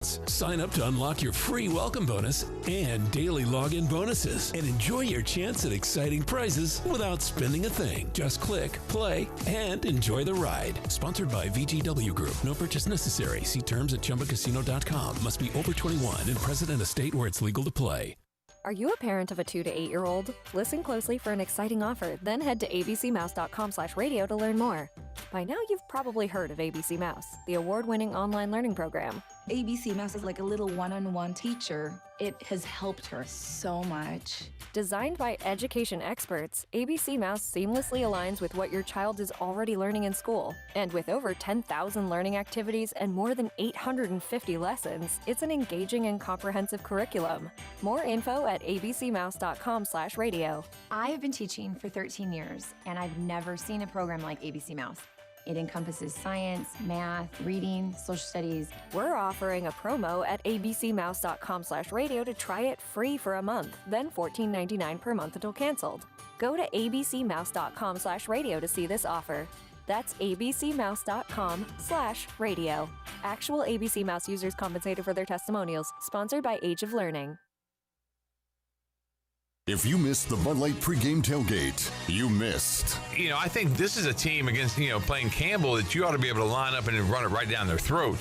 Sign up to unlock your free welcome bonus and daily login bonuses and enjoy your chance at exciting prizes without spending a thing. Just click, play, and enjoy the ride. Sponsored by VGW Group. No purchase necessary. See terms at ChumbaCasino.com. Must be over 21 and present in a state where it's legal to play. Are you a parent of a 2 to 8-year-old? Listen closely for an exciting offer, then head to abcmouse.com/radio to learn more. By now, you've probably heard of ABC Mouse, the award-winning online learning program. ABC Mouse is like a little one-on-one teacher. It has helped her so much. Designed by education experts, ABC Mouse seamlessly aligns with what your child is already learning in school. And with over 10,000 learning activities and more than 850 lessons, it's an engaging and comprehensive curriculum. More info at abcmouse.com/radio. I have been teaching for 13 years, and I've never seen a program like ABC Mouse. It encompasses science, math, reading, social studies. We're offering a promo at abcmouse.com/radio to try it free for a month, then $14.99 per month until canceled. Go to abcmouse.com/radio to see this offer. That's abcmouse.com/radio. Actual ABC Mouse users compensated for their testimonials. Sponsored by Age of Learning. If you missed the Bud Light pregame tailgate, you missed. You know, I think this is a team against, playing Campbell that you ought to be able to line up and run it right down their throat.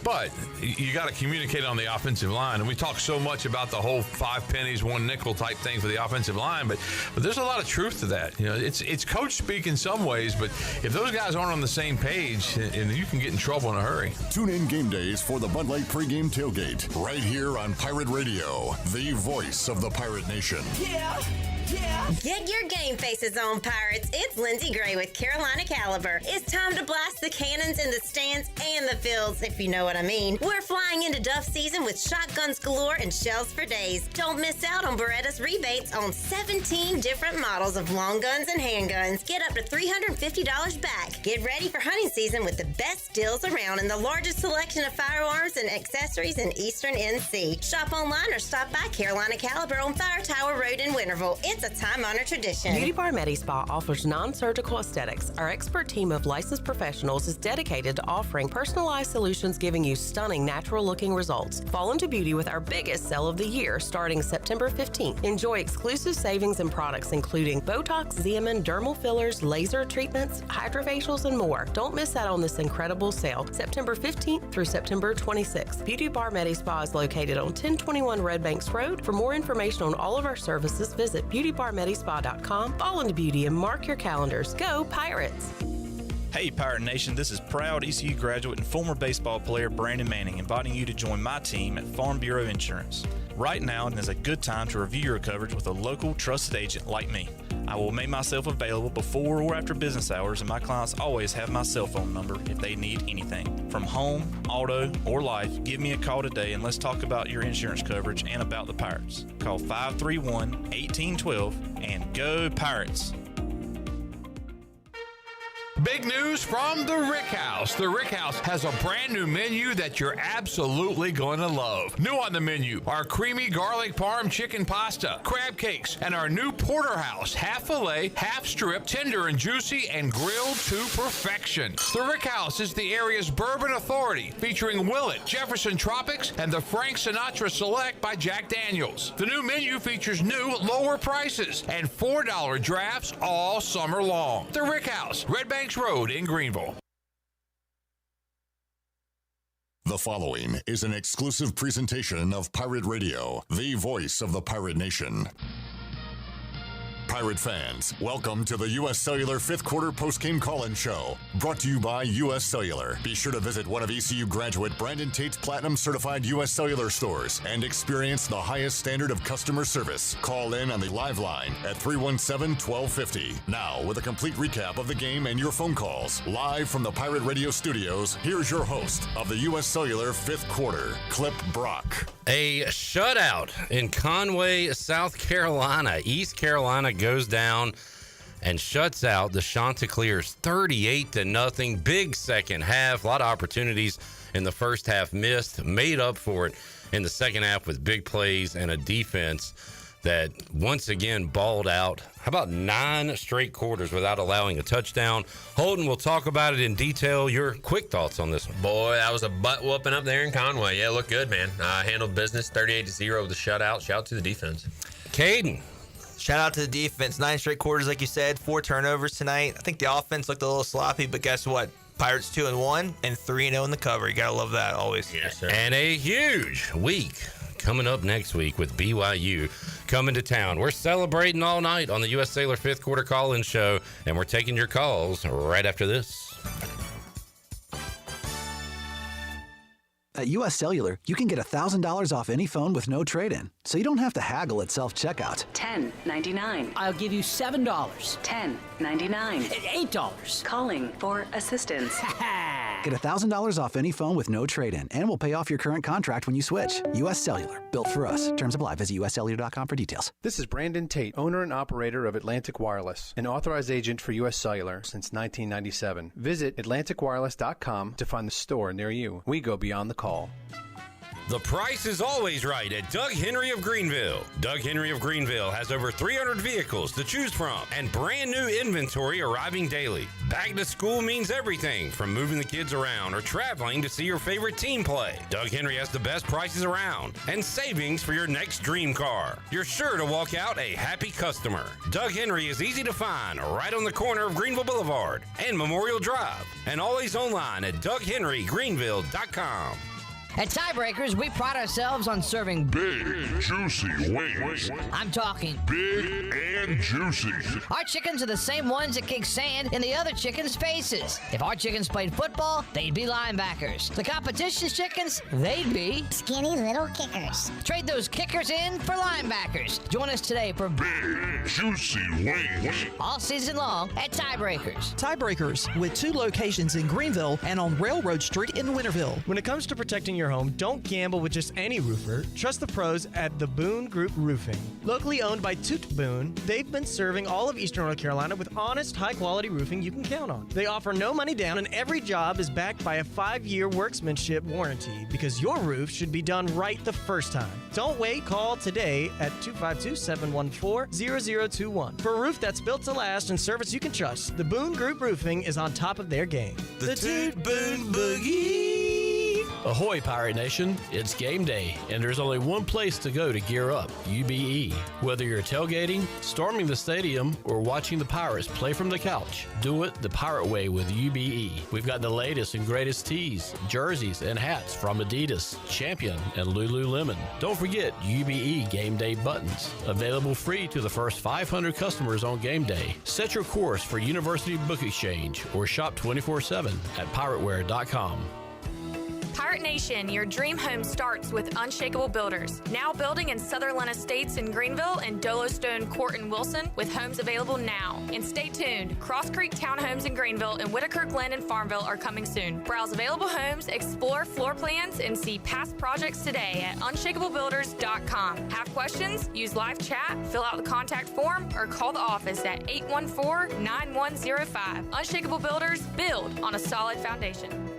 But you got to communicate on the offensive line. And we talk so much about the whole 5 pennies, 1 nickel type thing for the offensive line. But there's a lot of truth to that. It's coach speak in some ways. But if those guys aren't on the same page, and you can get in trouble in a hurry. Tune in game days for the Bud Light pregame tailgate right here on Pirate Radio, the voice of the Pirate Nation. Get your game faces on, Pirates. It's Lindsey Gray with Carolina Caliber. It's time to blast the cannons in the stands and the fields, if you know what I mean. We're flying into Duff season with shotguns galore and shells for days. Don't miss out on Beretta's rebates on 17 different models of long guns and handguns. Get up to $350 back. Get ready for hunting season with the best deals around and the largest selection of firearms and accessories in Eastern NC. Shop online or stop by Carolina Caliber on Fire Tower Road in Winterville. It's a time-honored tradition. Beauty Bar Medi-Spa offers non-surgical aesthetics. Our expert team of licensed professionals is dedicated to offering personalized solutions giving you stunning natural-looking results. Fall into beauty with our biggest sale of the year starting September 15th. Enjoy exclusive savings and products including Botox, Xeomin, dermal fillers, laser treatments, hydrofacials, and more. Don't miss out on this incredible sale. September 15th through September 26th. Beauty Bar Medi-Spa is located on 1021 Red Banks Road. For more information on all of our services, visit beautybarmedispa.com. Fall into beauty and mark your calendars. Go Pirates! Hey Pirate Nation, this is proud ECU graduate and former baseball player Brandon Manning inviting you to join my team at Farm Bureau Insurance. Right now is a good time to review your coverage with a local trusted agent like me. I will make myself available before or after business hours, and my clients always have my cell phone number if they need anything. From home, auto, or life, give me a call today and let's talk about your insurance coverage and about the Pirates. Call 531-1812 and go Pirates! Big news from the Rick House. The Rick House has a brand new menu that you're absolutely going to love. New on the menu are creamy garlic parm chicken pasta, crab cakes, and our new porterhouse, half filet, half strip, tender and juicy, and grilled to perfection. The Rick House is the area's bourbon authority, featuring Willet, Jefferson Tropics, and the Frank Sinatra Select by Jack Daniels. The new menu features new, lower prices and $4 drafts all summer long. The Rick House, Red Banks Road in Greenville. The following is an exclusive presentation of Pirate Radio, the voice of the Pirate Nation. Pirate fans, welcome to the U.S. Cellular 5th Quarter Postgame Call-In Show, brought to you by U.S. Cellular. Be sure to visit one of ECU graduate Brandon Tate's Platinum-certified U.S. Cellular stores and experience the highest standard of customer service. Call in on the live line at 317-1250. Now, with a complete recap of the game and your phone calls, live from the Pirate Radio studios, here's your host of the U.S. Cellular 5th Quarter, Clip Brock. A shutout in Conway, South Carolina. East Carolina goes down and shuts out the Chanticleers 38-0. Big second half. A lot of opportunities in the first half missed. Made up for it in the second half with big plays and a defense that once again balled out. How about 9 straight quarters without allowing a touchdown? Holden will talk about it in detail. Your quick thoughts on this one. Boy, that was a butt whooping up there in Conway. Yeah, looked good, man. Handled business 38-0 with a shutout. Shout out to the defense. Caden. Shout out to the defense. 9 straight quarters, like you said. 4 turnovers tonight. I think the offense looked a little sloppy, but guess what? Pirates 2-1 and 3-0 in the cover. You gotta love that always. Yes, sir. And a huge week coming up next week with BYU coming to town. We're celebrating all night on the U.S. Cellular 5th Quarter Call-In Show, and we're taking your calls right after this. At U.S. Cellular, you can get $1,000 off any phone with no trade-in, so you don't have to haggle at self-checkout. $10.99. I'll give you $7. $10.99. $8. Calling for assistance. Get $1,000 off any phone with no trade-in, and we'll pay off your current contract when you switch. U.S. Cellular, built for us. Terms apply. Visit uscellular.com for details. This is Brandon Tate, owner and operator of Atlantic Wireless, an authorized agent for U.S. Cellular since 1997. Visit atlanticwireless.com to find the store near you. We go beyond the call. The price is always right at Doug Henry of Greenville. Doug Henry of Greenville has over 300 vehicles to choose from and brand new inventory arriving daily. Back to school means everything from moving the kids around or traveling to see your favorite team play. Doug Henry has the best prices around and savings for your next dream car. You're sure to walk out a happy customer. Doug Henry is easy to find right on the corner of Greenville Boulevard and Memorial Drive, and always online at DougHenryGreenville.com. At Tiebreakers, we pride ourselves on serving big, juicy wings. I'm talking big and juicy. Our chickens are the same ones that kick sand in the other chickens' faces. If our chickens played football, they'd be linebackers. The competition's chickens, they'd be skinny little kickers. Trade those kickers in for linebackers. Join us today for big, juicy wings. All season long at Tiebreakers. Tiebreakers, with 2 locations in Greenville and on Railroad Street in Winterville. When it comes to protecting your home, don't gamble with just any roofer. Trust the pros at the Boone Group Roofing. Locally owned by Toot Boone, they've been serving all of Eastern North Carolina with honest, high-quality roofing you can count on. They offer no money down, and every job is backed by a 5-year workmanship warranty, because your roof should be done right the first time. Don't wait. Call today at 252-714-0021 for a roof that's built to last and service you can trust. The Boone Group Roofing is on top of their game. The Toot Boone Boogie. Ahoy, Pirate Nation. It's game day, and there's only one place to go to gear up, UBE. Whether you're tailgating, storming the stadium, or watching the Pirates play from the couch, do it the Pirate way with UBE. We've got the latest and greatest tees, jerseys, and hats from Adidas, Champion, and Lululemon. Don't forget UBE game day buttons, available free to the first 500 customers on game day. Set your course for University Book Exchange or shop 24/7 at pirateware.com. Pirate Nation, your dream home starts with Unshakable Builders. Now building in Sutherland Estates in Greenville and Dolostone Court in Wilson, with homes available now. And stay tuned, Cross Creek Townhomes in Greenville and Whitaker Glen and Farmville are coming soon. Browse available homes, explore floor plans, and see past projects today at unshakablebuilders.com. Have questions? Use live chat, fill out the contact form, or call the office at 814-9105. Unshakable Builders, build on a solid foundation.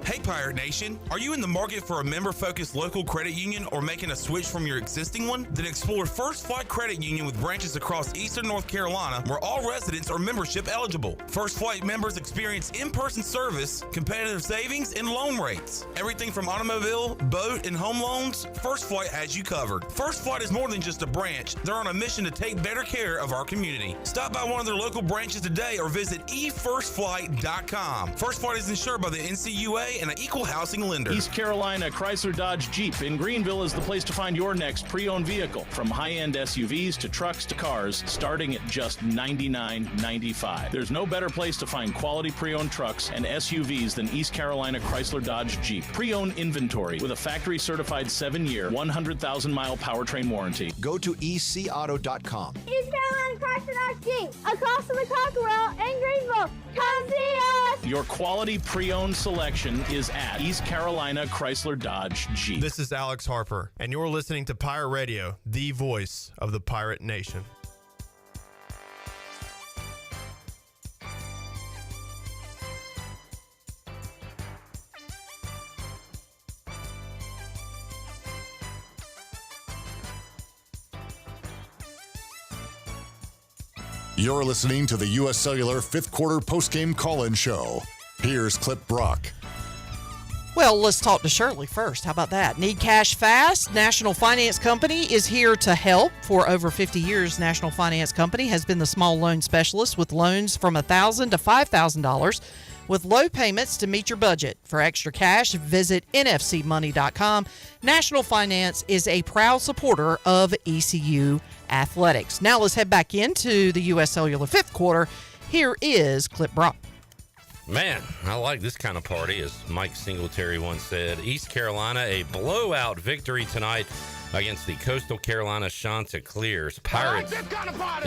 Hey Pirate Nation, are you in the market for a member-focused local credit union or making a switch from your existing one? Then explore First Flight Credit Union with branches across Eastern North Carolina where all residents are membership eligible. First Flight members experience in-person service, competitive savings, and loan rates. Everything from automobile, boat, and home loans, First Flight has you covered. First Flight is more than just a branch. They're on a mission to take better care of our community. Stop by one of their local branches today or visit efirstflight.com. First Flight is insured by the NCUA and an equal housing lender. East Carolina Chrysler Dodge Jeep in Greenville is the place to find your next pre-owned vehicle. From high-end SUVs to trucks to cars, starting at just $99.95. There's no better place to find quality pre-owned trucks and SUVs than East Carolina Chrysler Dodge Jeep. Pre-owned inventory with a factory-certified 7-year, 100,000-mile powertrain warranty. Go to ecauto.com. East Carolina Chrysler Dodge Jeep, across from the Cockerell in Greenville. Come see us! Your quality pre-owned selection is at East Carolina Chrysler Dodge Jeep. This is Alex Harper, and you're listening to Pirate Radio, the voice of the Pirate Nation. You're listening to the U.S. Cellular fifth quarter postgame call-in show. Here's Clip Brock. Well, let's talk to Shirley first. How about that? Need cash fast? National Finance Company is here to help. For over 50 years, National Finance Company has been the small loan specialist with loans from $1,000 to $5,000 with low payments to meet your budget. For extra cash, visit nfcmoney.com. National Finance is a proud supporter of ECU athletics. Now let's head back into the U.S. Cellular fifth quarter. Here is Clip Brock. Man, I like this kind of party, as Mike Singletary once said. East Carolina, a blowout victory tonight against the Coastal Carolina Chanticleers. Pirates.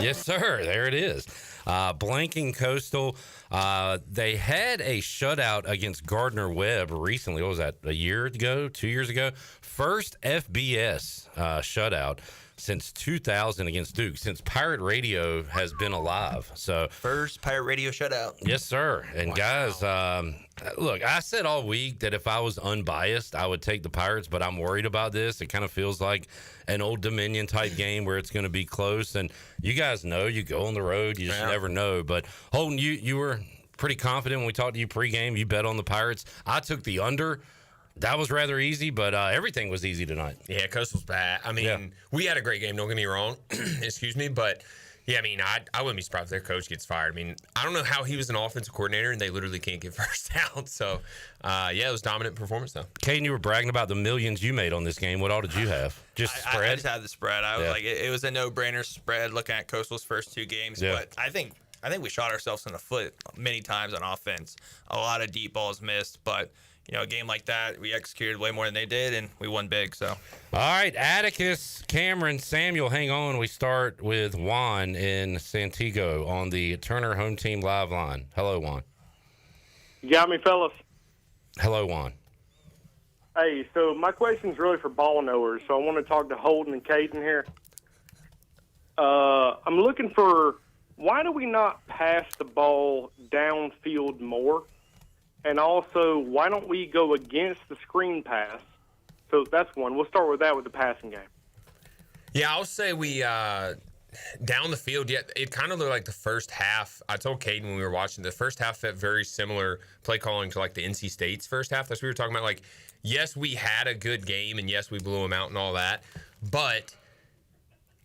Yes, sir. There it is. Blanking Coastal. They had a shutout against Gardner-Webb recently. What was that, a year ago, 2 years ago? First FBS shutout since 2000 against Duke, since Pirate Radio has been alive. So first Pirate Radio shutout. Yes, sir. And guys, look, I said all week that if I was unbiased, I would take the Pirates, but I'm worried about this. It kind of feels like an Old Dominion type game where it's going to be close. And you guys know, you go on the road, you just never know. But Holden, you were pretty confident when we talked to you pregame. You bet on the Pirates. I took the under. That was rather easy, but everything was easy tonight. Yeah, Coastal's bad. I mean, we had a great game, don't get me wrong. Excuse me, but yeah, I mean, I wouldn't be surprised if their coach gets fired. I mean, I don't know how he was an offensive coordinator and they literally can't get first down. So, yeah, it was dominant performance, though. Caden, you were bragging about the millions you made on this game. What all did you have? Just spread? I just had the spread. I was like, it was a no-brainer spread looking at Coastal's first two games. Yeah. But I think we shot ourselves in the foot many times on offense. A lot of deep balls missed, but you know, a game like that, we executed way more than they did, and we won big. So, all right, Atticus, Cameron, Samuel, hang on. We start with Juan in Santiago on the Turner Home Team Live line. Hello, Juan. You got me, fellas. Hello, Juan. Hey, so my question's really for ball knowers. So I want to talk to Holden and Caden here. I'm looking for, why do we not pass the ball downfield more? And also, why don't we go against the screen pass? So that's one. We'll start with that with the passing game. Yeah, I'll say we down the field. Yeah, it kind of looked like the first half. I told Caden when we were watching, the first half felt very similar play calling to like the NC State's first half. That's what we were talking about. Like, yes, we had a good game, and yes, we blew them out and all that. But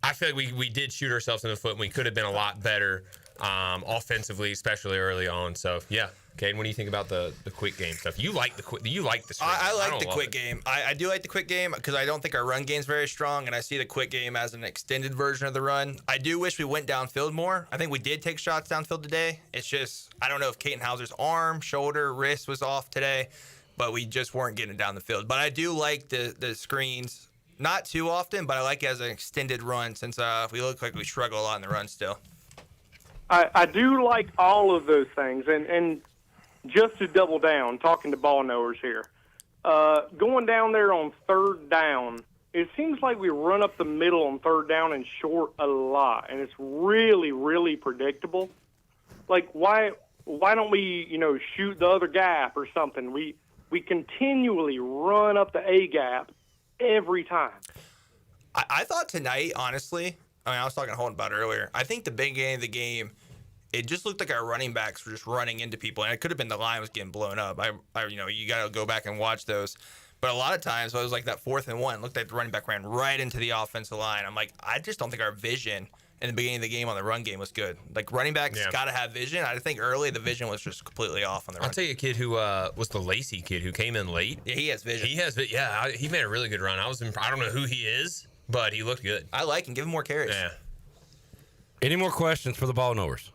I feel like we did shoot ourselves in the foot, and we could have been a lot better offensively, especially early on. So, yeah. Caden, what do you think about the quick game stuff? You like the quick? You like the? I like the quick game. I do like the quick game because I don't think our run game is very strong, and I see the quick game as an extended version of the run. I do wish we went downfield more. I think we did take shots downfield today. It's just I don't know if Kaiten Hauser's arm, shoulder, wrist was off today, but we just weren't getting it down the field. But I do like the screens, not too often, but I like it as an extended run since we look like we struggle a lot in the run still. I do like all of those things, and just to double down, talking to ball knowers here, going down there on third down, it seems like we run up the middle on third down and short a lot, and it's really, really predictable. Like, why don't we, shoot the other gap or something? We continually run up the A gap every time. I thought tonight, honestly, I was talking to Holden about it earlier, I think the big game of the game, it just looked like our running backs were just running into people, and it could have been the line was getting blown up. You got to go back and watch those. But a lot of times, it was like that 4th and 1. It looked like the running back ran right into the offensive line. I'm like, I just don't think our vision in the beginning of the game on the run game was good. Like, running backs got to have vision. I think early the vision was just completely off on the run. I'll tell you a kid who was the Lacey kid who came in late. Yeah, he has vision. He made a really good run. I don't know who he is, but he looked good. I like him. Give him more carries. Yeah. Any more questions for the ball knowers?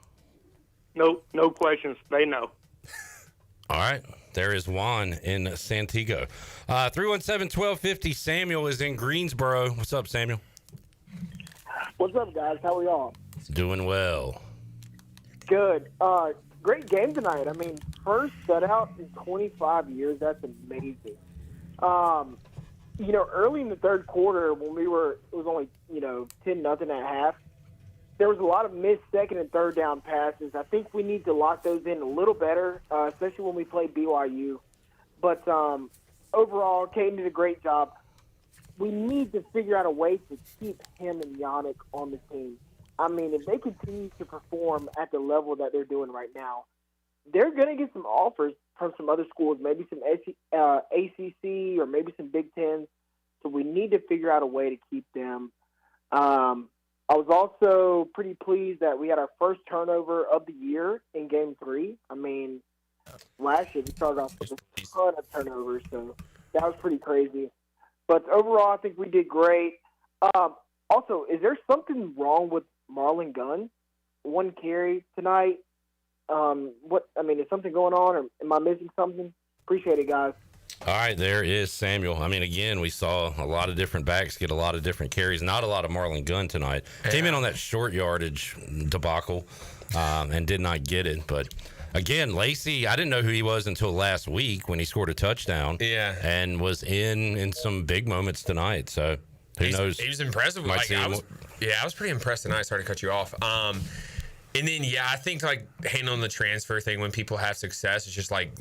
Nope, no questions. They know. All right. There is Juan in Santiago. 317-1250. Samuel is in Greensboro. What's up, Samuel? What's up, guys? How are y'all? Doing well. Good. Great game tonight. I mean, first shutout in 25 years. That's amazing. Early in the third quarter when it was only, 10-0 at half, there was a lot of missed second and third down passes. I think we need to lock those in a little better, especially when we play BYU. But overall, Caden did a great job. We need to figure out a way to keep him and Yannick on the team. I mean, if they continue to perform at the level that they're doing right now, they're going to get some offers from some other schools, maybe some ACC or maybe some Big Ten. So we need to figure out a way to keep them. I was also pretty pleased that we had our first turnover of the year in Game 3. I mean, last year we started off with a ton of turnovers, so that was pretty crazy. But overall, I think we did great. Also, is there something wrong with Marlon Gunn? 1 carry tonight. Is something going on, or am I missing something? Appreciate it, guys. All right, there is Samuel. I mean, again, we saw a lot of different backs get a lot of different carries. Not a lot of Marlon Gunn tonight. Came in on that short yardage debacle and did not get it. But again, Lacey, I didn't know who he was until last week when he scored a touchdown. Yeah, and was in some big moments tonight. So who knows? He was impressive. I was pretty impressed tonight. Sorry to cut you off. And then I think handling the transfer thing when people have success, it's just let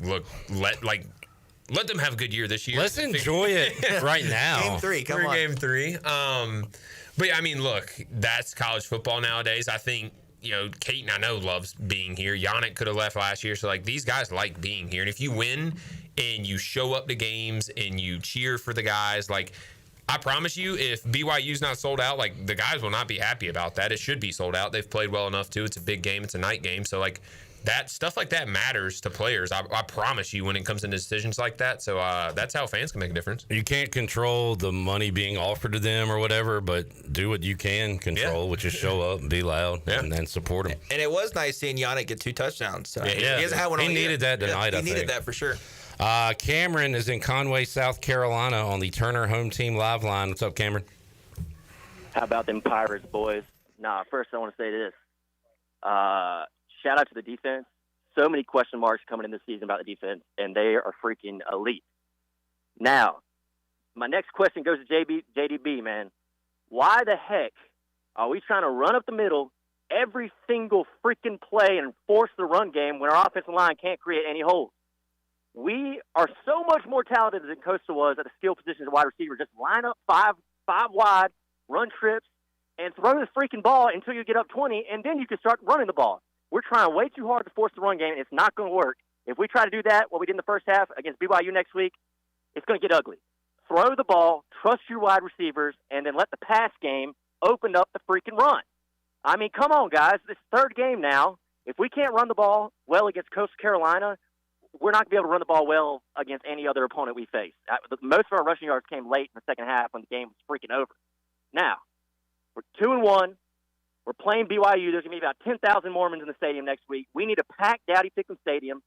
them have a good year this year. Let's enjoy it right now. Game 3, come on. Game 3. But I mean, look, that's college football nowadays. I think, Caton, I know, loves being here. Yannick could have left last year. So, these guys like being here. And if you win and you show up to games and you cheer for the guys, I promise you, if BYU's not sold out, the guys will not be happy about that. It should be sold out. They've played well enough, too. It's a big game. It's a night game. So, that stuff like that matters to players. I promise you when it comes to decisions like that. So that's how fans can make a difference. You can't control the money being offered to them or whatever, but do what you can control, which is show up and be loud and then support them. And it was nice seeing Yannick get 2 touchdowns. So he hasn't had one all year. He needed that tonight, I think. He needed that for sure. Cameron is in Conway, South Carolina on the Turner Home Team Live line. What's up, Cameron? How about them Pirates, boys? First I want to say this. Shout out to the defense. So many question marks coming in this season about the defense, and they are freaking elite. Now, my next question goes to JDB, man. Why the heck are we trying to run up the middle every single freaking play and force the run game when our offensive line can't create any holes? We are so much more talented than Coastal was at the skill position as a wide receiver. Just line up five wide, run trips, and throw the freaking ball until you get up 20, and then you can start running the ball. We're trying way too hard to force the run game, and it's not going to work. If we try to do that, what we did in the first half against BYU next week, it's going to get ugly. Throw the ball, trust your wide receivers, and then let the pass game open up the freaking run. I mean, come on, guys. This third game now. If we can't run the ball well against Coastal Carolina, we're not going to be able to run the ball well against any other opponent we face. Most of our rushing yards came late in the second half when the game was freaking over. Now, we're 2-1. We're playing BYU. There's going to be about 10,000 Mormons in the stadium next week. We need to pack Dowdy Pickens Stadium,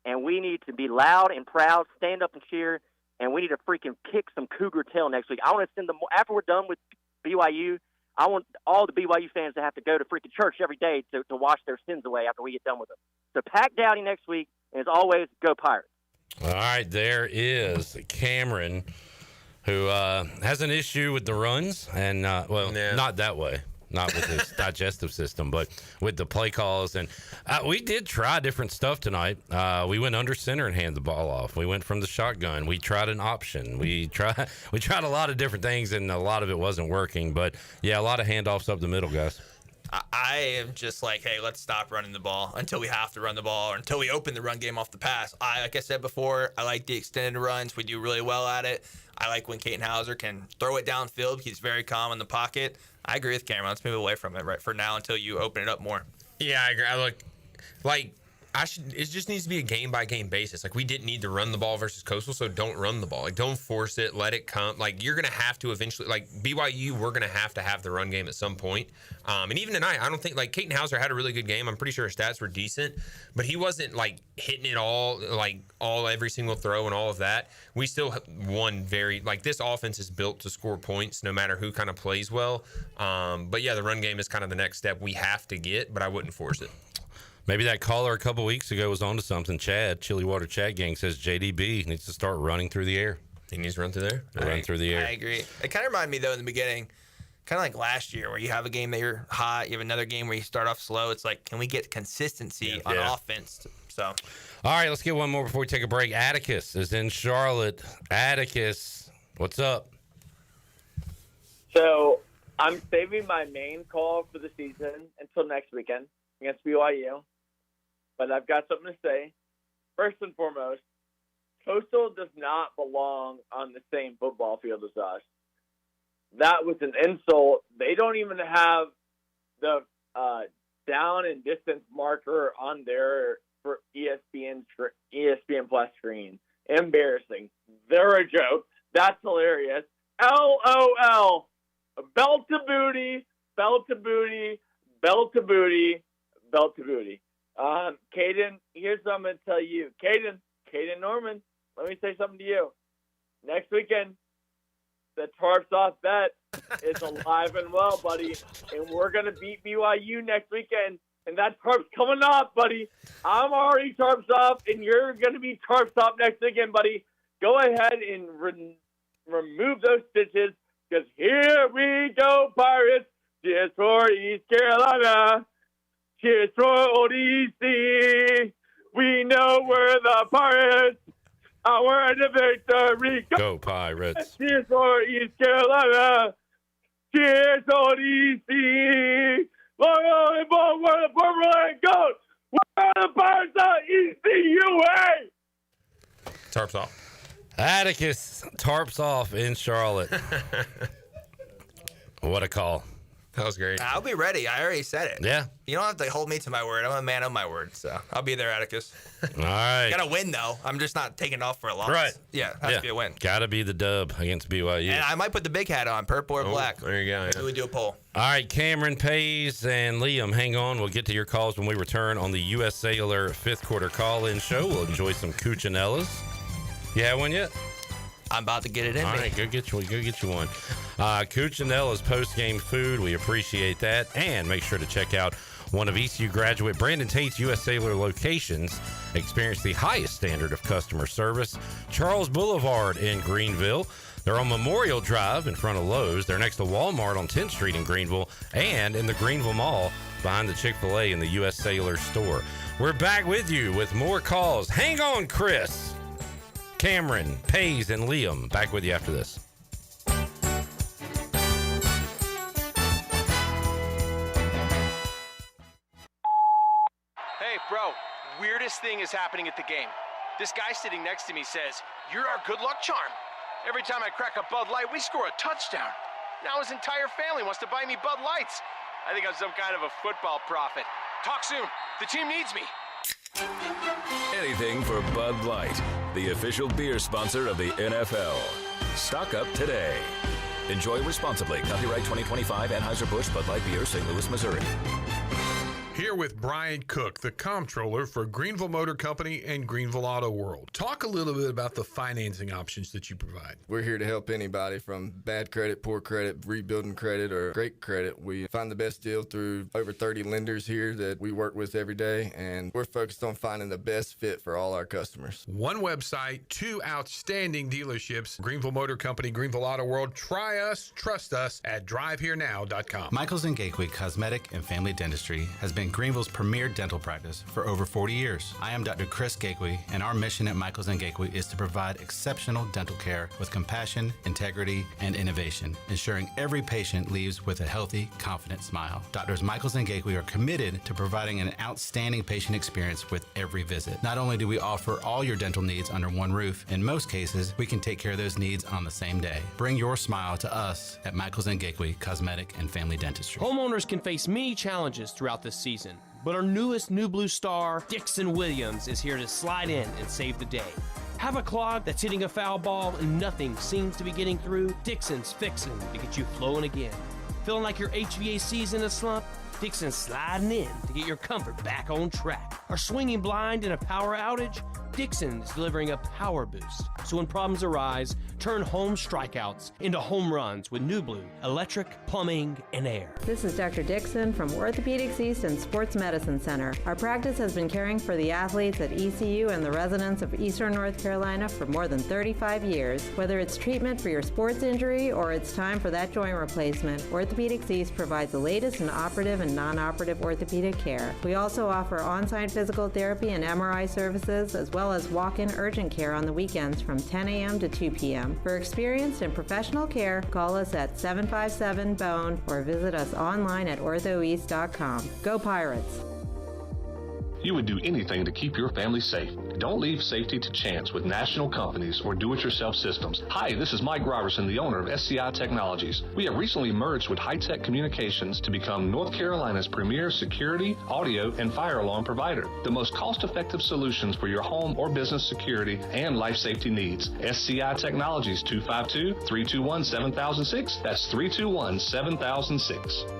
and we need to be loud and proud, stand up and cheer, and we need to freaking kick some Cougar tail next week. I want to send them – after we're done with BYU, I want all the BYU fans to have to go to freaking church every day to wash their sins away after we get done with them. So pack Dowdy next week, and as always, go Pirates. All right, there is Cameron, who has an issue with the runs, and, not that way. Not with his digestive system, but with the play calls. And we did try different stuff tonight. We went under center and handed the ball off. We went from the shotgun. We tried an option. We tried a lot of different things, and a lot of it wasn't working. But, a lot of handoffs up the middle, guys. I am just hey, let's stop running the ball until we have to run the ball or until we open the run game off the pass. Like I said before, I like the extended runs. We do really well at it. I like when Caton Hauser can throw it downfield. He's very calm in the pocket. I agree with Cameron. Let's move away from it right for now until you open it up more. Yeah, I agree. It just needs to be a game-by-game basis. We didn't need to run the ball versus Coastal, so don't run the ball. Don't force it. Let it come. You're going to have to eventually, BYU, we're going to have the run game at some point. And even tonight, I don't think, Caton Hauser had a really good game. I'm pretty sure his stats were decent, but he wasn't, hitting it all, every single throw and all of that. We still won this offense is built to score points no matter who kind of plays well. But, the run game is kind of the next step we have to get, but I wouldn't force it. Maybe that caller a couple weeks ago was onto something. Chad, Chili Water Chad Gang says JDB needs to start running through the air. He needs to run through there? Run through the air. I agree. It kind of reminded me, though, in the beginning, kind of like last year where you have a game that you're hot, you have another game where you start off slow. It's can we get consistency on offense? So, all right, let's get one more before we take a break. Atticus is in Charlotte. Atticus, what's up? So I'm saving my main call for the season until next weekend against BYU. But I've got something to say. First and foremost, Coastal does not belong on the same football field as us. That was an insult. They don't even have the down and distance marker on their for ESPN Plus screen. Embarrassing. They're a joke. That's hilarious. LOL. Belt to booty, belt to booty, belt to booty, belt to booty. Caden, here's what I'm going to tell you. Caden Norman, let me say something to you. Next weekend, the Tarps Off bet is alive and well, buddy. And we're going to beat BYU next weekend. And that Tarps coming off, buddy. I'm already Tarps Off, and you're going to be Tarps Off next weekend, buddy. Go ahead and remove those stitches, because here we go, Pirates. Cheers for East Carolina. Cheers for Old EC. We know we're the Pirates. We're the victory. Go Pirates. Cheers for East Carolina. Cheers, Old EC. Long on and ball, we're the purple and gold. We're the Pirates of ECUA. Tarps off. Atticus, Tarps Off in Charlotte. What a call. That was great. I'll be ready. I already said it. Yeah. You don't have to hold me to my word. I'm a man of my word, so I'll be there, Atticus. All right. Gotta win, though. I'm just not taking off for a loss. Right. Yeah, has to be a win. Gotta be the dub against BYU. And I might put the big hat on, purple or black. There you go. Yeah. So we do a poll. All right, Cameron, Pays, and Liam, hang on. We'll get to your calls when we return on the U.S. Cellular fifth quarter call-in show. We'll enjoy some Cucinellas. You have one yet? I'm about to get it in. All right, go get you one. Cucinella's post-game food. We appreciate that. And make sure to check out one of ECU graduate Brandon Tate's U.S. Cellular locations. Experience the highest standard of customer service. Charles Boulevard in Greenville. They're on Memorial Drive in front of Lowe's. They're next to Walmart on 10th Street in Greenville and in the Greenville Mall behind the Chick-fil-A in the U.S. Cellular store. We're back with you with more calls. Hang on, Chris. Cameron, Pays, and Liam. Back with you after this. Hey, bro, weirdest thing is happening at the game. This guy sitting next to me says, "You're our good luck charm. Every time I crack a Bud Light, we score a touchdown. Now his entire family wants to buy me Bud Lights. I think I'm some kind of a football prophet. Talk soon. The team needs me." Anything for Bud Light, the official beer sponsor of the NFL. Stock up today. Enjoy responsibly. Copyright 2025 Anheuser-Busch Bud Light Beer, St. Louis, Missouri. Here with Brian Cook, the comptroller for Greenville Motor Company and Greenville Auto World. Talk a little bit about the financing options that you provide. We're here to help anybody from bad credit, poor credit, rebuilding credit, or great credit. We find the best deal through over 30 lenders here that we work with every day, and we're focused on finding the best fit for all our customers. One website, two outstanding dealerships, Greenville Motor Company, Greenville Auto World. Try us, trust us at drivehherenow.com. Michaels & Gateway Cosmetic and Family Dentistry has been Greenville's premier dental practice for over 40 years. I am Dr. Chris Gateway, and our mission at Michaels & Gateway is to provide exceptional dental care with compassion, integrity, and innovation, ensuring every patient leaves with a healthy, confident smile. Doctors Michaels & Gateway are committed to providing an outstanding patient experience with every visit. Not only do we offer all your dental needs under one roof, in most cases, we can take care of those needs on the same day. Bring your smile to us at Michaels & Gateway Cosmetic and Family Dentistry. Homeowners can face many challenges throughout this season, but our newest New Blue star, Dixon Williams, is here to slide in and save the day. Have a clog that's hitting a foul ball and nothing seems to be getting through? Dixon's fixing to get you flowing again. Feeling like your HVAC's in a slump? Dixon's sliding in to get your comfort back on track. Are swinging blind in a power outage? Dixon is delivering a power boost. So when problems arise, turn home strikeouts into home runs with New Blue, electric, plumbing, and air. This is Dr. Dixon from Orthopedics East and Sports Medicine Center. Our practice has been caring for the athletes at ECU and the residents of Eastern North Carolina for more than 35 years. Whether it's treatment for your sports injury or it's time for that joint replacement, Orthopedics Orthopedics East provides the latest in operative and non-operative orthopedic care. We also offer on-site physical therapy and MRI services, as well as walk-in urgent care on the weekends from 10 a.m. to 2 p.m. For experienced and professional care, call us at 757-BONE or visit us online at orthoeast.com. Go Pirates! You would do anything to keep your family safe. Don't leave safety to chance with national companies or do-it-yourself systems. Hi, this is Mike Robertson, the owner of SCI Technologies. We have recently merged with High-Tech Communications to become North Carolina's premier security, audio, and fire alarm provider. The most cost-effective solutions for your home or business security and life safety needs. SCI Technologies, 252-321-7006. That's 321-7006.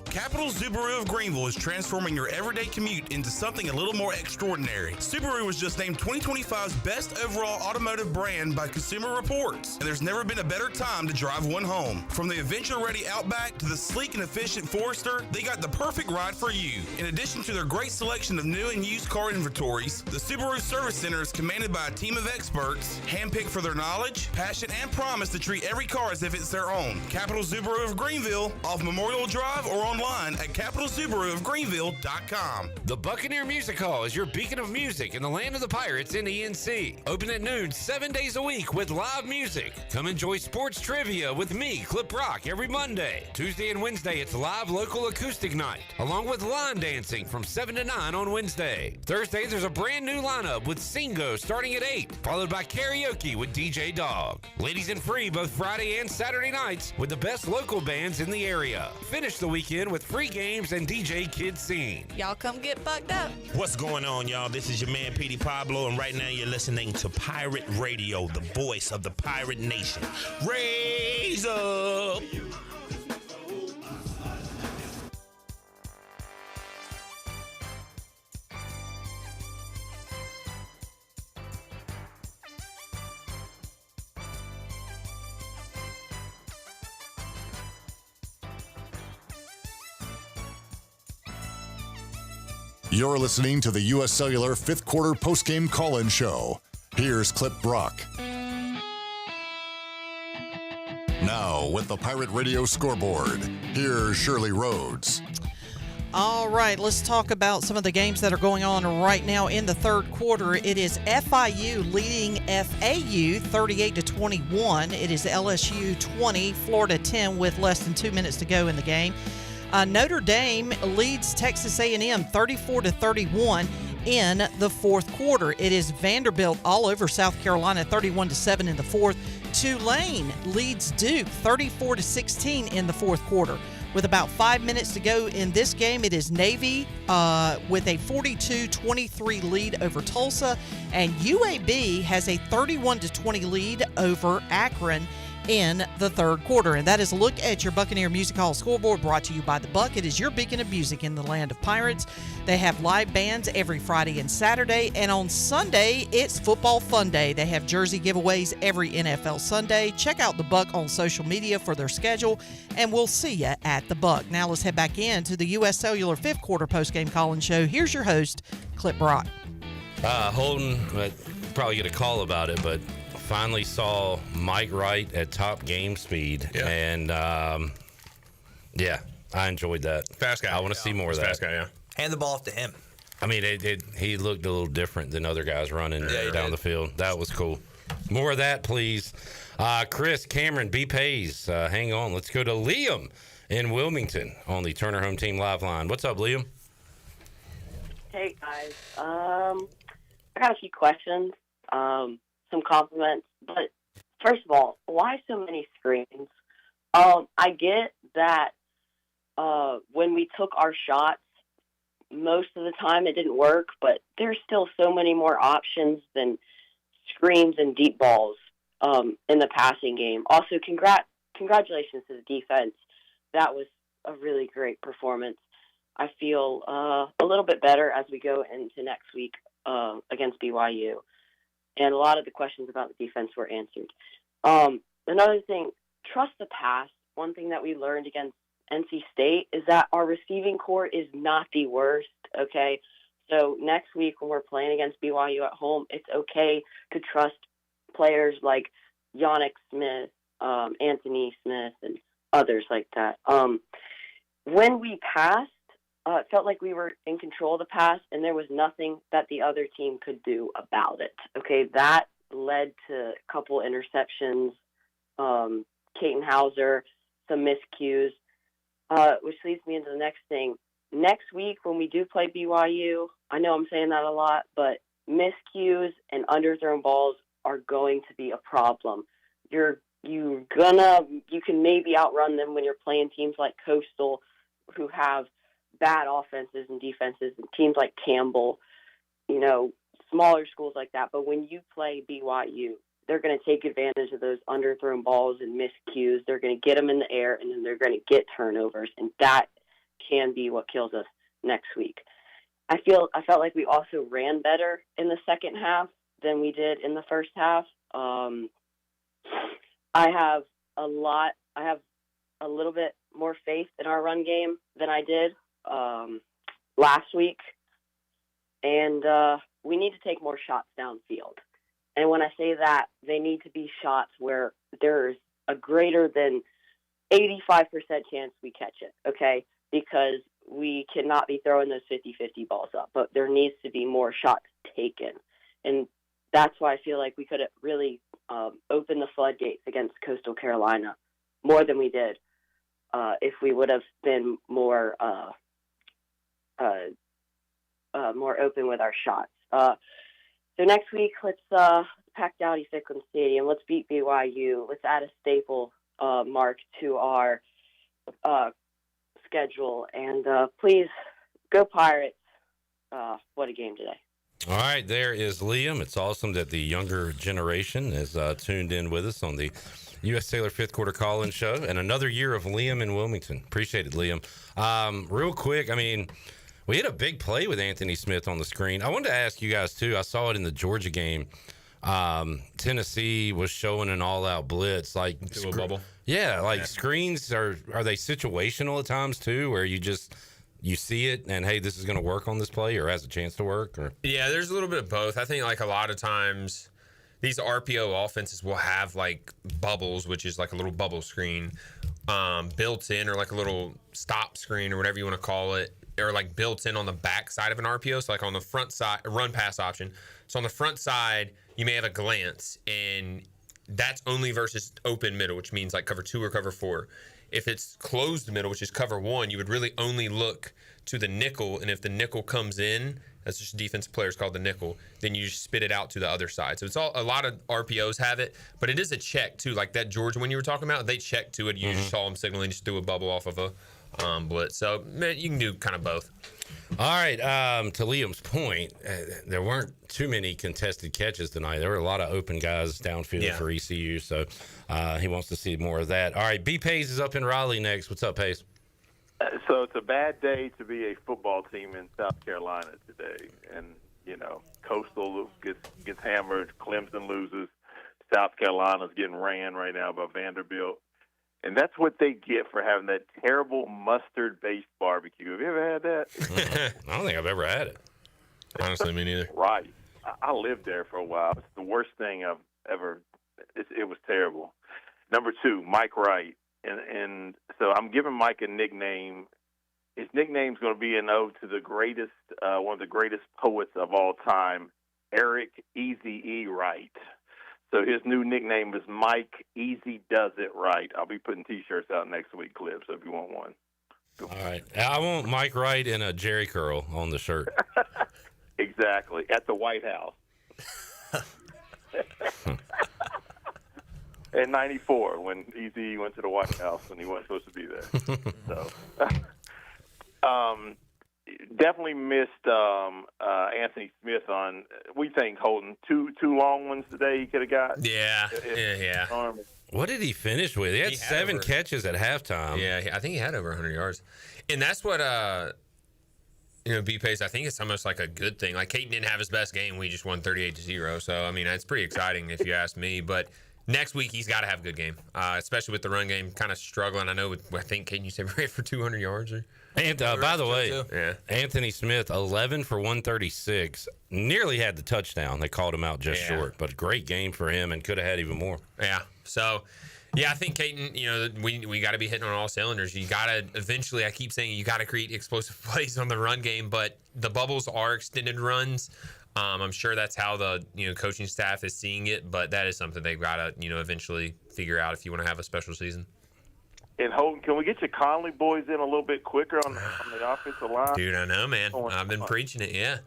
Capital Subaru of Greenville is transforming your everyday commute into something a little more extraordinary. Subaru was just named 2025's best overall automotive brand by Consumer Reports, and there's never been a better time to drive one home. From the adventure-ready Outback to the sleek and efficient Forester, they got the perfect ride for you. In addition to their great selection of new and used car inventories, the Subaru Service Center is commanded by a team of experts, handpicked for their knowledge, passion, and promise to treat every car as if it's their own. Capital Subaru of Greenville, off Memorial Drive or online at capitalsubaruofgreenville.com. The Buccaneer Music Hall is your beacon of music in the land of the Pirates in the NC. Open at noon 7 days a week with live music. Come enjoy sports trivia with me, Clip Rock, every Monday. Tuesday and Wednesday, it's live local acoustic night, along with line dancing from 7 to 9 on Wednesday. Thursday, there's a brand new lineup with Singo starting at 8, followed by karaoke with DJ Dog. Ladies and free both Friday and Saturday nights with the best local bands in the area. Finish the weekend with free games and DJ Kid Scene. Y'all come get bucked up. What's going on, y'all? This is your man, Petey Pablo, and right now you're listening to Pirate Radio, the voice of the Pirate Nation. Raise up! You're listening to the U.S. Cellular 5th Quarter Postgame Call-In Show. Here's Clip Brock. Now, with the Pirate Radio scoreboard, here's Shirley Rhodes. All right, let's talk about some of the games that are going on right now in the third quarter. It is FIU leading FAU 38-21. It is LSU 20, Florida 10 with less than 2 minutes to go in the game. Notre Dame leads Texas A&M 34-31 in the fourth quarter. It is Vanderbilt all over South Carolina 31-7 in the fourth. Tulane leads Duke 34-16 in the fourth quarter. With about 5 minutes to go in this game, it is Navy with a 42-23 lead over Tulsa, and UAB has a 31-20 lead over Akron in the third quarter. And that is a look at your Buccaneer Music Hall scoreboard, brought to you by The Buck. It is your beacon of music in the land of pirates. They have live bands every Friday and Saturday, and on Sunday it's football fun day. They have jersey giveaways every NFL Sunday. Check out The Buck on social media for their schedule, and we'll see you at The Buck. Now let's head back into the U.S. Cellular 5th Quarter Postgame Call-In Show. Here's your host, Clip Brock. Holden, probably get a call about it, but finally saw Mike Wright at top game speed, and I enjoyed that. Fast guy. I want to see more of that. Fast guy, yeah. Hand the ball off to him. I mean, he looked a little different than other guys running down the field. That was cool. More of that, please. Chris, Cameron, B. Pays, hang on. Let's go to Liam in Wilmington on the Turner Home Team Live Line. What's up, Liam? Hey, guys. I got a few questions. Some compliments, but first of all, why so many screens? I get that when we took our shots, most of the time it didn't work, but there's still so many more options than screens and deep balls in the passing game. Also, congratulations to the defense. That was a really great performance. I feel a little bit better as we go into next week against BYU. And a lot of the questions about the defense were answered. Another thing, trust the pass. One thing that we learned against NC State is that our receiving core is not the worst, okay? So next week when we're playing against BYU at home, it's okay to trust players like Yannick Smith, Anthony Smith, and others like that. When we passed, it felt like we were in control of the pass, and there was nothing that the other team could do about it. Okay, that led to a couple interceptions, Caton Hauser, some miscues, which leads me into the next thing. Next week, when we do play BYU, I know I'm saying that a lot, but miscues and underthrown balls are going to be a problem. You can maybe outrun them when you're playing teams like Coastal, who have bad offenses and defenses, and teams like Campbell, smaller schools like that. But when you play BYU, they're going to take advantage of those underthrown balls and miscues. They're going to get them in the air, and then they're going to get turnovers, and that can be what kills us next week. I felt like we also ran better in the second half than we did in the first half. I have a little bit more faith in our run game than I did last week, and we need to take more shots downfield. And when I say that, they need to be shots where there's a greater than 85% chance we catch it, okay? Because we cannot be throwing those 50-50 balls up, but there needs to be more shots taken. And that's why I feel like we could have really opened the floodgates against Coastal Carolina more than we did if we would have been more open with our shots. So next week, let's pack Dowdy-Ficklin Stadium. Let's beat BYU. Let's add a staple mark to our schedule. And please, go Pirates. What a game today. All right, there is Liam. It's awesome that the younger generation is tuned in with us on the U.S. Sailor fifth quarter call-in show. And another year of Liam in Wilmington. Appreciate it, Liam. Real quick, we had a big play with Anthony Smith on the screen. I wanted to ask you guys, too. I saw it in the Georgia game. Tennessee was showing an all-out blitz. Do a bubble. Yeah, screens, are they situational at times, too, where you see it and, hey, this is going to work on this play or has a chance to work? Or? Yeah, there's a little bit of both. I think, a lot of times these RPO offenses will have, bubbles, which is a little bubble screen built in, or a little stop screen or whatever you want to call it, or built in on the back side of an RPO. So on the front side, a run pass option. So on the front side, you may have a glance, and that's only versus open middle, which means cover 2 or cover 4. If it's closed middle, which is cover 1, you would really only look to the nickel. And if the nickel comes in, that's just defensive players called the nickel, then you just spit it out to the other side. So it's a lot of RPOs have it, but it is a check too. Like that Georgia one you were talking about, they check to it. You just saw them signaling, just threw a bubble off of a blitz. So man, you can do kind of both. All right, to Liam's point, there weren't too many contested catches tonight. There were a lot of open guys downfield for ECU, so he wants to see more of that. All right, B. Pace is up in Raleigh next. What's up, Pace? So it's a bad day to be a football team in South Carolina today. And, you know, Coastal gets hammered, Clemson loses, South Carolina's getting ran right now by Vanderbilt. And that's what they get for having that terrible mustard-based barbecue. Have you ever had that? I don't think I've ever had it. Honestly, me neither. Right. I lived there for a while. It's the worst thing I've ever – it was terrible. Number 2, Mike Wright. And so I'm giving Mike a nickname. His nickname's going to be an ode to the greatest, one of the greatest poets of all time, Eric Easy-E Wright. So his new nickname is Mike Easy Does It Right. I'll be putting T-shirts out next week, Clip, so if you want one. All right. I want Mike Wright in a Jerry curl on the shirt. Exactly. At the White House. In 94, when Easy went to the White House when he wasn't supposed to be there. So, definitely missed Anthony Smith on. We think Holden two long ones today he could have got. Yeah. What did he finish with? He had 7 catches at halftime. Yeah, I think he had over 100 yards, and that's what B-Pace, I think it's almost like a good thing. Like Caton didn't have his best game. We just won 38-0. So I mean, it's pretty exciting if you ask me, but. Next week, he's got to have a good game, especially with the run game kind of struggling. I think, Caden, you said we ran for 200 yards? And by the way, Anthony Smith, 11 for 136, nearly had the touchdown. They called him out just short, but great game for him and could have had even more. Yeah, so Yeah, I think Caden, we got to be hitting on all cylinders. You got to eventually, I keep saying you got to create explosive plays on the run game, but the bubbles are extended runs. I'm sure that's how the coaching staff is seeing it, but that is something they've got to eventually figure out if you want to have a special season. And Holden, can we get your Conley boys in a little bit quicker on the offensive line? Dude, I know, man. I've been preaching it, yeah.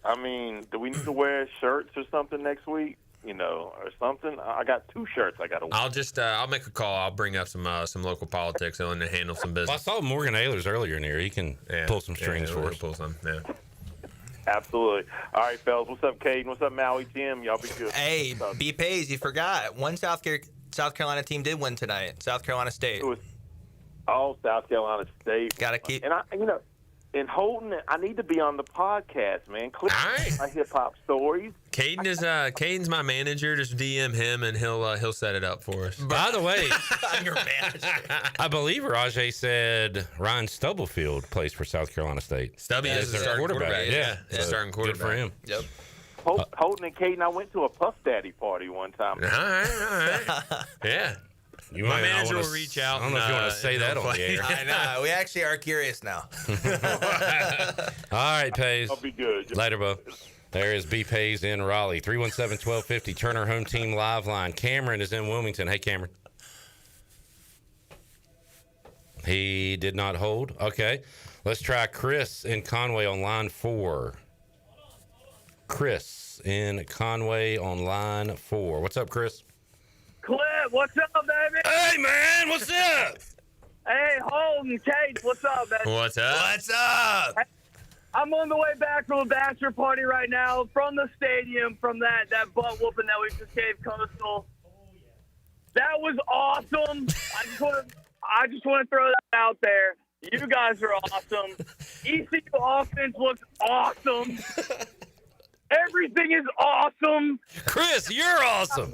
I mean, do we need to wear shirts or something next week? Or something. I got 2 shirts I got to wear. I'll just I'll make a call. I'll bring up some local politics and handle some business. Well, I saw Morgan Ehlers earlier in here. He can pull some strings for us. Pull some, yeah. Absolutely. All right, fellas. What's up, Caden? What's up, Maui Jim? Y'all be good. Hey, B-Pays, you forgot. One South Carolina team did win tonight. South Carolina State. It was all South Carolina State. Got to keep. And and Holden, I need to be on the podcast, man. Click my hip hop stories. Caden's my manager. Just DM him and he'll set it up for us. By the way, I'm your manager. I believe Rajay said Ryan Stubblefield plays for South Carolina State. Stubby is their starting quarterback. Yeah, starting quarterback. Good for him. Yep. Holden and Caden, I went to a Puff Daddy party one time. All right. Yeah. My manager will reach out. I don't know if you want to say that on the air. I know. We actually are curious now. All right, Pays. I'll be good. Later, Bo. There is B. Pays in Raleigh. 317-1250, Turner Home Team Live Line. Cameron is in Wilmington. Hey, Cameron. He did not hold. Okay. Let's try Chris in Conway on line 4. Chris in Conway on line 4. What's up, Chris? Clip, what's up, baby? Hey, man, what's up? Hey, Holden, Kate, what's up, baby? What's up? What's up? I'm on the way back from a bachelor party right now from the stadium from that butt whooping that we just gave Coastal. That was awesome. I just want to throw that out there. You guys are awesome. ECU offense looks awesome. Everything is awesome. Chris, you're awesome.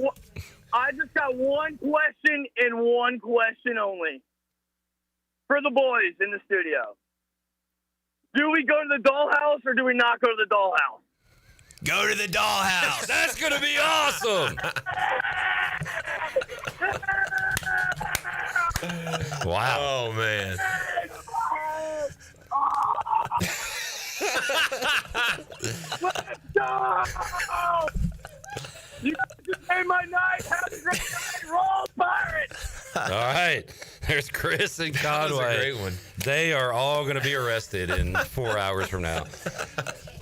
I just got one question and one question only for the boys in the studio. Do we go to the dollhouse or do we not go to the dollhouse? Go to the dollhouse. That's going to be awesome. Wow. Oh, man. Let's go! You just made my night. Have a great night. Roll, Pirates! All right. There's Chris and Conway. That was a great one. They are all going to be arrested in 4 hours from now.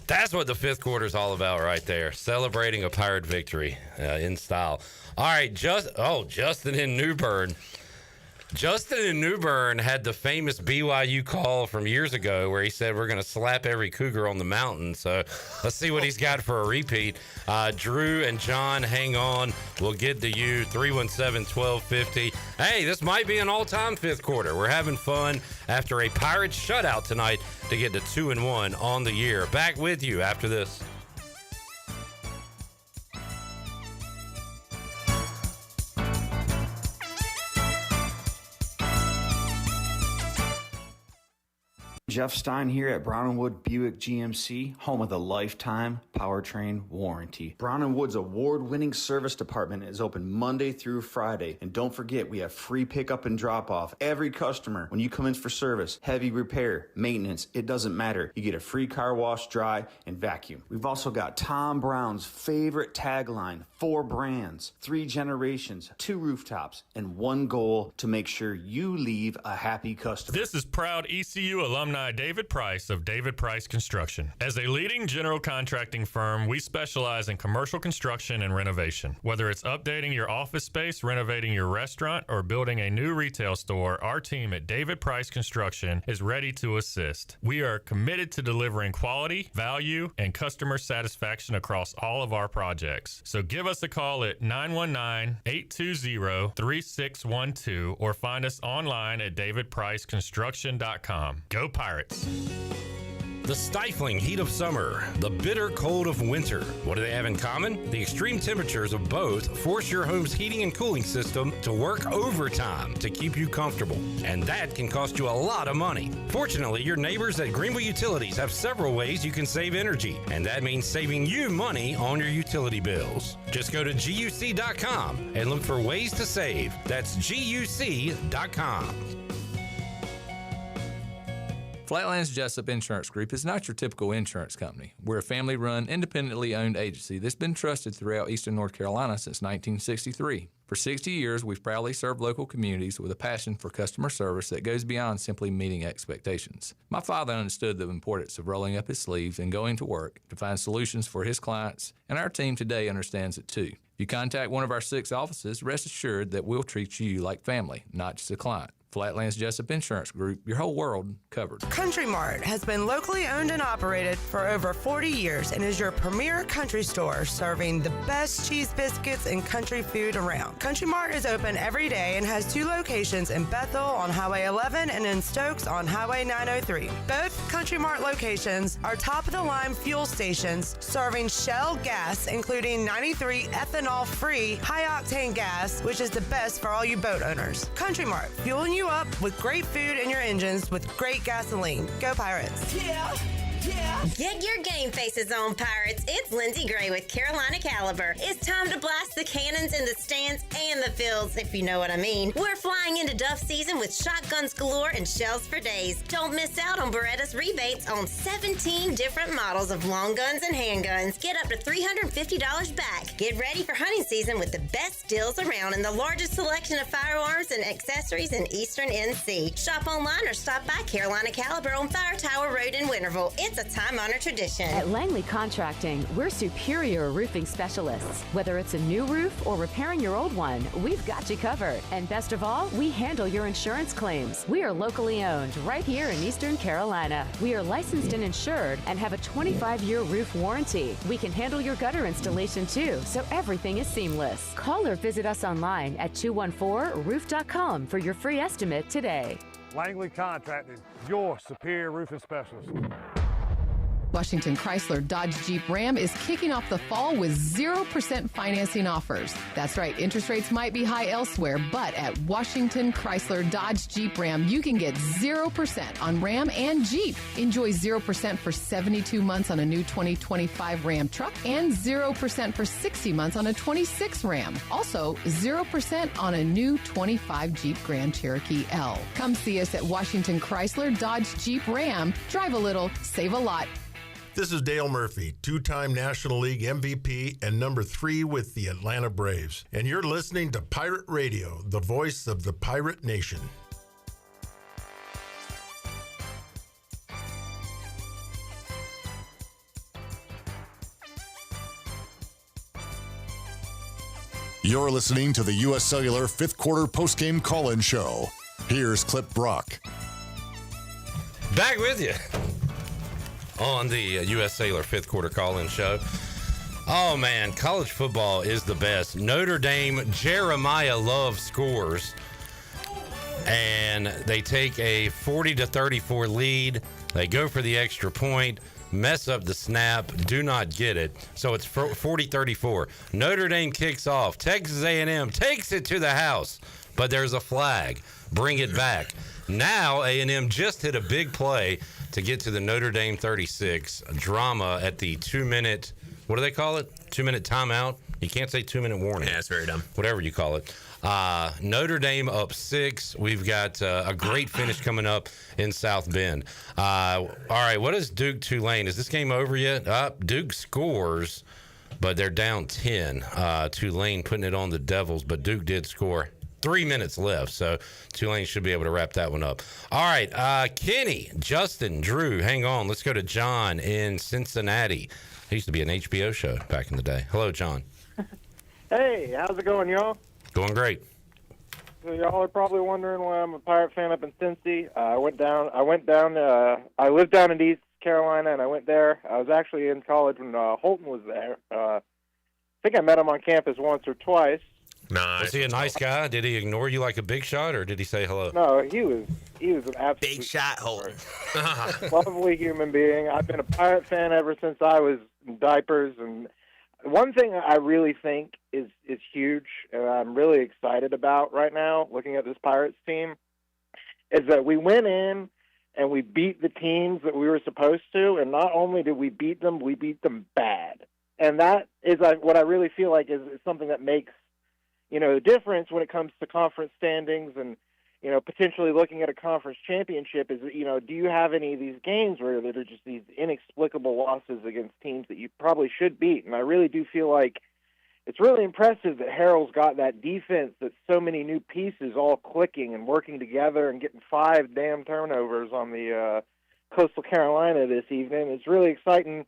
That's what the fifth quarter is all about right there. Celebrating a Pirate victory in style. All right. Justin in New Bern. Justin in New Bern had the famous BYU call from years ago where he said we're going to slap every cougar on the mountain. So let's see what he's got for a repeat. Drew and John, hang on. We'll get to you. 317-1250. Hey, this might be an all-time fifth quarter. We're having fun after a Pirates shutout tonight to get to 2-1 on the year. Back with you after this. Jeff Stein here at Brown & Wood Buick GMC, home of the lifetime powertrain warranty. Brown & Wood's award-winning service department is open Monday through Friday. And don't forget, we have free pickup and drop-off. Every customer, when you come in for service, heavy repair, maintenance, it doesn't matter. You get a free car wash, dry, and vacuum. We've also got Tom Brown's favorite tagline, 4 brands, 3 generations, 2 rooftops, and 1 goal to make sure you leave a happy customer. This is proud ECU alumni David Price of David Price Construction. As a leading general contracting firm, we specialize in commercial construction and renovation. Whether it's updating your office space, renovating your restaurant, or building a new retail store, our team at David Price Construction is ready to assist. We are committed to delivering quality, value, and customer satisfaction across all of our projects. So give us a call at 919-820-3612 or find us online at davidpriceconstruction.com. Go Pirates! The stifling heat of summer, the bitter cold of winter. What do they have in common? The extreme temperatures of both force your home's heating and cooling system to work overtime to keep you comfortable. And that can cost you a lot of money. Fortunately, your neighbors at Greenville Utilities have several ways you can save energy. And that means saving you money on your utility bills. Just go to GUC.com and look for ways to save. That's GUC.com. Flatlands Jessup Insurance Group is not your typical insurance company. We're a family-run, independently owned agency that's been trusted throughout eastern North Carolina since 1963. For 60 years, we've proudly served local communities with a passion for customer service that goes beyond simply meeting expectations. My father understood the importance of rolling up his sleeves and going to work to find solutions for his clients, and our team today understands it too. If you contact one of our 6 offices, rest assured that we'll treat you like family, not just a client. Flatlands Jessup Insurance Group, your whole world covered. Country Mart has been locally owned and operated for over 40 years and is your premier country store serving the best cheese biscuits and country food around. Country Mart is open every day and has 2 locations in Bethel on Highway 11 and in Stokes on Highway 903. Both Country Mart locations are top-of-the-line fuel stations serving Shell gas, including 93 ethanol-free high-octane gas, which is the best for all you boat owners. Country Mart, fueling you up with great food in your engines with great gasoline. Go Pirates! Yeah! Get your game faces on, Pirates. It's Lindsey Gray with Carolina Caliber. It's time to blast the cannons in the stands and the fields, if you know what I mean. We're flying into Duff season with shotguns galore and shells for days. Don't miss out on Beretta's rebates on 17 different models of long guns and handguns. Get up to $350 back. Get ready for hunting season with the best deals around and the largest selection of firearms and accessories in Eastern NC. Shop online or stop by Carolina Caliber on Fire Tower Road in Winterville. It's a time-honored tradition. At Langley Contracting, we're superior roofing specialists. Whether it's a new roof or repairing your old one, we've got you covered. And best of all, we handle your insurance claims. We are locally owned right here in Eastern Carolina. We are licensed and insured and have a 25-year roof warranty. We can handle your gutter installation too, so everything is seamless. Call or visit us online at 214roof.com for your free estimate today. Langley Contracting, your superior roofing specialist. Washington Chrysler Dodge Jeep Ram is kicking off the fall with 0% financing offers. That's right, interest rates might be high elsewhere, but at Washington Chrysler Dodge Jeep Ram, you can get 0% on Ram and Jeep. Enjoy 0% for 72 months on a new 2025 Ram truck and 0% for 60 months on a 26 Ram. Also, 0% on a new 25 Jeep Grand Cherokee L. Come see us at Washington Chrysler Dodge Jeep Ram. Drive a little, save a lot. This is Dale Murphy, 2-time National League MVP and number 3 with the Atlanta Braves. And you're listening to Pirate Radio, the voice of the Pirate Nation. You're listening to the U.S. Cellular 5th Quarter Postgame Call-In Show. Here's Clip Brock. Back with you on the U.S. Cellular 5th Quarter Call-In Show. Oh, man, college football is the best. Notre Dame, Jeremiah Love scores, and they take a 40-34 lead. They go for the extra point, mess up the snap, do not get it. So it's 40-34. Notre Dame kicks off. Texas A&M takes it to the house, but there's a flag. Bring it back. Now A&M just hit a big play to get to the Notre Dame 36. Drama at the 2-minute, what do they call it? 2-minute timeout? You can't say 2-minute warning. Yeah, that's very dumb. Whatever you call it. Notre Dame up 6. We've got a great finish coming up in South Bend. All right, what is Duke Tulane? Is this game over yet? Duke scores, but they're down 10. Tulane putting it on the Devils, but Duke did score. 3 minutes left, so Tulane should be able to wrap that one up. All right, Kenny, Justin, Drew, hang on. Let's go to John in Cincinnati. He used to be an HBO show back in the day. Hello, John. Hey, how's it going, y'all? Going great. So y'all are probably wondering why I'm a Pirate fan up in Cincy. I lived down in East Carolina, and I went there. I was actually in college when Holton was there. I think I met him on campus once or twice. Was he a nice guy? Did he ignore you like a big shot, or did he say hello? No, he was an absolute big shot holder. Lovely human being. I've been a Pirate fan ever since I was in diapers, and one thing I really think is huge, and I'm really excited about right now, looking at this Pirates team, is that we went in and we beat the teams that we were supposed to, and not only did we beat them bad. And that is what I really feel like is something that makes, the difference when it comes to conference standings and, potentially looking at a conference championship is, do you have any of these games where there are just these inexplicable losses against teams that you probably should beat? And I really do feel like it's really impressive that Harrell's got that defense, that so many new pieces all clicking and working together and getting 5 damn turnovers on the Coastal Carolina this evening. It's really exciting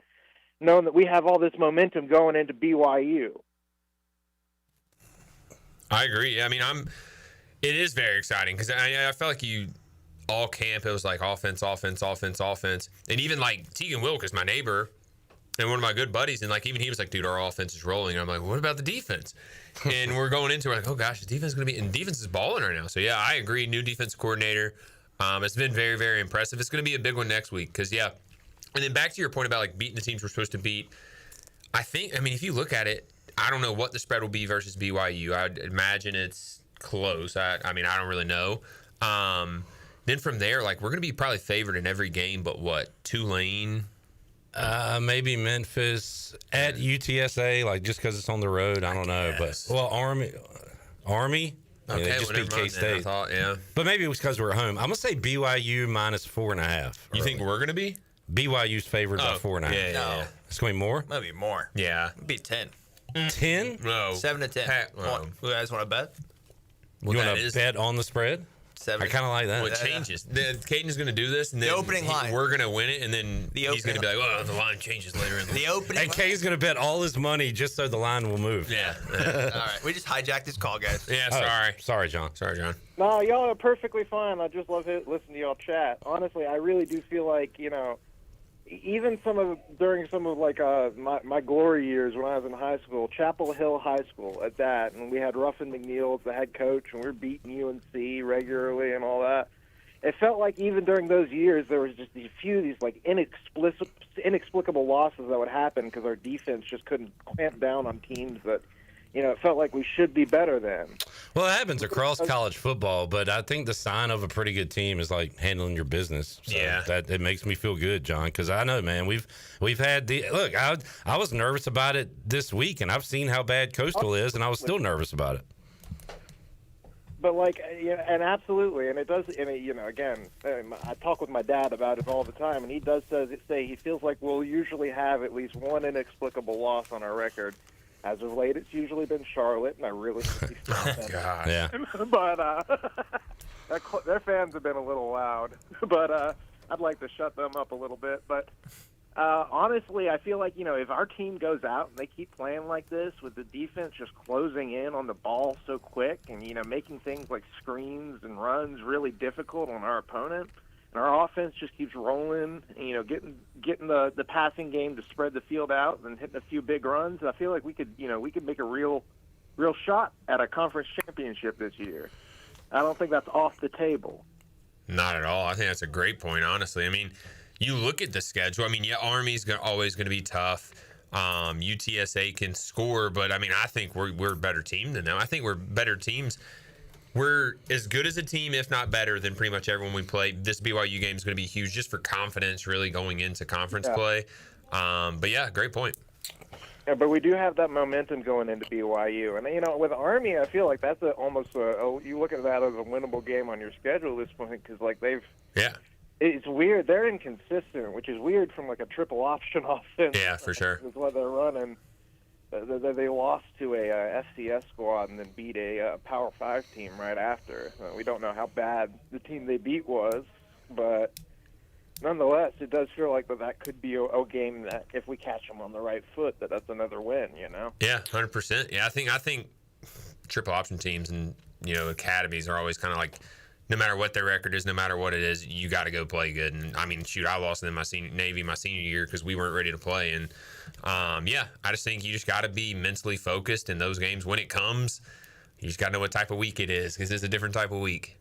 knowing that we have all this momentum going into BYU. I agree. I mean, it is very exciting because I felt like all camp, it was like offense. And even like Tegan Wilk is my neighbor and one of my good buddies. And like, even he was like, dude, our offense is rolling. And I'm like, what about the defense? And we're going into it like, oh gosh, the defense is going to be, and defense is balling right now. So yeah, I agree. New defensive coordinator. It's been very, very impressive. It's going to be a big one next week. Cause yeah. And then back to your point about like beating the teams we're supposed to beat. If you look at it, I don't know what the spread will be versus BYU. I'd imagine it's close. I don't really know. Then from there, like, we're going to be probably favored in every game but what? Tulane? Maybe Memphis at UTSA, like, just because it's on the road. I don't know. But, well, Army? Okay, they just beat K-State. Yeah. But maybe it was because we're at home. I'm going to say BYU minus 4.5. You think we're going to be? BYU's favored by 4.5. Yeah. It's going to be more? Maybe more. Yeah. It'd be 10. 10? No. 7 to 10. You guys want to bet? You want to bet on the spread? 7. I kind of like that. Well, it changes. Caden's going to do this, and then the opening line. We're going to win it, and then he's going to be like, "Oh, the line changes later in the opening." And Kay's going to bet all his money just so the line will move. Yeah. All right. We just hijacked this call, guys. Yeah. Sorry, John. No, y'all are perfectly fine. I just love listening to y'all chat. Honestly, I really do feel like, even during some of my glory years when I was in high school, Chapel Hill High School at that, and we had Ruffin McNeil as the head coach, and we were beating UNC regularly and all that. It felt like even during those years there was just these inexplicable losses that would happen because our defense just couldn't clamp down on teams that it felt like we should be better than. Well, it happens across college football, but I think the sign of a pretty good team is like handling your business. So that it makes me feel good, John, because I know, man, we've had look. I was nervous about it this week, and I've seen how bad Coastal is, and I was still nervous about it. But and absolutely, and it does. And again, I talk with my dad about it all the time, and he does say he feels like we'll usually have at least one inexplicable loss on our record. As of late, it's usually been Charlotte, and I really think he's God. Yeah. But their fans have been a little loud. But I'd like to shut them up a little bit. But honestly, I feel like, if our team goes out and they keep playing like this with the defense just closing in on the ball so quick and, making things like screens and runs really difficult on our opponent, and our offense just keeps rolling, getting the passing game to spread the field out and hitting a few big runs, I feel like we could make a real shot at a conference championship this year. I don't think that's off the table. Not at all. I think that's a great point, honestly. I mean, you look at the schedule. I mean, Army's always going to be tough. UTSA can score, but I think we're a better team than them. I think we're better teams. We're as good as a team, if not better, than pretty much everyone we play. This BYU game is going to be huge just for confidence really going into conference play. But yeah, great point. Yeah, but we do have that momentum going into BYU. And, with Army, I feel like that's you look at that as a winnable game on your schedule at this point because, it's weird. They're inconsistent, which is weird from, a triple option offense. Yeah, for sure. Is what they're running. They lost to a FCS squad and then beat a Power 5 team right after. We don't know how bad the team they beat was, but nonetheless, it does feel like that could be a game that if we catch them on the right foot, that's another win, Yeah, 100%. Yeah, I think triple option teams and, academies are always kind of like, no matter what their record is, no matter what it is, you got to go play good. And I lost them my senior year because we weren't ready to play. And I just think you just got to be mentally focused in those games when it comes. You just got to know what type of week it is, because it's a different type of week.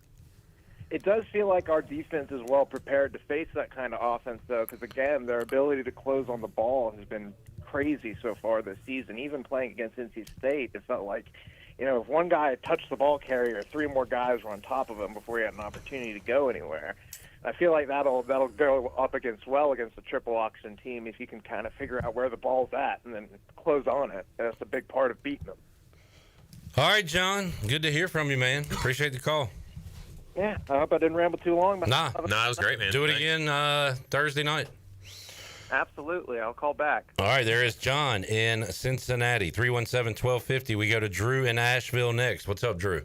It does feel like our defense is well prepared to face that kind of offense, though, because, again, their ability to close on the ball has been crazy so far this season. Even playing against NC State, it felt like, if one guy had touched the ball carrier, 3 more guys were on top of him before he had an opportunity to go anywhere. I feel like that'll go up against the triple option team if you can kind of figure out where the ball's at and then close on it. That's a big part of beating them. All right, John. Good to hear from you, man. Appreciate the call. Yeah, I hope I didn't ramble too long. Nah, it was great, man. Do it again Thursday night. Absolutely. I'll call back. All right, there is John in Cincinnati, 317-1250. We go to Drew in Asheville next. What's up, Drew?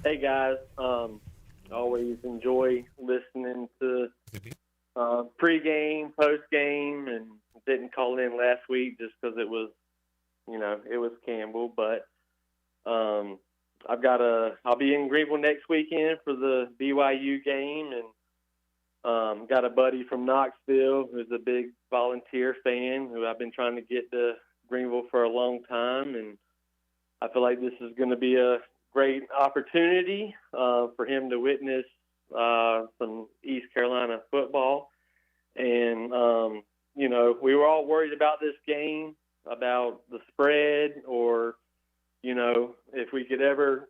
Hey, guys. Always enjoy listening to pregame, postgame, and didn't call in last week just because it was Campbell. But I'll be in Greenville next weekend for the BYU game, and got a buddy from Knoxville who's a big volunteer fan who I've been trying to get to Greenville for a long time, and I feel like this is going to be a great opportunity for him to witness some East Carolina football. And, we were all worried about this game, about the spread, or, if we could ever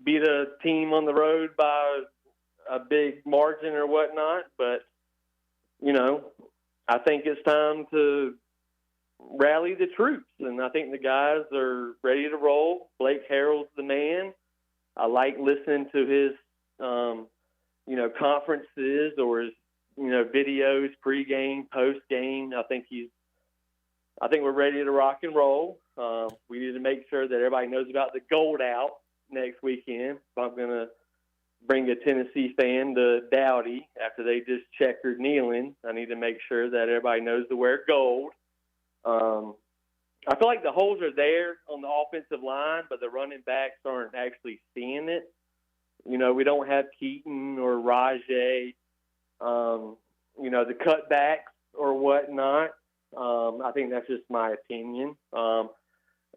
beat a team on the road by a big margin or whatnot. But, I think it's time to rally the troops, and I think the guys are ready to roll. Blake Harrell's the man. I like listening to his, conferences or his, videos, pregame, postgame. I think we're ready to rock and roll. We need to make sure that everybody knows about the gold out next weekend. If I'm going to bring a Tennessee fan to Dowdy after they just checkered kneeling, I need to make sure that everybody knows to wear gold. I feel like the holes are there on the offensive line, but the running backs aren't actually seeing it. We don't have Keaton or Rajay, the cutbacks or whatnot. I think that's just my opinion.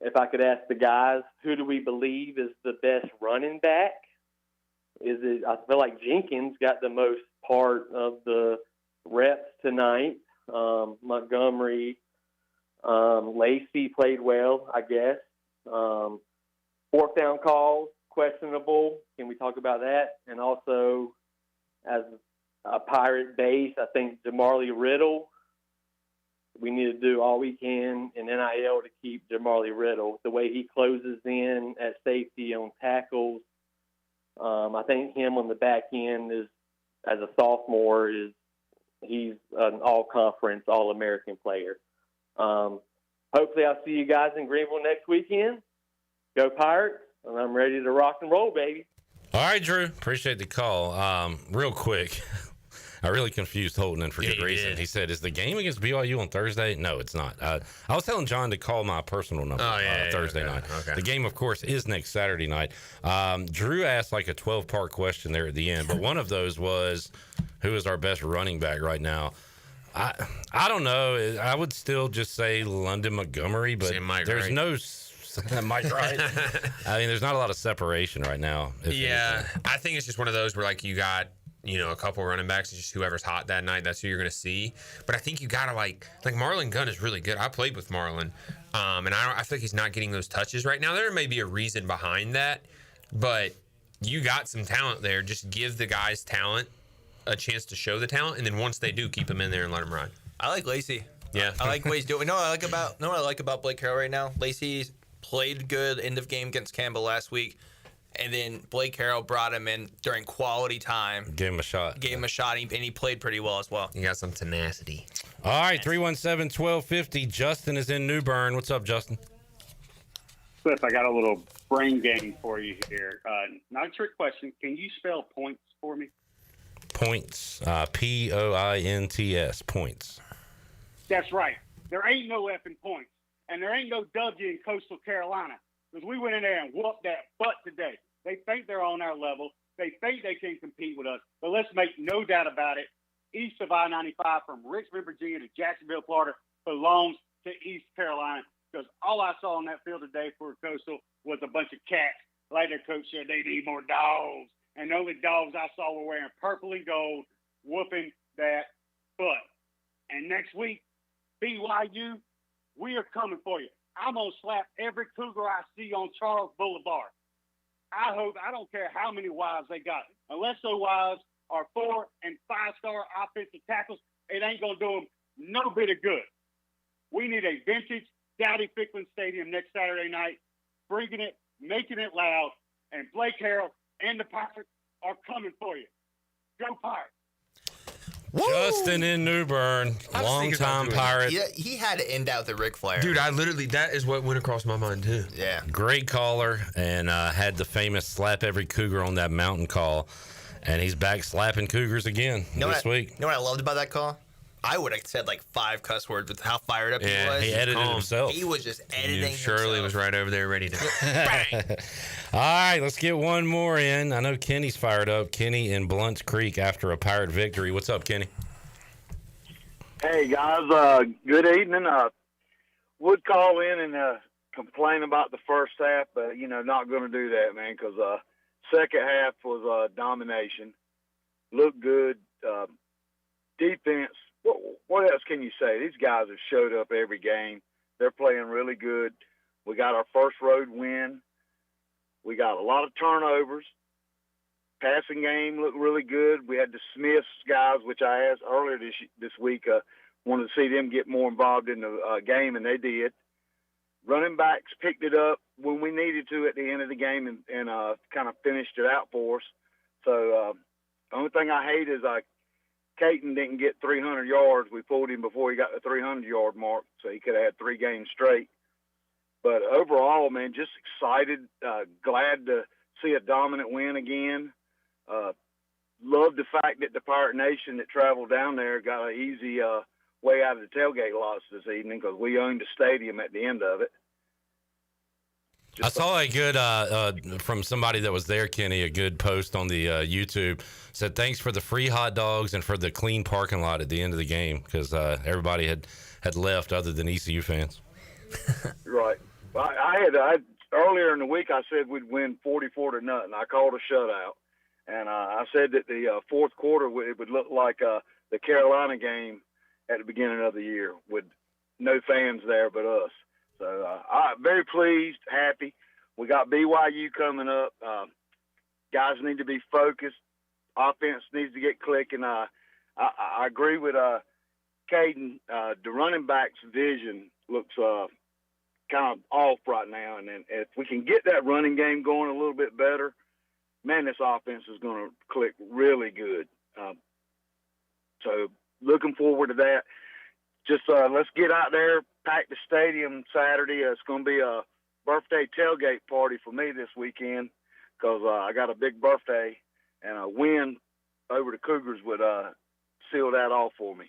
If I could ask the guys, who do we believe is the best running back? I feel like Jenkins got the most part of the reps tonight. Montgomery, Lacey played well, I guess. Fourth down calls, questionable. Can we talk about that? And also, as a Pirate base, I think Jamarly Riddle, we need to do all we can in NIL to keep Jamarly Riddle. The way he closes in at safety on tackles, I think him on the back end is, as a sophomore, he's an all-conference, all-American player. Hopefully I'll see you guys in Greenville next weekend. Go Pirates, and I'm ready to rock and roll, baby. All right, Drew. Appreciate the call. Real quick, I really confused Holton, and for good reason. Did. He said, is the game against BYU on Thursday? No, it's not. I was telling John to call my personal number Thursday night. Okay. The game, of course, is next Saturday night. Drew asked like a 12-part question there at the end, but one of those was, who is our best running back right now? I don't know. I would still just say London Montgomery, but there's no Mike Wright. I mean, there's not a lot of separation right now. Yeah, I think it's just one of those where like you got a couple running backs, it's just whoever's hot that night, that's who you're going to see. But I think you got to like Marlon Gunn is really good. I played with Marlon, and I feel like he's not getting those touches right now. There may be a reason behind that, but you got some talent there. Just give the guys talent, a chance to show the talent, and then once they do, keep them in there and let them ride. I like Lacey. Yeah, I like what he's doing. What I like about Blake Harrell right now? Lacey's played good end of game against Campbell last week, and then Blake Harrell brought him in during quality time. Gave him a shot. And he played pretty well as well. You got some tenacity. All right, 317-1250. Justin is in New Bern. What's up, Justin? Cliff, I got a little brain game for you here. Not a trick question. Can you spell points for me? Points. Points. Points. That's right. There ain't no effing points. And there ain't no W in Coastal Carolina. Because we went in there and whooped that butt today. They think they're on our level. They think they can compete with us. But let's make no doubt about it. East of I-95 from Richmond, Virginia to Jacksonville, Florida belongs to East Carolina. because all I saw on that field today for Coastal was a bunch of cats. Like their coach said, they need more dogs. And the only dogs I saw were wearing purple and gold, whooping that butt. And next week, BYU, we are coming for you. I'm going to slap every Cougar I see on Charles Boulevard. I don't care how many wives they got. Unless those wives are 4- and 5-star offensive tackles, it ain't going to do them no bit of good. We need a vintage Dowdy Ficklen Stadium next Saturday night, bringing it, making it loud, and Blake Harrell and the Pirates are coming for you. Go Pirates. Justin in New Bern, longtime Pirate. Yeah, he had to end out the Ric Flair. Dude, that is what went across my mind, too. Yeah. Great caller, and had the famous slap every Cougar on that mountain call. And he's back slapping Cougars again this week. You know what I loved about that call? I would have said like 5 cuss words with how fired up he was. He edited himself. He was just editing Shirley was right over there ready to bang. All right, let's get one more in. I know Kenny's fired up. Kenny in Blunt's Creek after a Pirate victory. What's up, Kenny? Hey, guys. Good evening. Would call in and complain about the first half, but, not going to do that, man, because second half was domination. Looked good. Defense. What else can you say? These guys have showed up every game. They're playing really good. We got our first road win. We got a lot of turnovers. Passing game looked really good. We had the Smiths guys, which I asked earlier this week, wanted to see them get more involved in the game, and they did. Running backs picked it up when we needed to at the end of the game and kind of finished it out for us. So the only thing I hate is Caton didn't get 300 yards. We pulled him before he got the 300-yard mark, so he could have had 3 games straight. But overall, man, just excited, glad to see a dominant win again. Love the fact that the Pirate Nation that traveled down there got an easy way out of the tailgate loss this evening because we owned the stadium at the end of it. I saw a good, from somebody that was there, Kenny, a good post on the YouTube. Said, thanks for the free hot dogs and for the clean parking lot at the end of the game because everybody had left other than ECU fans. Right. I had earlier in the week, I said we'd win 44-0. I called a shutout. And I said that the fourth quarter, it would look like the Carolina game at the beginning of the year with no fans there but us. So I'm very pleased, happy. We got BYU coming up. Guys need to be focused. Offense needs to get clicking. I agree with Caden. The running back's vision looks kind of off right now. And if we can get that running game going a little bit better, man, this offense is going to click really good. So looking forward to that. Just let's get out there, pack the stadium Saturday. It's going to be a birthday tailgate party for me this weekend because I got a big birthday, and a win over the Cougars would seal that off for me.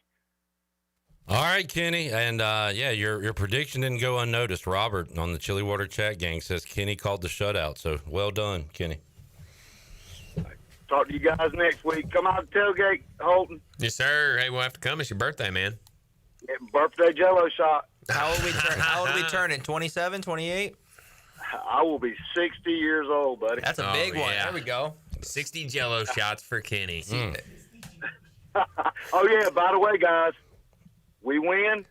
All right, Kenny, and your prediction didn't go unnoticed. Robert on the Chili Water Chat Gang says Kenny called the shutout, so well done, Kenny. Talk to you guys next week. Come out to tailgate, Holton. Yes, sir. Hey, we'll have to come. It's your birthday, man. Yeah, birthday Jello shot. How old are we turning? 27, 28? I will be 60 years old, buddy. That's a big one. There we go. 60 Jello shots for Kenny. Oh, yeah, by the way, guys, we win.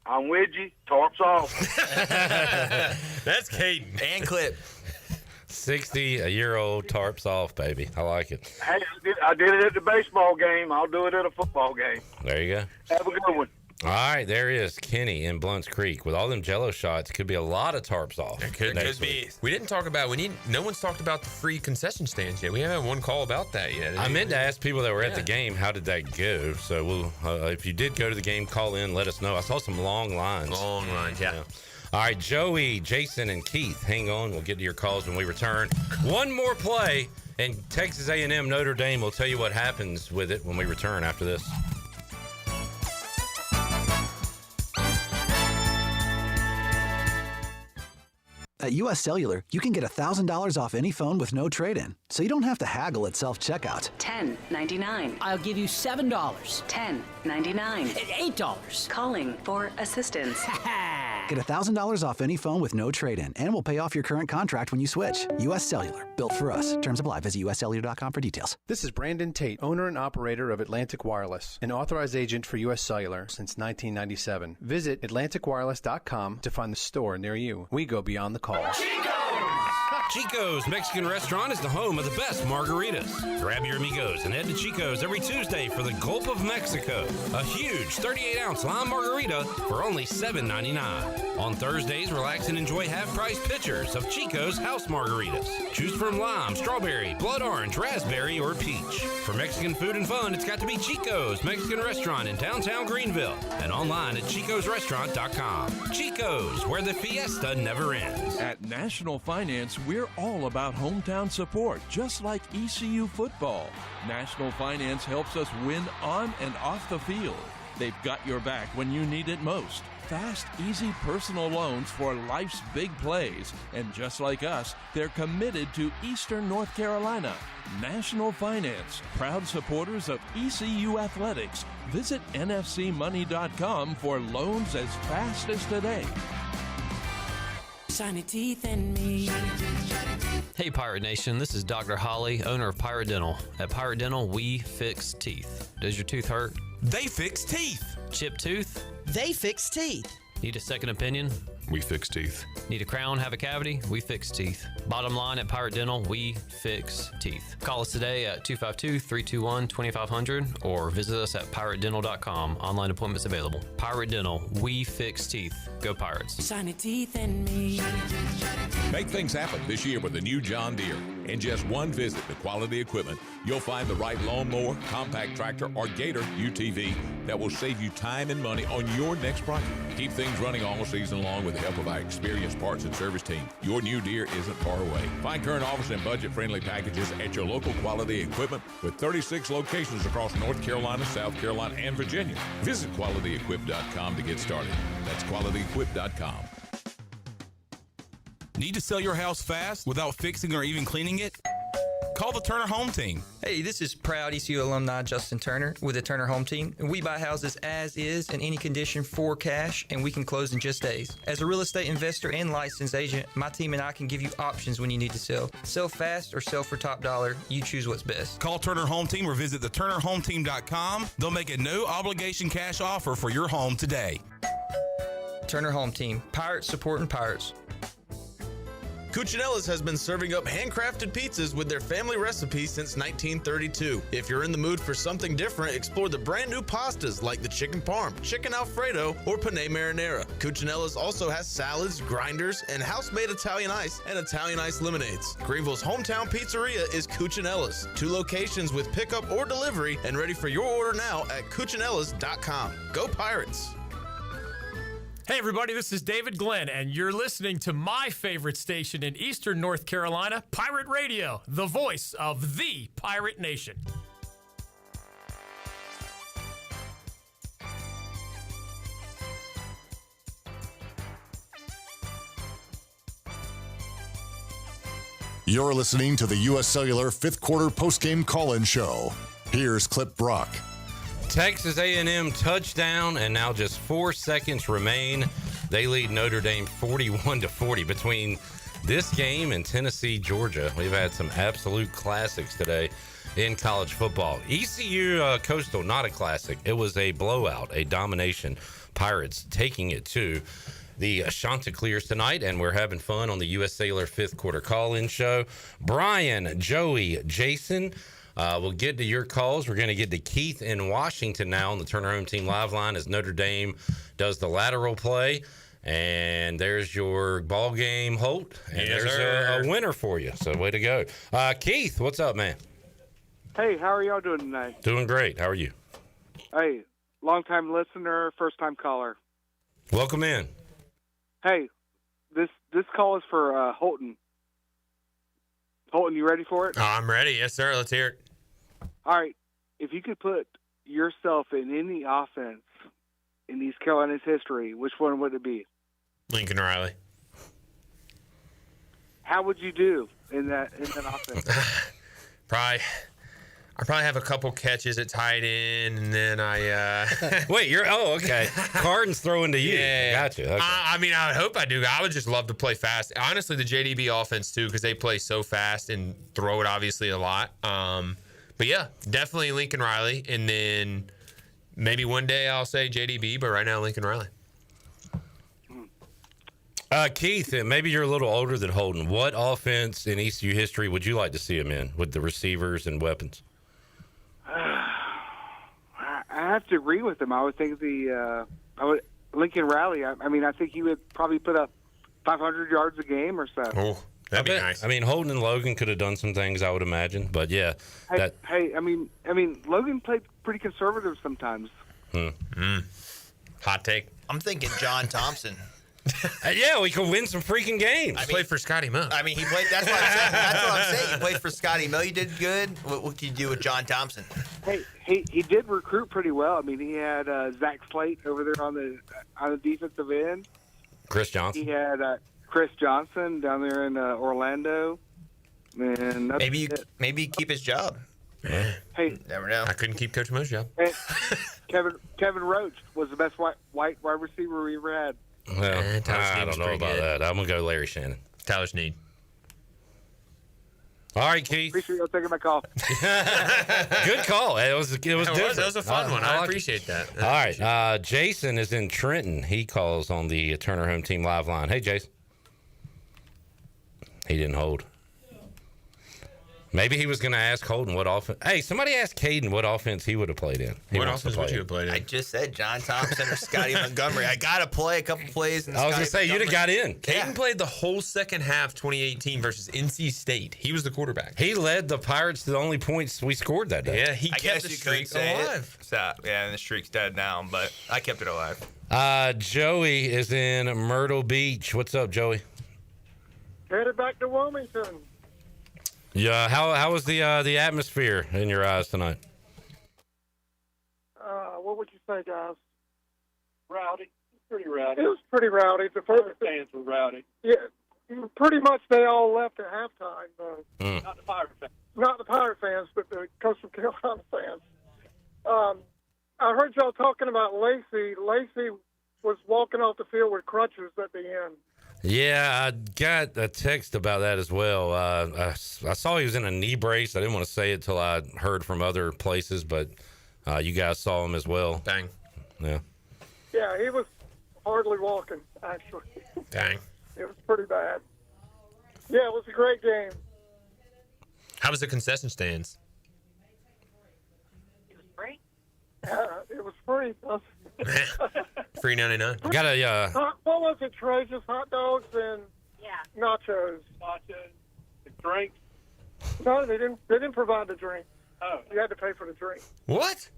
I'm with you. Tarps off. That's Caden. And Clip. 60-year-old tarps off, baby. I like it. Hey, I did it at the baseball game. I'll do it at a football game. There you go. Have a good one. All right, there is Kenny in Blunt's Creek. With all them Jello shots, could be a lot of tarps off. It could be. We didn't talk about. No one's talked about the free concession stands yet. We haven't had one call about that yet. I meant to ask people that were at the game, how did that go? So we'll, if you did go to the game, call in, let us know. I saw some long lines. Long lines, yeah. All right, Joey, Jason, and Keith, hang on. We'll get to your calls when we return. One more play, and Texas A&M Notre Dame will tell you what happens with it when we return after this. At U.S. Cellular, you can get $1,000 off any phone with no trade-in, so you don't have to haggle at self-checkout. $10.99. I'll give you $7. $10.99. $8. Calling for assistance. Get $1,000 off any phone with no trade-in, and we'll pay off your current contract when you switch. U.S. Cellular. Built for us. Terms apply. Visit uscellular.com for details. This is Brandon Tate, owner and operator of Atlantic Wireless, an authorized agent for U.S. Cellular since 1997. Visit atlanticwireless.com to find the store near you. We go beyond the call. Chico's Mexican Restaurant is the home of the best margaritas. Grab your amigos and head to Chico's every Tuesday for the Gulf of Mexico. A huge 38-ounce lime margarita for only $7.99. On Thursdays, relax and enjoy half-price pitchers of Chico's house margaritas. Choose from lime, strawberry, blood orange, raspberry, or peach. For Mexican food and fun, it's got to be Chico's Mexican Restaurant in downtown Greenville and online at chicosrestaurant.com. Chico's, where the fiesta never ends. At National Finance, we're all about hometown support, just like ECU football. National Finance helps us win on and off the field. They've got your back when you need it most. Fast, easy personal loans for life's big plays. And just like us, they're committed to Eastern North Carolina. National Finance, proud supporters of ECU athletics. Visit nfcmoney.com for loans as fast as today. Shiny teeth and me. Hey Pirate Nation, this is Dr. Holly, owner of Pirate Dental. At Pirate Dental, we fix teeth. Does your tooth hurt? They fix teeth. Chipped tooth? They fix teeth. Need a second opinion? We fix teeth. Need a crown, have a cavity? We fix teeth. Bottom line, at Pirate Dental, we fix teeth. Call us today at 252-321-2500 or visit us at piratedental.com. Online appointments available. Pirate Dental, we fix teeth. Go Pirates. Shiny teeth and me. Make things happen this year with the new John Deere. In just one visit to Quality Equipment, you'll find the right lawnmower, compact tractor, or Gator UTV that will save you time and money on your next project. Keep things running all season long with the help of our experienced parts and service team. Your new Deere isn't far away. Find current offers and budget-friendly packages at your local Quality Equipment with 36 locations across North Carolina, South Carolina, and Virginia. Visit QualityEquip.com to get started. That's QualityEquip.com. Need to sell your house fast without fixing or even cleaning it? Call the Turner Home Team. Hey, this is proud ECU alumni Justin Turner with the Turner Home Team. We buy houses as is in any condition for cash, and we can close in just days. As a real estate investor and licensed agent, my team and I can give you options when you need to sell. Sell fast or sell for top dollar. You choose what's best. Call Turner Home Team or visit theturnerhometeam.com. They'll make a no-obligation cash offer for your home today. Turner Home Team. Pirates supporting Pirates. Cuccinella's has been serving up handcrafted pizzas with their family recipe since 1932. If you're in the mood for something different, explore the brand new pastas like the chicken parm, chicken alfredo, or penne marinara. Cuccinella's also has salads, grinders, and house-made Italian ice and Italian ice lemonades. Greenville's hometown pizzeria is Cuccinella's. 2 locations with pickup or delivery and ready for your order now at cuccinellas.com. Go Pirates! Hey everybody, this is David Glenn, and you're listening to my favorite station in Eastern North Carolina, Pirate Radio, the voice of the Pirate Nation. You're listening to the U.S. Cellular 5th Quarter Postgame Call-In Show. Here's Clip Brock. Texas A&M touchdown, and now just 4 seconds remain. They lead Notre Dame 41-40. Between this game and Tennessee, Georgia, we've had some absolute classics today in college football. ECU Coastal, not a classic. It was a blowout, a domination. Pirates taking it to the Chanticleers tonight, and we're having fun on the U.S. Cellular 5th Quarter Call-In Show. Brian, Joey, Jason, we'll get to your calls. We're going to get to Keith in Washington now on the Turner Home Team Live Line as Notre Dame does the lateral play. And there's your ball game, Holt. And Yes, there's a winner for you. So way to go. Keith, what's up, man? Hey, how are y'all doing tonight? Doing great. How are you? Hey, long-time listener, first-time caller. Welcome in. Hey, this call is for Holton. Holton, you ready for it? Oh, I'm ready. Yes, sir. Let's hear it. All right. If you could put yourself in any offense in East Carolina's history, which one would it be? Lincoln Riley. How would you do in that offense? Probably. I probably have a couple catches at tight end, and then I Wait, okay. Cardin's throwing to you. Yeah. Gotcha. Okay. I mean, I hope I do. I would just love to play fast. Honestly, the JDB offense too, because they play so fast and throw it obviously a lot. But yeah, definitely Lincoln Riley, and then maybe one day I'll say JDB, but right now Lincoln Riley. Keith, maybe you're a little older than Holden. What offense in ECU history would you like to see him in with the receivers and weapons? I have to agree with him. I would think Lincoln Riley. I mean, I think he would probably put up 500 yards a game or so. Oh, that'd be nice. I mean, Holden and Logan could have done some things, I would imagine, but yeah. Hey, I mean, Logan played pretty conservative sometimes. Hot take. I'm thinking John Thompson. Yeah, we could win some freaking games. I played for Scotty Moe. I mean, he played. That's what I'm saying. That's what I'm saying. He played for Scotty Moe. You did good. What did you do with John Thompson? Hey, he did recruit pretty well. I mean, he had Zach Slate over there on the defensive end. Chris Johnson. He had Chris Johnson down there in Orlando. And maybe keep his job. Hey, never know. I couldn't keep Coach Moe's job. Hey, Kevin Roach was the best white wide receiver we ever had. Well, I don't know about that. I'm going to go Larry Shannon. Tyler Snead. All right, Keith. Appreciate you taking my call. Good call. It was different. That was a fun one. I appreciate that. All right. Jason is in Trenton. He calls on the Turner Home Team live line. Hey, Jason. He didn't hold. Maybe he was going to ask Holden what offense. Hey, somebody asked Caden what offense he would have played in. What offense would you have played in? I just said John Thompson or Scotty Montgomery. I got to play a couple plays. I was going to say, you'd have got in. Caden played the whole second half 2018 versus NC State. He was the quarterback. He led the Pirates to the only points we scored that day. Yeah, he kept the streak alive. So, yeah, and the streak's dead now, but I kept it alive. Joey is in Myrtle Beach. What's up, Joey? Headed back to Wilmington. Yeah, how was the atmosphere in your eyes tonight? What would you say, guys? Rowdy. Pretty rowdy. It was pretty rowdy. The first fans were rowdy. Yeah, pretty much they all left at halftime. Not the Pirate fans. Not the Pirate fans, but the Coastal Carolina fans. I heard y'all talking about Lacey. Lacey was walking off the field with crutches at the end. Yeah, I got a text about that as well. I saw he was in a knee brace. I didn't want to say it till I heard from other places, but you guys saw him as well. Dang. Yeah. Yeah, he was hardly walking, actually. Dang. It was pretty bad. Yeah, it was a great game. How was the concession stands? It was free. It was free. Free 99. Got a what was it, Trey? Just hot dogs and nachos. Nachos. And drinks. No, they didn't provide the drink. Oh. You had to pay for the drink. What?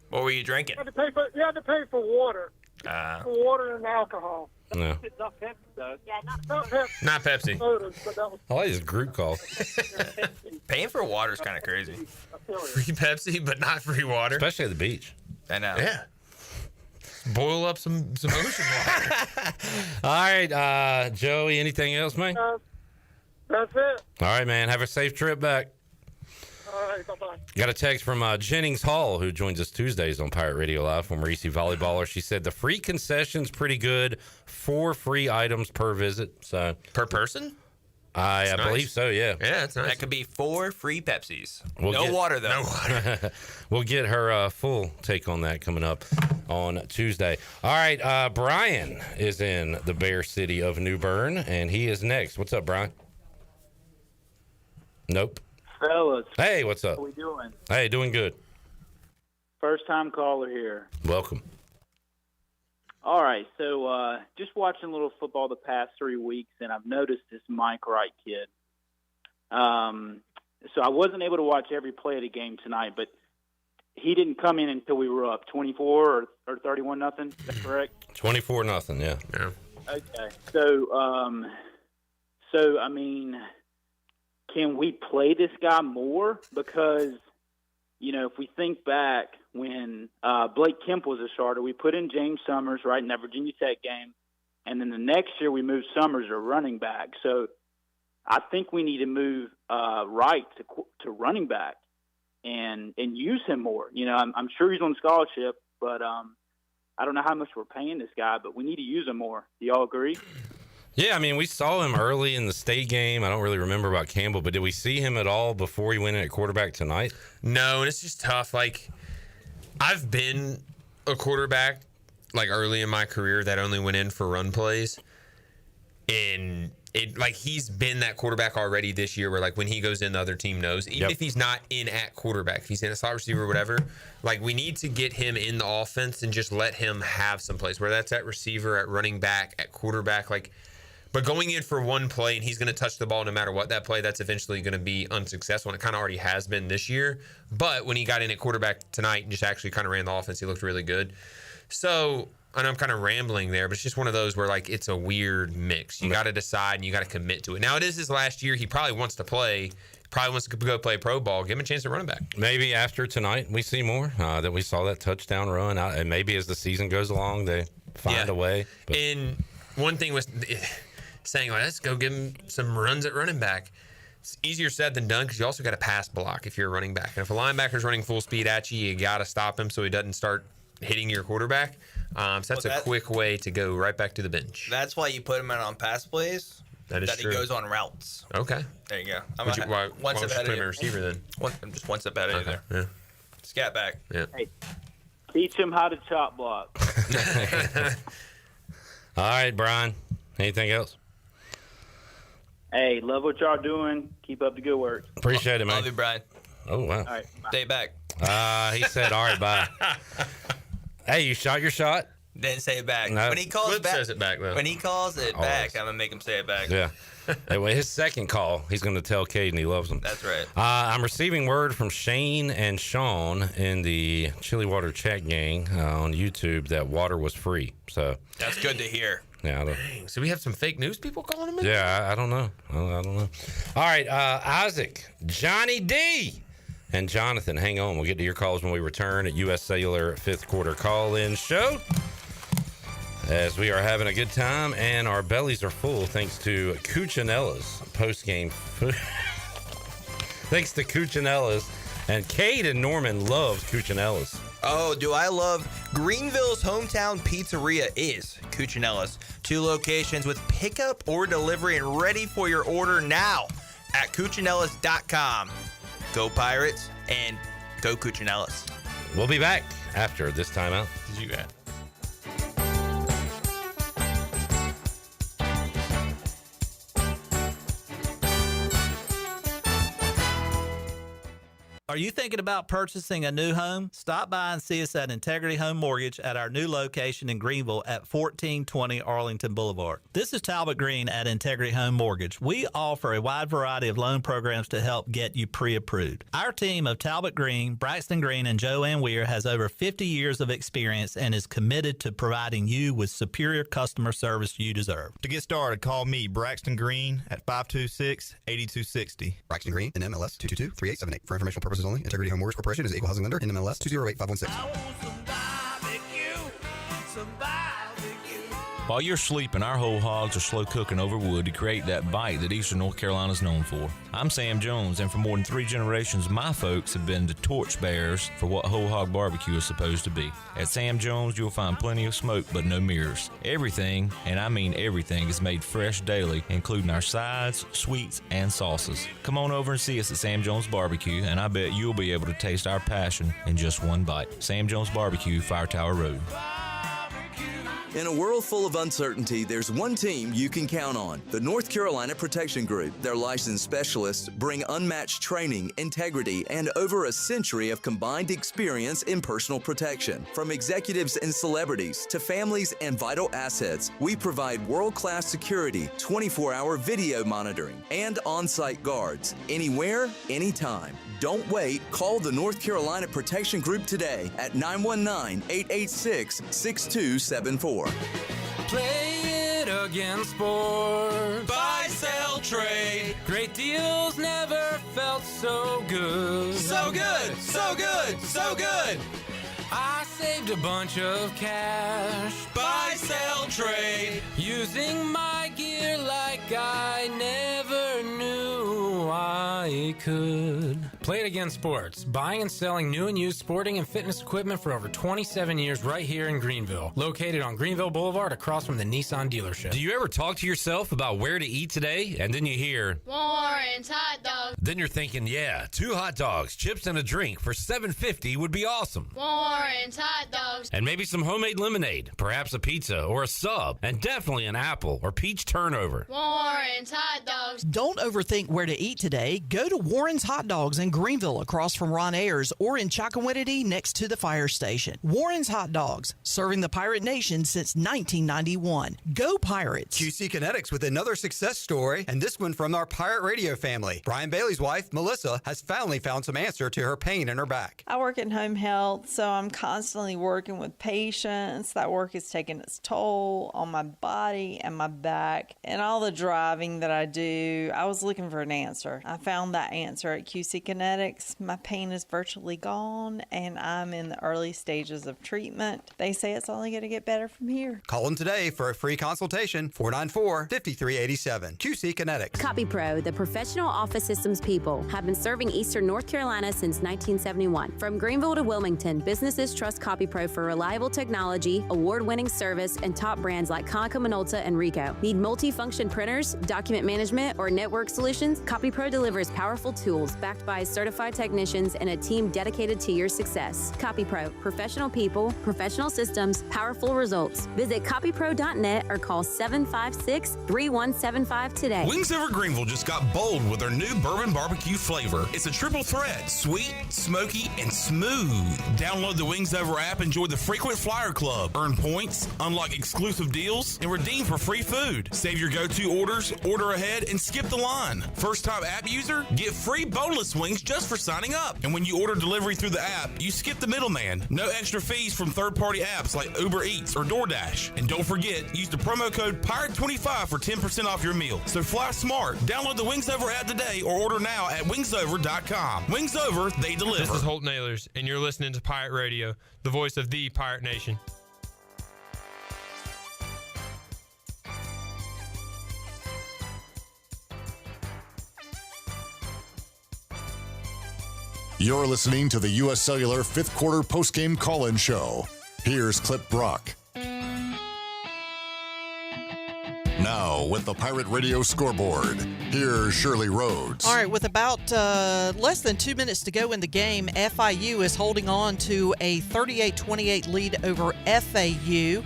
What were you drinking? You had to pay for water. For water and alcohol. No. It's not Pepsi, though. Yeah, not Pepsi. Not Pepsi. Sodas, but that was I like this group call. Paying for water is kind of crazy. Free Pepsi, but not free water. Especially at the beach. I know. Yeah. Boil up some ocean water. All right, Joey, anything else, man? That's it. All right, man. Have a safe trip back. All right, bye-bye. Got a text from Jennings Hall, who joins us Tuesdays on Pirate Radio Live, former EC volleyballer. She said the free concession's pretty good. 4 free items per visit. So per person? I nice. believe so, yeah. Yeah, that's nice. That could be 4 free Pepsis. We'll water, though. No water. We'll get her full take on that coming up on Tuesday. All right, Brian is in the Bear City of New Bern, and he is next. What's up, Brian? Nope. Fellas. Hey, what's up? How we doing? Hey, doing good. First time caller here. Welcome. All right, so just watching a little football the past 3 weeks, and I've noticed this Mike Wright kid. So I wasn't able to watch every play of the game tonight, but he didn't come in until we were up 24 or 31-0. Is that correct? 24-0, yeah. Okay. So I mean, can we play this guy more? Because, you know, if we think back when Blake Kemp was a starter, we put in James Summers right in that Virginia Tech game, and then the next year we moved Summers to running back. So I think we need to move Wright to running back. and use him more. You know, I'm sure he's on scholarship, but I don't know how much we're paying this guy, but we need to use him more. Do y'all agree? Yeah, I mean, we saw him early in the state game. I don't really remember about Campbell, but did we see him at all before he went in at quarterback tonight? No, and it's just tough. Like, I've been a quarterback, like, early in my career that only went in for run plays. And he's been that quarterback already this year where, like, when he goes in, the other team knows. Even if he's not in at quarterback, if he's in a slot receiver or whatever, like, we need to get him in the offense and just let him have some plays, whether that's at receiver, at running back, at quarterback. Like, but going in for one play and he's going to touch the ball no matter what that play, that's eventually going to be unsuccessful. And it kind of already has been this year. But when he got in at quarterback tonight and just actually kind of ran the offense, he looked really good. So I know I'm kind of rambling there, but it's just one of those where, like, it's a weird mix. You got to decide and you got to commit to it. Now, it is his last year. He probably wants to play. Probably wants to go play pro ball. Give him a chance to run it back. Maybe after tonight we see more, that we saw that touchdown run. And maybe as the season goes along, they find a way. But. And one thing was saying, like, let's go give him some runs at running back. It's easier said than done because you also got to pass block if you're a running back. And if a linebacker's running full speed at you, you got to stop him so he doesn't start hitting your quarterback. So that's a quick way to go right back to the bench. That's why you put him in on pass plays. That is true. He goes on routes. Okay. There you go. Why don't you put him in receiver then? I'm just one step ahead of you there. Yeah. Scat back. Yeah. Hey, teach him how to chop block. All right, Brian. Anything else? Hey, love what y'all doing. Keep up the good work. Appreciate it, man. Love you, Brian. Oh, wow. All right. Bye. Stay back. He said, all right, bye. Hey, you shot your shot? Didn't say it back. No. When he calls Flip back, says it back, though. When he calls it back, I'm going to make him say it back. Yeah. Anyway, his second call, he's going to tell Caden he loves him. That's right. I'm receiving word from Shane and Sean in the Chili Water Chat Gang on YouTube that water was free. So that's good to hear. Yeah. Dang, so we have some fake news people calling him in? Yeah, I don't know. I don't know. All right, Isaac, Johnny D, and Jonathan, hang on. We'll get to your calls when we return at U.S. Cellular fifth quarter call-in show. As we are having a good time and our bellies are full thanks to Cucinella's postgame food. Thanks to Cucinella's. And Kate and Norman loves Cucinella's. Oh, do I love Greenville's hometown pizzeria is Cucinella's. 2 locations with pickup or delivery and ready for your order now at Cucinellas.com. Go Pirates and go Cucinellas. We'll be back after this timeout. You got it. Are you thinking about purchasing a new home? Stop by and see us at Integrity Home Mortgage at our new location in Greenville at 1420 Arlington Boulevard. This is Talbot Green at Integrity Home Mortgage. We offer a wide variety of loan programs to help get you pre-approved. Our team of Talbot Green, Braxton Green, and Joanne Weir has over 50 years of experience and is committed to providing you with superior customer service you deserve. To get started, call me, Braxton Green, at 526-8260. Braxton Green, NMLS 222-3878. For informational purposes only, Integrity Home Mortgage Corporation is equal housing lender, NMLS 208516. While you're sleeping, our whole hogs are slow cooking over wood to create that bite that Eastern North Carolina is known for. I'm Sam Jones, and for more than 3 generations, my folks have been the torchbearers for what whole hog barbecue is supposed to be. At Sam Jones, you'll find plenty of smoke, but no mirrors. Everything, and I mean everything, is made fresh daily, including our sides, sweets, and sauces. Come on over and see us at Sam Jones Barbecue, and I bet you'll be able to taste our passion in just one bite. Sam Jones Barbecue, Fire Tower Road. In a world full of uncertainty, there's one team you can count on, the North Carolina Protection Group. Their licensed specialists bring unmatched training, integrity, and over a century of combined experience in personal protection. From executives and celebrities to families and vital assets, we provide world-class security, 24-hour video monitoring, and on-site guards. Anywhere, anytime. Don't wait. Call the North Carolina Protection Group today at 919-886-6274. Play it again, sport. Buy, sell, trade. Great deals never felt so good. So good, so good, so good. I saved a bunch of cash. Buy, sell, trade. Using my gear like I never knew I could. Play It Again Sports, buying and selling new and used sporting and fitness equipment for over 27 years right here in Greenville. Located on Greenville Boulevard across from the Nissan dealership. Do you ever talk to yourself about where to eat today, and then you hear Warren's Hot Dogs. Then you're thinking, yeah, 2 hot dogs, chips, and a drink for $7.50 would be awesome. Warren's Hot Dogs. And maybe some homemade lemonade, perhaps a pizza or a sub, and definitely an apple or peach turnover. Warren's Hot Dogs. Don't overthink where to eat today. Go to Warren's Hot Dogs in Greenville across from Ron Ayers or in Chocowinity next to the fire station. Warren's Hot Dogs, serving the Pirate Nation since 1991. Go Pirates! QC Kinetics with another success story, and this one from our Pirate Radio family. Brian Bailey's wife, Melissa, has finally found some answer to her pain in her back. I work in home health, so I'm constantly working with patients. That work is taking its toll on my body and my back. And all the driving that I do, I was looking for an answer. I found that answer at QC Kinetics. My pain is virtually gone, and I'm in the early stages of treatment. They say it's only going to get better from here. Call them today for a free consultation, 494-5387. QC Kinetics. CopyPro, the professional office systems people, have been serving Eastern North Carolina since 1971. From Greenville to Wilmington, businesses trust CopyPro for reliable technology, award-winning service, and top brands like Konica Minolta and Ricoh. Need multi-function printers, document management, or network solutions? CopyPro delivers powerful tools backed by certified technicians and a team dedicated to your success. CopyPro, professional people, professional systems, powerful results. Visit copypro.net or call 756-3175 today. Wings Over Greenville just got bold with their new bourbon barbecue flavor. It's a triple threat, sweet, smoky, and smooth. Download the Wings Over app, enjoy the Frequent Flyer Club, earn points, unlock exclusive deals, and redeem for free food. Save your go-to orders, order ahead, and skip the line. First-time app user, get free boneless wings just for signing up. And when you order delivery through the app, you skip the middleman. No extra fees from third-party apps like Uber Eats or DoorDash. And don't forget, use the promo code PIRATE25 for 10% off your meal. So fly smart. Download the Wings Over app today or order now at wingsover.com. Wings Over, they deliver. This is Holt Nailers, and you're listening to Pirate Radio, the voice of the Pirate Nation. You're listening to the U.S. Cellular fifth quarter postgame call-in show. Here's Clip Brock. Now, with the Pirate Radio scoreboard, here's Shirley Rhodes. All right, with about less than 2 minutes to go in the game, FIU is holding on to a 38-28 lead over FAU.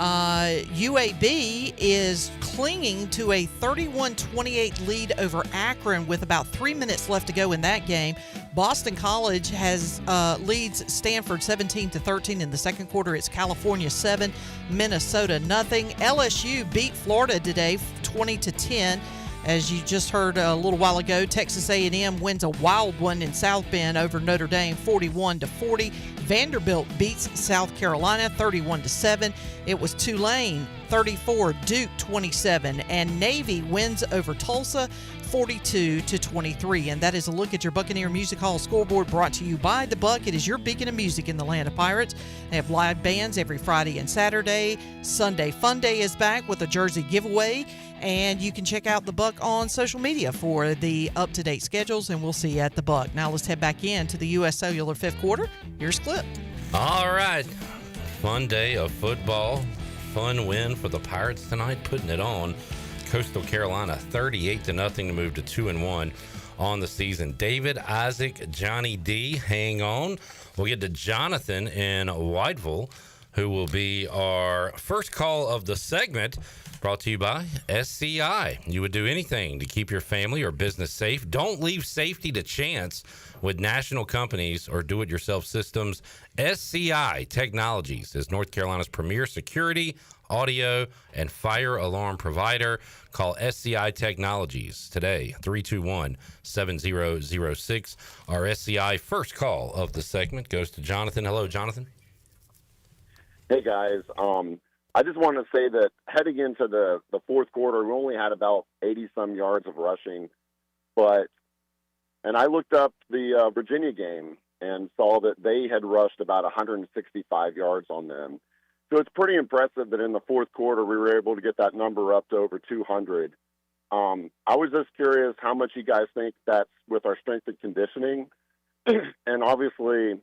UAB is clinging to a 31-28 lead over Akron with about 3 minutes left to go in that game. Boston College has leads Stanford 17-13 in the second quarter. It's California 7, Minnesota nothing. LSU beat Florida today 20-10. As you just heard a little while ago, Texas A&M wins a wild one in South Bend over Notre Dame 41-40. Vanderbilt beats South Carolina 31-7. It was Tulane 34, Duke 27, and Navy wins over Tulsa 42-23. And that is a look at your Buccaneer Music Hall scoreboard, brought to you by The Buck. It is your beacon of music in the land of pirates. They have live bands every Friday and Saturday. Sunday Fun Day is back with a jersey giveaway. And you can check out The Buck on social media for the up-to-date schedules, and we'll see you at The Buck. Now let's head back into the U.S. Cellular fifth quarter. Here's Clip. All right. Fun day of football. Fun win for the Pirates tonight, putting it on Coastal Carolina 38-0 to move to 2-1 on the season. David, Isaac, Johnny D, hang on. We'll get to Jonathan in Whiteville, who will be our first call of the segment. Brought to you by SCI. You would do anything to keep your family or business safe. Don't leave safety to chance with national companies or do-it-yourself systems. SCI Technologies is North Carolina's premier security, audio, and fire alarm provider. Call SCI Technologies today, 321-7006. Our SCI first call of the segment goes to Jonathan. Hello, Jonathan. Hey, guys. I just want to say that heading into the fourth quarter, we only had about 80-some yards of rushing. And I looked up the Virginia game and saw that they had rushed about 165 yards on them. So it's pretty impressive that in the fourth quarter we were able to get that number up to over 200. I was just curious how much you guys think that's with our strength and conditioning, and obviously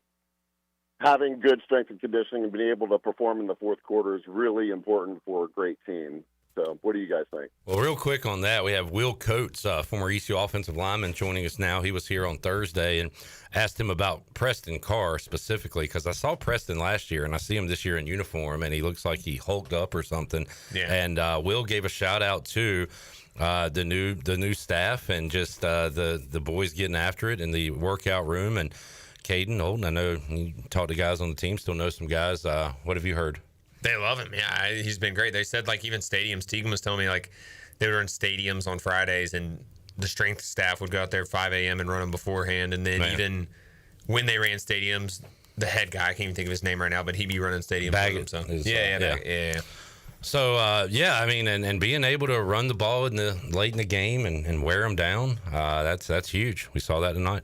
having good strength and conditioning and being able to perform in the fourth quarter is really important for a great team. So what do you guys think? Well, real quick on that, we have Will Coates, former ECU offensive lineman, joining us now. He was here on Thursday and asked him about Preston Carr specifically, because I saw Preston last year and I see him this year in uniform, and he looks like he hulked up or something. Yeah. And Will gave a shout out to the new staff and just the boys getting after it in the workout room. And Caden Holden, I know you talk to guys on the team, still know some guys. What have you heard? They love him. Yeah, he's been great. They said, like, even stadiums, Tegan was telling me, like, they were in stadiums on Fridays, and the strength staff would go out there at 5 a.m. and run them beforehand. And then even when they ran stadiums, the head guy, I can't even think of his name right now, but he'd be running stadiums with them. So. Yeah. So, I mean, and being able to run the ball late in the game and wear them down, that's huge. We saw that tonight.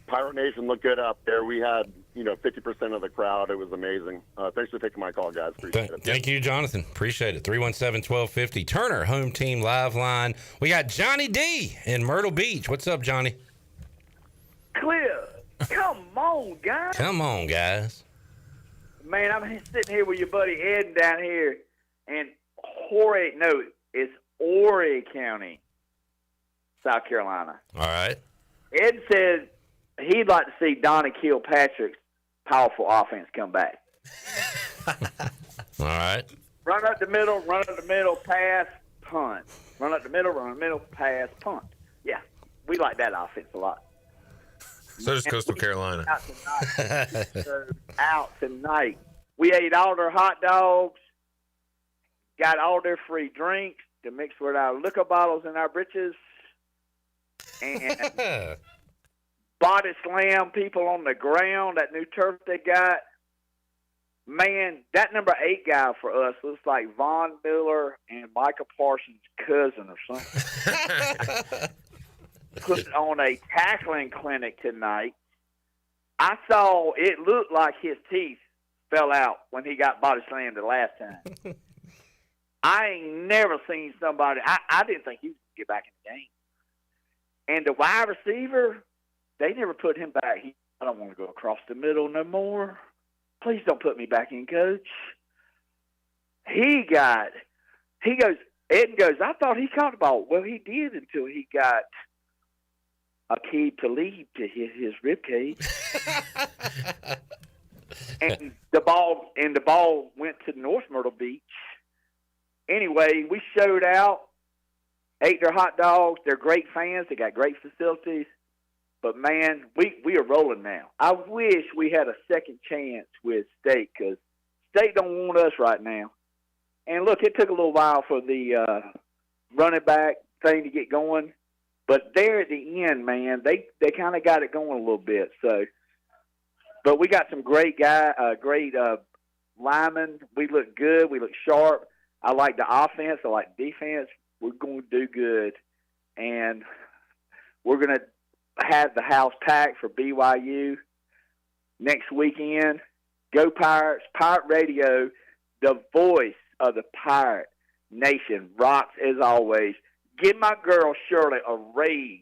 Pirate Nation looked good up there. We had 50% of the crowd. It was amazing. Thanks for taking my call, guys. Appreciate it. Thank you, Jonathan. Appreciate it. 317-1250. Turner Home Team Live Line. We got Johnny D in Myrtle Beach. What's up, Johnny? Clear. Come on, guys. Come on, guys. Man, I'm sitting here with your buddy Ed down here, and it's Horry County, South Carolina. All right. Ed says he'd like to see Donnie Kilpatrick's powerful offense come back. All right. Run up the middle, pass, punt. Run up the middle, pass, punt. Yeah, we like that offense a lot. So does Coastal Carolina. Out tonight. We ate all their hot dogs, got all their free drinks to mix with our liquor bottles in our britches, and body slam people on the ground, that new turf they got. Man, that number 8 guy for us looks like Von Miller and Michael Parsons' cousin or something. Put on a tackling clinic tonight. I saw it looked like his teeth fell out when he got body slammed the last time. I ain't never seen somebody. I didn't think he would get back in the game. And the wide receiver, they never put him back. I don't want to go across the middle no more. Please don't put me back in, coach. Ed goes, I thought he caught the ball. Well, he did until he got Aqib Talib to hit his ribcage. and the ball went to North Myrtle Beach. Anyway, we showed out, ate their hot dogs. They're great fans. They got great facilities. But, man, we are rolling now. I wish we had a second chance with State, because State don't want us right now. And, look, it took a little while for the running back thing to get going. But there at the end, man, they kind of got it going a little bit. So, but we got some great linemen. We look good. We look sharp. I like the offense. I like defense. We're going to do good. And we're going to have the house packed for BYU next weekend. Go Pirates. Pirate Radio, the voice of the Pirate Nation, rocks as always. Give my girl Shirley a raise.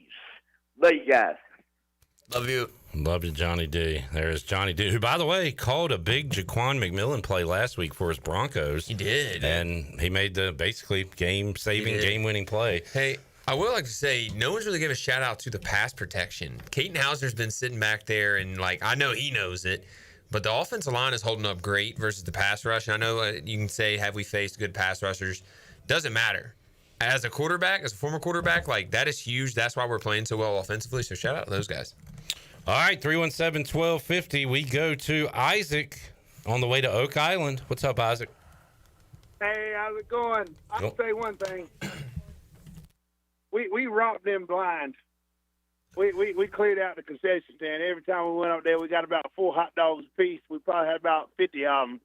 Love you guys. Love you. Love you, Johnny D. There's Johnny D, who, by the way, called a big Jaquan McMillan play last week for his Broncos. He did. And he made the basically game-saving, game-winning play. Hey, I would like to say no one's really given a shout-out to the pass protection. Caden Hauser's been sitting back there, and, I know he knows it, but the offensive line is holding up great versus the pass rush. And I know you can say, have we faced good pass rushers? Doesn't matter. As a former quarterback, that is huge. That's why we're playing so well offensively. So shout out to those guys. All right, 317-1250. We go to Isaac on the way to Oak Island. What's up, Isaac? Hey, how's it going? I'll say one thing. We romped them blind. We cleared out the concession stand. Every time we went up there, we got about 4 hot dogs apiece. We probably had about 50 of them.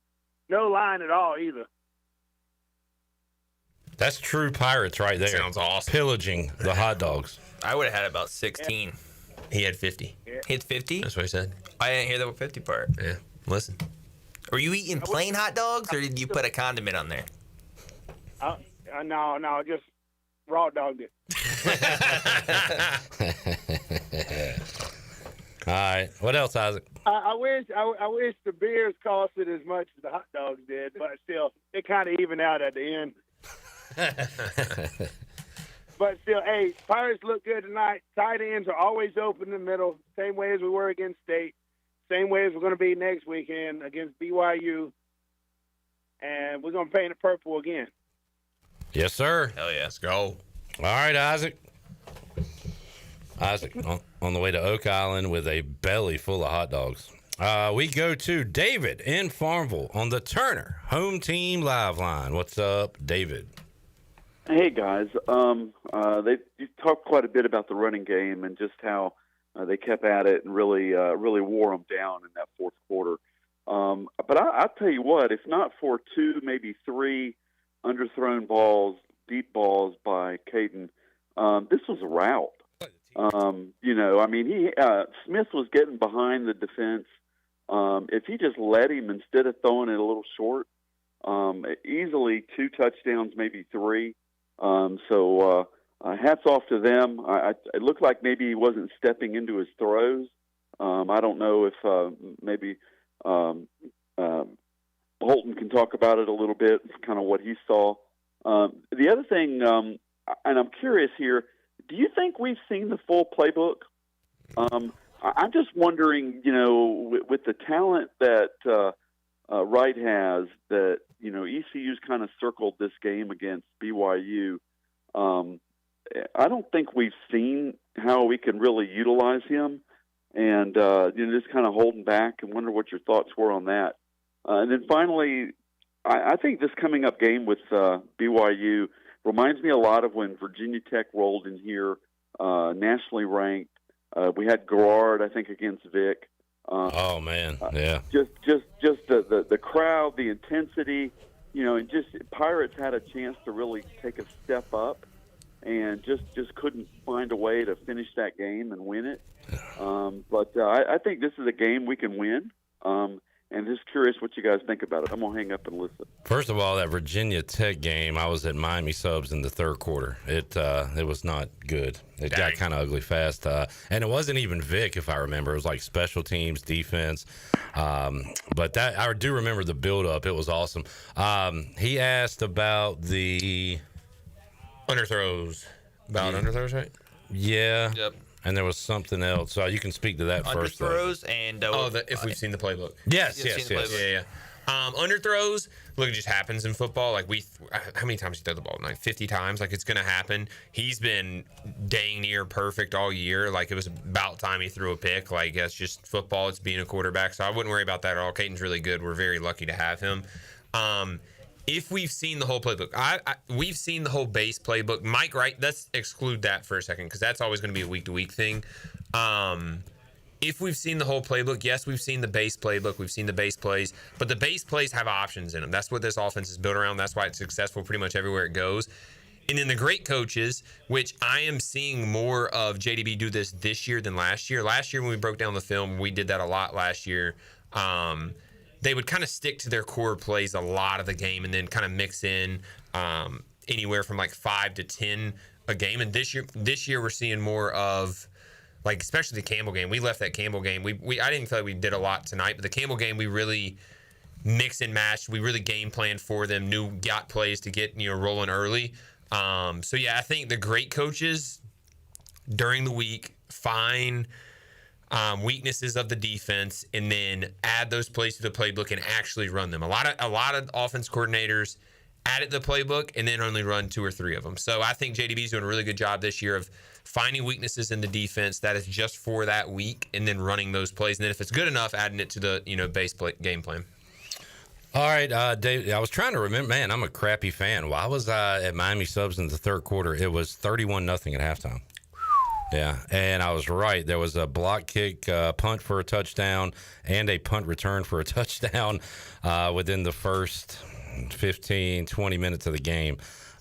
No line at all either. That's true Pirates right there. Sounds awesome. Pillaging the hot dogs. I would have had about 16. He had 50. Yeah. He had 50? That's what he said. I didn't hear the 50 part. Yeah. Listen. Were you eating plain hot dogs, or did you put a condiment on there? No, just raw dogged it. right. What else, Isaac? I wish the beers costed as much as the hot dogs did, but still, it kind of even out at the end. But still, hey, Pirates look good tonight. Tight ends are always open in the middle, same way as we were against State, same way as we're going to be next weekend against BYU, and we're going to paint it purple again. Yes, sir. Hell yeah. Let's go. All right, Isaac. Isaac on the way to Oak Island with a belly full of hot dogs. We go to David in Farmville on the Turner Home Team Live Line. What's up, David? Hey, guys. You talked quite a bit about the running game and just how they kept at it and really wore them down in that fourth quarter. But I'll tell you what, if not for 2, maybe 3 underthrown balls, deep balls by Caden, this was a rout. Smith was getting behind the defense. If he just let him instead of throwing it a little short, easily 2 touchdowns, maybe 3. So hats off to them. It looked like maybe he wasn't stepping into his throws. I don't know if maybe Holton can talk about it a little bit, kind of what he saw. The other thing, and I'm curious here, do you think we've seen the full playbook? I'm just wondering, with the talent that Wright has, that, ECU's kind of circled this game against BYU. I don't think we've seen how we can really utilize him, and just kind of holding back, and wonder what your thoughts were on that. And then finally, I think this coming up game with BYU reminds me a lot of when Virginia Tech rolled in here, nationally ranked. We had Garrard, I think, against Vic. Oh man, yeah. Just the crowd, the intensity, and just Pirates had a chance to really take a step up, and just couldn't find a way to finish that game and win it. But I think this is a game we can win. And just curious what you guys think about it. I'm going to hang up and listen. First of all, that Virginia Tech game, I was at Miami Subs in the third quarter. It was not good. It got kind of ugly fast. And it wasn't even Vic, if I remember. It was like special teams, defense. But that I do remember the build-up. It was awesome. He asked about the underthrows. Underthrows, right? Yeah. Yep. And there was something else. So you can speak to that first. Underthrows and if we've seen the playbook. Yes. Yeah. Underthrows. Look, it just happens in football. Like how many times you throw the ball? Like 50 times. Like it's gonna happen. He's been dang near perfect all year. Like it was about time he threw a pick. Like that's just football. It's being a quarterback. So I wouldn't worry about that at all. Caden's really good. We're very lucky to have him. If we've seen the whole playbook, we've seen the whole base playbook. Mike Wright, let's exclude that for a second because that's always going to be a week-to-week thing. If we've seen the whole playbook, yes, we've seen the base playbook. We've seen the base plays. But the base plays have options in them. That's what this offense is built around. That's why it's successful pretty much everywhere it goes. And then the great coaches, which I am seeing more of JDB do this year than last year. Last year when we broke down the film, we did that a lot last year. They would kind of stick to their core plays a lot of the game and then kind of mix in anywhere from like 5 to 10 a game. And this year we're seeing more of, like, especially the Campbell game. We left that Campbell game. I didn't feel like we did a lot tonight, but the Campbell game we really mix and matched. We really game planned for them, got plays to get rolling early. So yeah, I think the great coaches during the week find weaknesses of the defense and then add those plays to the playbook and actually run them. A lot of offense coordinators add it to the playbook and then only run 2 or 3 of them. So I think JDB's doing a really good job this year of finding weaknesses in the defense that is just for that week and then running those plays. And then if it's good enough, adding it to the base game plan. All right, Dave, I was trying to remember. Man, I'm a crappy fan. Why was I at Miami Subs in the third quarter? It was 31-0 at halftime. Yeah, and I was right. There was a block kick, punt for a touchdown, and a punt return for a touchdown within the first 15, 20 minutes of the game.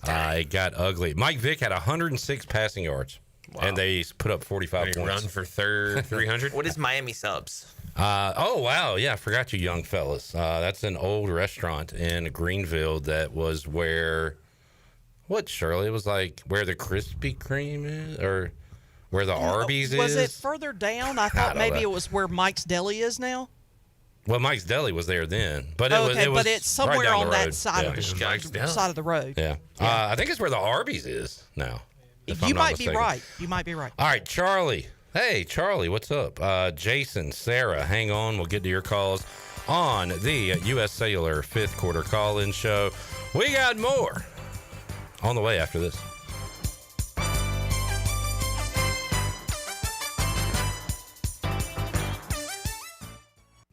It got ugly. Mike Vick had 106 passing yards, and they put up 45 points. Run for 300. What is Miami Subs? Oh, wow. Yeah, I forgot you young fellas. That's an old restaurant in Greenville that was where – what, Shirley? It was like where the Krispy Kreme is? Or Where the Arby's Was is? it further down? I thought maybe know. it was where Mike's Deli is now. Well, Mike's Deli was there then, but but it's somewhere right down on the that road. side of the side of the road. Yeah, I think it's where the Arby's is now. if I'm You not might be mistaken. right. You might be right. All right, Charlie. Hey, Charlie, what's up? Jason, Sarah, hang on. We'll get to your calls on the U.S. Cellular fifth quarter call-in show. We got more on the way after this.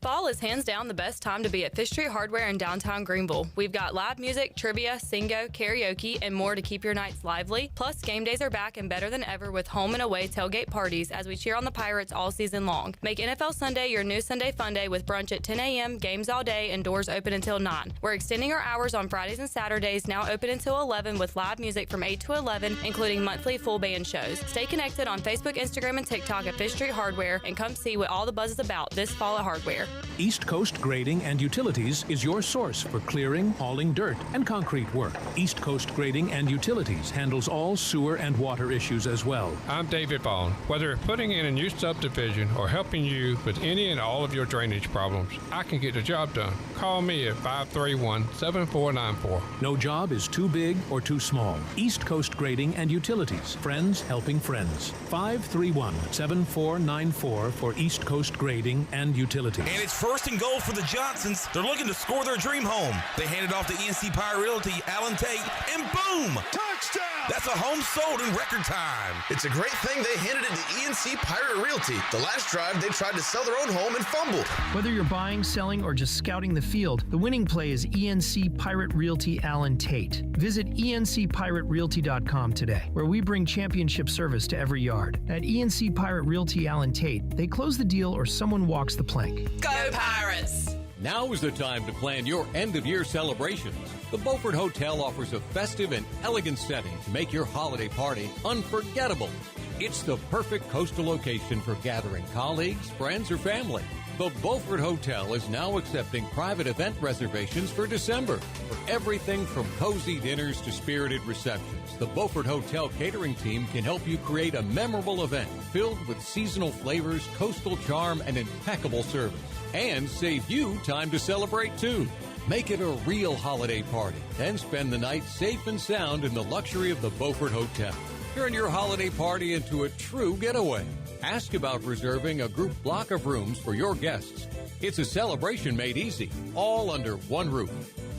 Fall is hands down the best time to be at Fish Street Hardware in downtown Greenville. We've got live music, trivia, singo, karaoke, and more to keep your nights lively. Plus, game days are back and better than ever with home and away tailgate parties as we cheer on the Pirates all season long. Make NFL Sunday your new Sunday fun day with brunch at 10 a.m., games all day, and doors open until 9. We're extending our hours on Fridays and Saturdays, now open until 11 with live music from 8 to 11, including monthly full band shows. Stay connected on Facebook, Instagram, and TikTok at Fish Street Hardware and come see what all the buzz is about this fall at Hardware. East Coast Grading and Utilities is your source for clearing, hauling dirt, and concrete work. East Coast Grading and Utilities handles all sewer and water issues as well. I'm David Bond. Whether putting in a new subdivision or helping you with any and all of your drainage problems, I can get the job done. Call me at 531-7494. No job is too big or too small. East Coast Grading and Utilities. Friends helping friends. 531-7494 for East Coast Grading and Utilities. And it's first and goal for the Johnsons. They're looking to score their dream home. They hand it off to ENC Pirate Realty, Alan Tate, and boom! Touchdown! That's a home sold in record time. It's a great thing they handed it to ENC Pirate Realty. The last drive, they tried to sell their own home and fumbled. Whether you're buying, selling, or just scouting the field, the winning play is ENC Pirate Realty Alan Tate. Visit ENCPirateRealty.com today, where we bring championship service to every yard. At ENC Pirate Realty Alan Tate, they close the deal or someone walks the plank. Go Pirates! Now is the time to plan your end-of-year celebrations. The Beaufort Hotel offers a festive and elegant setting to make your holiday party unforgettable. It's the perfect coastal location for gathering colleagues, friends, or family. The Beaufort Hotel is now accepting private event reservations for December. For everything from cozy dinners to spirited receptions, the Beaufort Hotel catering team can help you create a memorable event filled with seasonal flavors, coastal charm, and impeccable service. And save you time to celebrate, too. Make it a real holiday party, then spend the night safe and sound in the luxury of the Beaufort Hotel. Turn your holiday party into a true getaway. Ask about reserving a group block of rooms for your guests. It's a celebration made easy, all under one roof.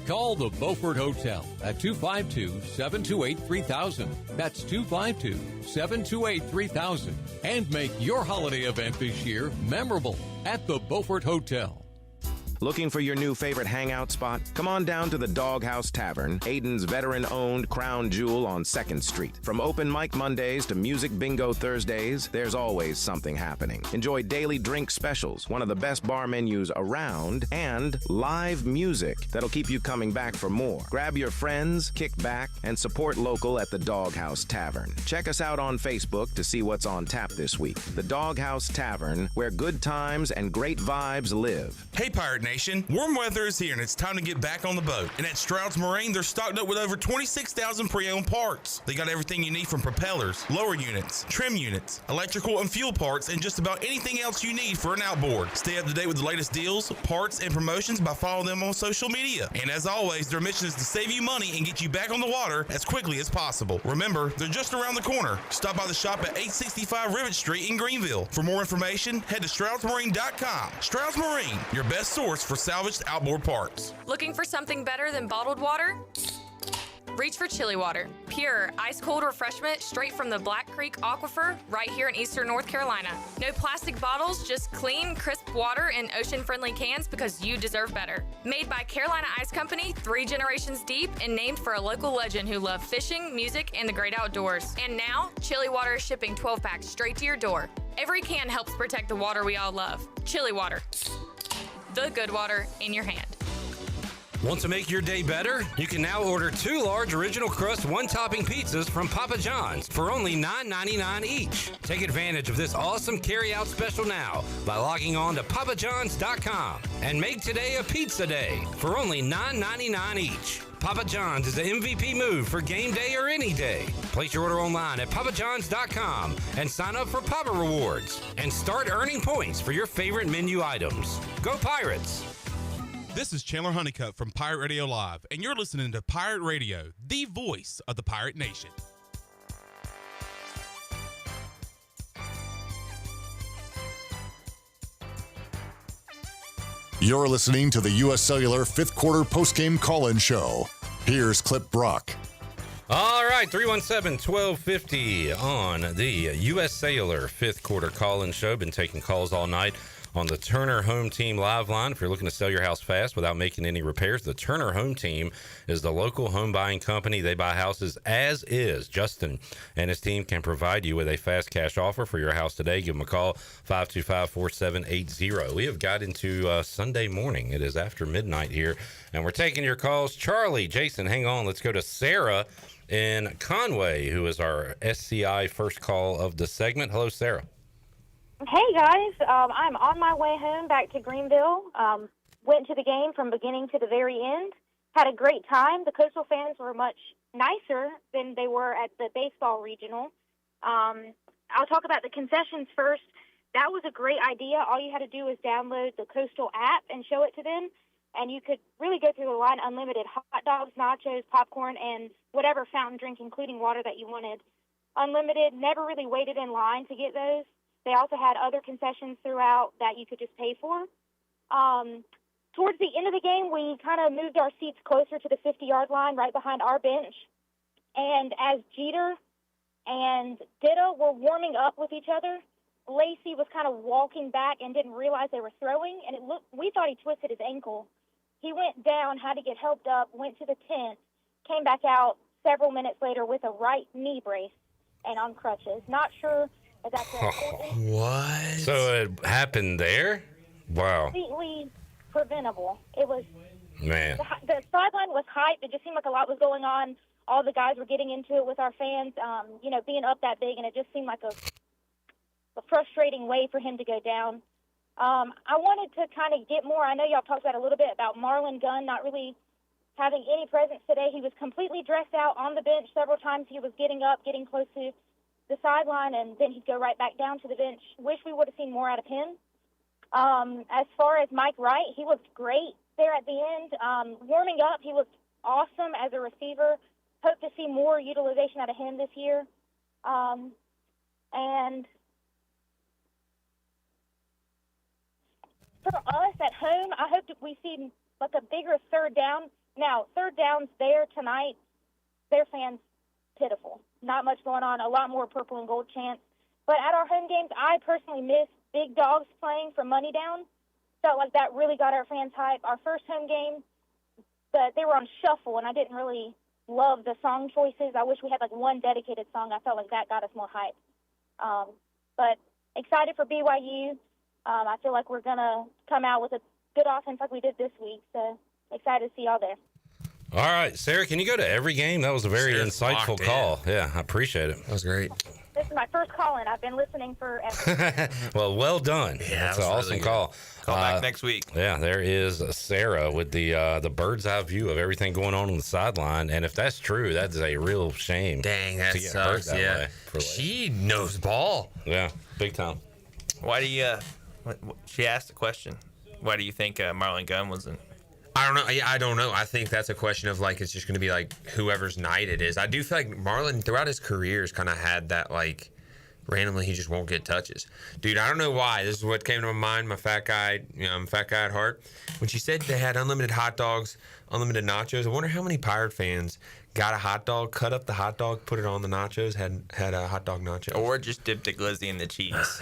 Call the Beaufort Hotel at 252-728-3000. That's 252-728-3000. And make your holiday event this year memorable at the Beaufort Hotel. Looking for your new favorite hangout spot? Come on down to the Doghouse Tavern, Aiden's veteran-owned crown jewel on 2nd Street. From open mic Mondays to music bingo Thursdays, there's always something happening. Enjoy daily drink specials, one of the best bar menus around, and live music that'll keep you coming back for more. Grab your friends, kick back, and support local at the Doghouse Tavern. Check us out on Facebook to see what's on tap this week. The Doghouse Tavern, where good times and great vibes live. Hey, Pirate Nation, warm weather is here and it's time to get back on the boat. And at Stroud's Marine, they're stocked up with over 26,000 pre-owned parts. They got everything you need from propellers, lower units, trim units, electrical and fuel parts, and just about anything else you need for an outboard. Stay up to date with the latest deals, parts, and promotions by following them on social media. And as always, their mission is to save you money and get you back on the water as quickly as possible. Remember, they're just around the corner. Stop by the shop at 865 Rivet Street in Greenville. For more information, head to StroudsMarine.com. Stroud's Marine, your best source for salvaged outboard parts. Looking for something better than bottled water? Reach for Chili Water. Pure, ice-cold refreshment straight from the Black Creek Aquifer right here in eastern North Carolina. No plastic bottles, just clean, crisp water in ocean-friendly cans because you deserve better. Made by Carolina Ice Company, 3 generations deep, and named for a local legend who loved fishing, music, and the great outdoors. And now, Chili Water is shipping 12-packs straight to your door. Every can helps protect the water we all love. Chili Water. The good water in your hand. Want to make your day better? You can now order 2 large original crust one-topping pizzas from Papa John's for only $9.99 each. Take advantage of this awesome carry-out special now by logging on to papajohns.com and make today a pizza day for only $9.99 each. Papa John's is the MVP move for game day or any day. Place your order online at papajohns.com and sign up for Papa Rewards and start earning points for your favorite menu items. Go Pirates! This is Chandler Honeycutt from Pirate Radio Live, and you're listening to Pirate Radio, the voice of the Pirate Nation. You're listening to the U.S. Cellular fifth quarter postgame call-in show. Here's Clip Brock. All right, 317-1250 on the U.S. Cellular fifth quarter call-in show. Been taking calls all night on the Turner Home Team live line. If you're looking to sell your house fast without making any repairs, the Turner Home Team is the local home buying company. They buy houses as is. Justin and his team can provide you with a fast cash offer for your house today. Give them a call, 525-4780. We have got into Sunday morning. It is after midnight here, and we're taking your calls. Charlie, Jason, hang on. Let's go to Sarah in Conway, who is our SCI first call of the segment. Hello, Sarah. Hey, guys. I'm on my way home back to Greenville. Went to the game from beginning to the very end. Had a great time. The Coastal fans were much nicer than they were at the baseball regional. I'll talk about the concessions first. That was a great idea. All you had to do was download the Coastal app and show it to them, and you could really go through the line, unlimited hot dogs, nachos, popcorn, and whatever fountain drink, including water, that you wanted. Unlimited, never really waited in line to get those. They also had other concessions throughout that you could just pay for. Towards the end of the game, we kind of moved our seats closer to the 50-yard line right behind our bench. And as Jeter and Ditto were warming up with each other, Lacey was kind of walking back and didn't realize they were throwing, and we thought he twisted his ankle. He went down, had to get helped up, went to the tent, came back out several minutes later with a right knee brace and on crutches. Not sure if that's What? So it happened there? Wow. completely preventable. It was, Man. the sideline was hyped. It just seemed like a lot was going on. All the guys were getting into it with our fans, being up that big, and it just seemed like a frustrating way for him to go down. I wanted to kind of get more. I know y'all talked about a little bit about Marlon Gunn not really having any presence today. He was completely dressed out on the bench several times. He was getting up, getting close to the sideline, and then he'd go right back down to the bench. Wish we would have seen more out of him. As far as Mike Wright, he looked great there at the end. Warming up, he looked awesome as a receiver. Hope to see more utilization out of him this year. And for us at home, I hope that we see like a bigger third down. Now, third downs there tonight, their fans pitiful. Not much going on. A lot more purple and gold chants. But at our home games, I personally miss big dogs playing for money down. Felt like that really got our fans hype. Our first home game, but they were on shuffle, and I didn't really love the song choices. I wish we had like one dedicated song. I felt like that got us more hype. But excited for BYU. I feel like we're going to come out with a good offense like we did this week. So excited to see y'all there. All right, Sarah, can you go to every game? That was a very insightful call. Yeah, I appreciate it. That was great. This is my first call-in. I've been listening forever. Well done. Yeah, That's an awesome really call. Call back next week. Yeah, there is Sarah with the bird's eye view of everything going on the sideline. And if that's true, that is a real shame. Dang, that to get sucks. hurt that Yeah. way for She knows ball. Yeah, big time. Why do you? She asked the question. Why do you think Marlon Gunn wasn't? I don't know. Yeah, I don't know. I think that's a question of like it's just going to be like whoever's night it is. I do feel like Marlon throughout his career has kind of had that like randomly he just won't get touches. Dude, I don't know why. This is what came to my mind. My fat guy, I'm a fat guy at heart. When she said they had unlimited hot dogs, unlimited nachos, I wonder how many Pirate fans got a hot dog, cut up the hot dog, put it on the nachos, had a hot dog nacho, or just dipped the glizzy in the cheese.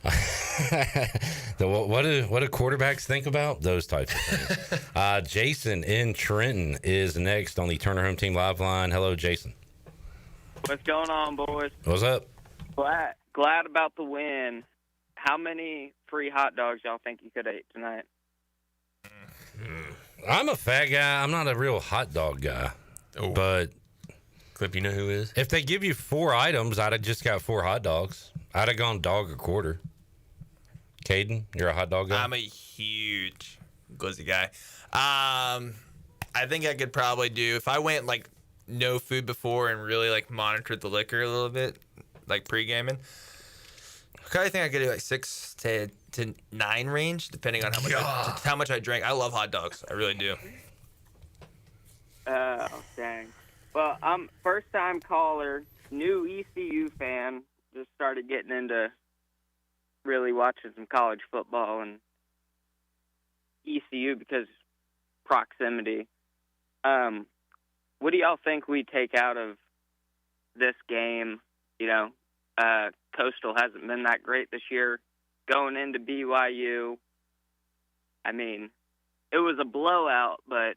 What do quarterbacks think about those types of things? Jason in Trenton is next on the Turner Home Team Live line. Hello, Jason. What's going on, boys? What's up? Glad about the win. How many free hot dogs y'all think you could have ate tonight? I'm a fat guy. I'm not a real hot dog guy. But Clip, you know who is? If they give you 4 items, I'd have just got 4 hot dogs. I'd have gone dog a quarter. Caden, you're a hot dog guy? I'm a huge glizzy guy. I think I could probably do if I went like no food before and really like monitored the liquor a little bit, like pre-gaming. I think I could do like 6 to 9 range, depending on how much I drank. I love hot dogs. I really do. Oh, dang. Well, I'm first-time caller, new ECU fan. Just started getting into really watching some college football and ECU because proximity. What do y'all think we take out of this game? You know, Coastal hasn't been that great this year. Going into BYU, I mean, it was a blowout, but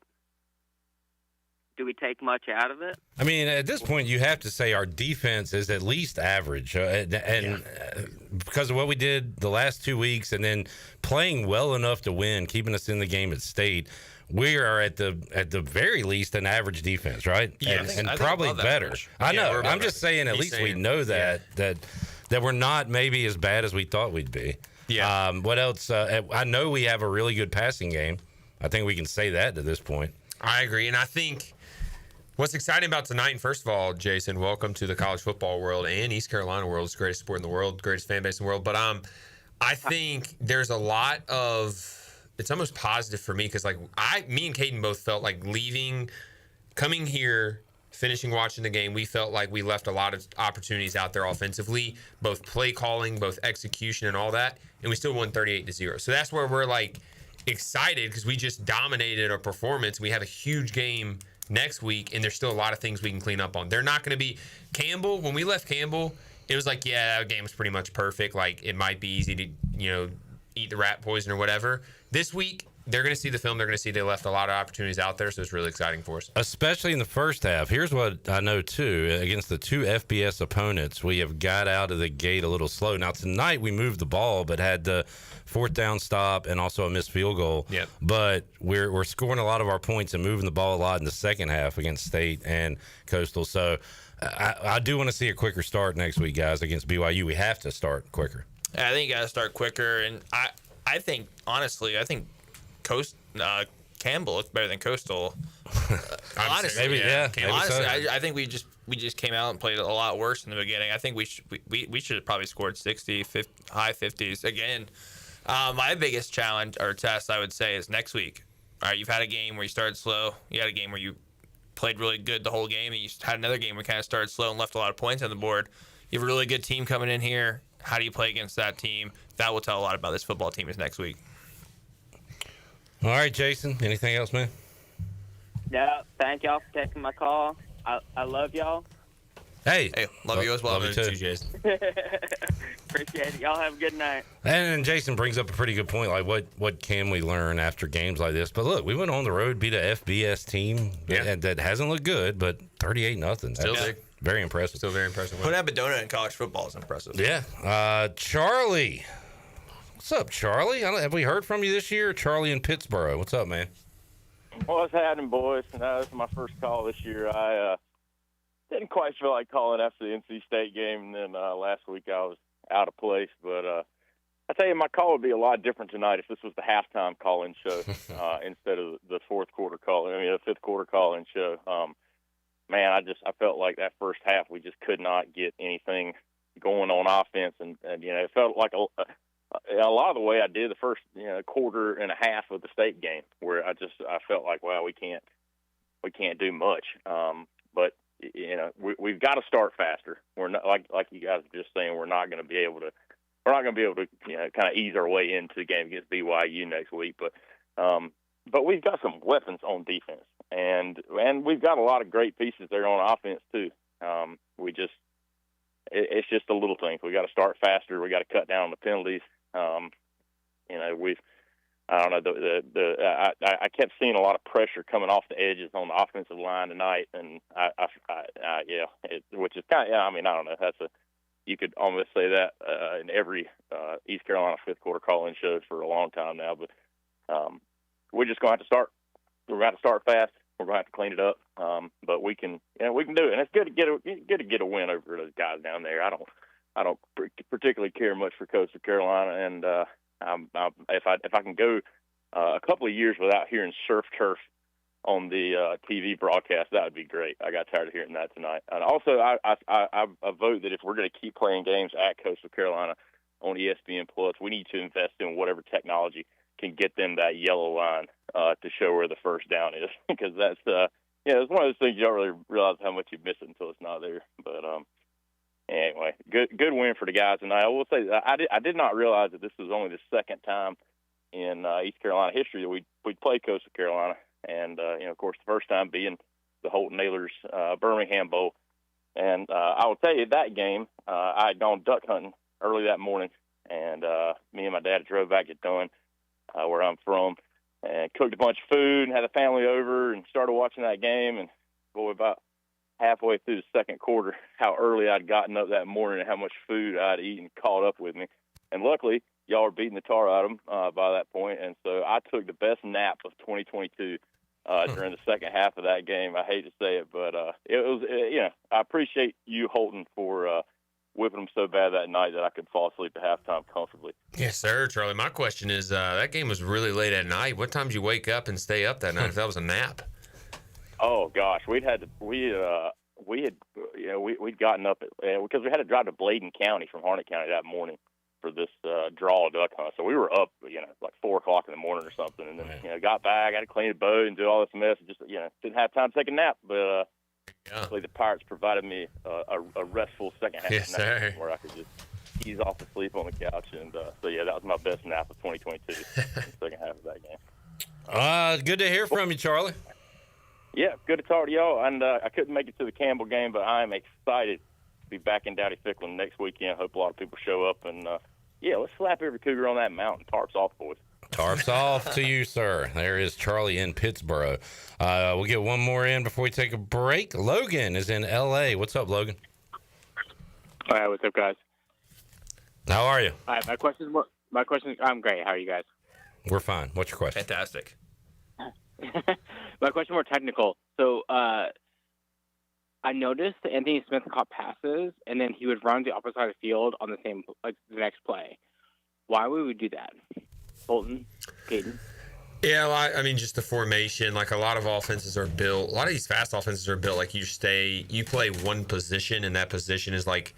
do we take much out of it? I mean, at this point, you have to say our defense is at least average, because of what we did the last 2 weeks, and then playing well enough to win, keeping us in the game at State. We are at the very least an average defense, right? Yeah, and probably better. Average. I know. Yeah, I'm just saying, at least we know that we're not maybe as bad as we thought we'd be. Yeah. What else? I know we have a really good passing game. I think we can say that to this point. I agree, and I think what's exciting about tonight, and first of all, Jason, welcome to the college football world and East Carolina world. It's the greatest sport in the world, greatest fan base in the world. But I think there's a lot of it's almost positive for me because me and Caden both felt like coming here, finishing watching the game, we felt like we left a lot of opportunities out there offensively, both play calling, both execution and all that, and we still won 38-0. So that's where we're like excited because we just dominated our performance. We have a huge game next week, and there's still a lot of things we can clean up on. They're not going to be Campbell. When we left Campbell, it was like, yeah, our game was pretty much perfect. Like, it might be easy to, eat the rat poison or whatever. This week, they're going to see the film. They're going to see they left a lot of opportunities out there, so it's really exciting for us. Especially in the first half. Here's what I know, too. Against the two FBS opponents, we have got out of the gate a little slow. Now, tonight we moved the ball, but had the fourth down stop and also a missed field goal. Yep. But we're scoring a lot of our points and moving the ball a lot in the second half against State and Coastal. So I do want to see a quicker start next week, guys, against BYU. We have to start quicker. I think you got to start quicker, and I think honestly, Campbell looks better than Coastal. Honestly, maybe, yeah. Honestly, so. I think we just came out and played a lot worse in the beginning. I think we should have probably scored 60, 50, high 50s again. My biggest challenge or test, I would say, is next week. All right, you've had a game where you started slow. You had a game where you played really good the whole game, and you had another game where you kind of started slow and left a lot of points on the board. You have a really good team coming in here. How do you play against that team? That will tell a lot about this football team is next week. All right, Jason. Anything else, man? No, thank y'all for taking my call. I love y'all. Hey, love you as well. Love you too, Jason. Appreciate it. Y'all have a good night. And Jason brings up a pretty good point. Like, what can we learn after games like this? But look, we went on the road, beat a FBS team that hasn't looked good, but 38-0. Still big. Very impressive. Still very impressive. Putting up a donut in college football is impressive. Yeah. Charlie. What's up, Charlie? Have we heard from you this year? Charlie in Pittsburgh. What's up, man? What's happening, boys? This is my first call this year. I didn't quite feel like calling after the NC State game, and then last week I was out of place. But I tell you, my call would be a lot different tonight if this was the halftime call-in show instead of the fifth quarter call-in show. Man, I felt like that first half we just could not get anything going on offense, and it felt like a lot of the way I did the first quarter and a half of the State game, where I felt like, wow, we can't do much. But we've got to start faster. We're not like you guys were just saying. We're not going to be able to kind of ease our way into the game against BYU next week. But we've got some weapons on defense, and we've got a lot of great pieces there on offense too. It's just the little things. We got to start faster. We got to cut down on the penalties. I don't know. I kept seeing a lot of pressure coming off the edges on the offensive line tonight, and which is kind of, I don't know. You could almost say that in every East Carolina fifth quarter call-in show for a long time now. But we're just going to have to start. We're going to have to start fast. We're going to have to clean it up. But we can do it, and it's good to get a win over those guys down there. I don't particularly care much for Coastal Carolina, and if I can go a couple of years without hearing surf turf on the TV broadcast, that would be great. I got tired of hearing that tonight. And also, I vote that if we're going to keep playing games at Coastal Carolina on ESPN Plus, we need to invest in whatever technology can get them that yellow line to show where the first down is, because that's it's one of those things you don't really realize how much you miss it until it's not there. But anyway, good win for the guys tonight. I will say I did not realize that this was only the second time in East Carolina history that we'd played Coastal Carolina, and of course the first time being the Holton Nailers Birmingham Bowl. And I will tell you, that game I had gone duck hunting early that morning, and me and my dad drove back at Dunn, where I'm from, and cooked a bunch of food and had the family over and started watching that game. And boy, about halfway through the second quarter, how early I'd gotten up that morning and how much food I'd eaten caught up with me. And luckily, y'all were beating the tar out of them by that point. And so I took the best nap of 2022 during the second half of that game. I hate to say it, but it was, I appreciate you, Holton, for whipping them so bad that night that I could fall asleep at halftime comfortably. Yes, sir, Charlie. My question is, that game was really late at night. What time did you wake up and stay up that night if that was a nap? Oh gosh, we'd gotten up because we had to drive to Bladen County from Harnett County that morning for this draw duck hunt. So we were up, like 4 o'clock in the morning or something, and then got back, had to clean the boat and do all this mess, and just didn't have time to take a nap. But luckily the Pirates provided me a restful second half nap where I could just ease off to sleep on the couch, and that was my best nap of 2022. The second half of that game. Good to hear from you, Charlie. Yeah, good to talk to y'all. And I couldn't make it to the Campbell game, but I am excited to be back in Dowdy-Ficklin next weekend. Hope a lot of people show up. And, let's slap every cougar on that mountain. Tarps off, boys. Tarps off to you, sir. There is Charlie in Pittsburgh. We'll get one more in before we take a break. Logan is in L.A. What's up, Logan? All right, what's up, guys? How are you? All right, my question is, I'm great. How are you guys? We're fine. What's your question? Fantastic. My question more technical. So I noticed that Anthony Smith caught passes, and then he would run the opposite side of the field on the next play. Why would we do that? Bolton, Peyton? Yeah, I mean, just the formation. Like, a lot of offenses are built. A lot of these fast offenses are built like you play one position, and that position is like,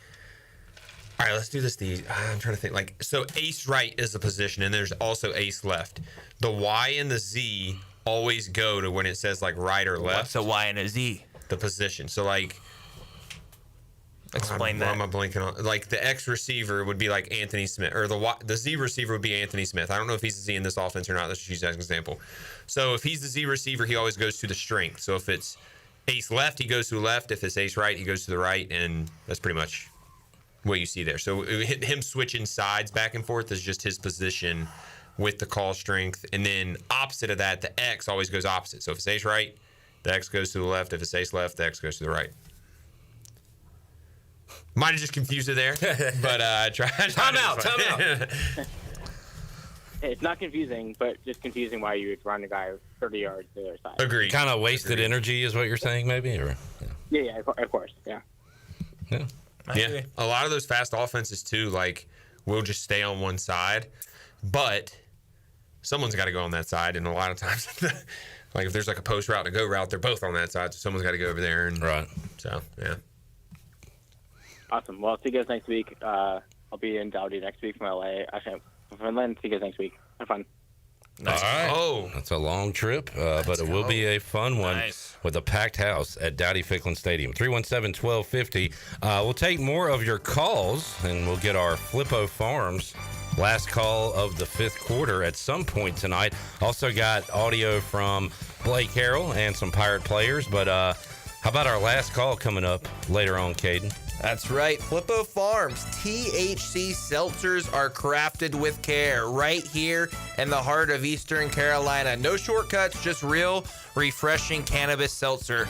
all right, let's do this. I'm trying to think. So ace right is a position, and there's also ace left. The Y and the Z always go to when it says right or left. What's a Y and a Z? The position. So explain that. I'm blanking on the X receiver would be like Anthony Smith, or the Z receiver would be Anthony Smith. I don't know if he's a Z in this offense or not. Let's just use that as an example. So if he's the Z receiver, he always goes to the strength. So if it's ace left, he goes to the left. If it's ace right, he goes to the right, and that's pretty much what you see there. So him switching sides back and forth is just his position with the call strength. And then opposite of that, the X always goes opposite. So if it's ace right, the X goes to the left. If it's ace left, the X goes to the right. Might have just confused it there, but time out. It's not confusing, but just confusing why you would run a guy 30 yards to the other side. Agreed. Kind of wasted energy is what you're saying, maybe? Or Yeah, of course, yeah. Yeah, a lot of those fast offenses too, will just stay on one side, but someone's got to go on that side, and a lot of times, if there's a post route and a go route, they're both on that side, so someone's got to go over there. And right. So yeah. Awesome. Well, see you guys next week. I'll be in Dowdy next week from LA. Actually, I'm from Finland. See you guys next week. Have fun. Nice. All right. Oh, that's a long trip, but it will be a fun one with a packed house at Dowdy-Ficklin Stadium. 317-1250. We'll take more of your calls, and we'll get our Flippo Farms last call of the fifth quarter at some point tonight. Also got audio from Blake Harrell and some Pirate players, but how about our last call coming up later on, Caden? That's right. Flippo Farms THC seltzers are crafted with care right here in the heart of Eastern Carolina. No shortcuts, just real, refreshing cannabis seltzer.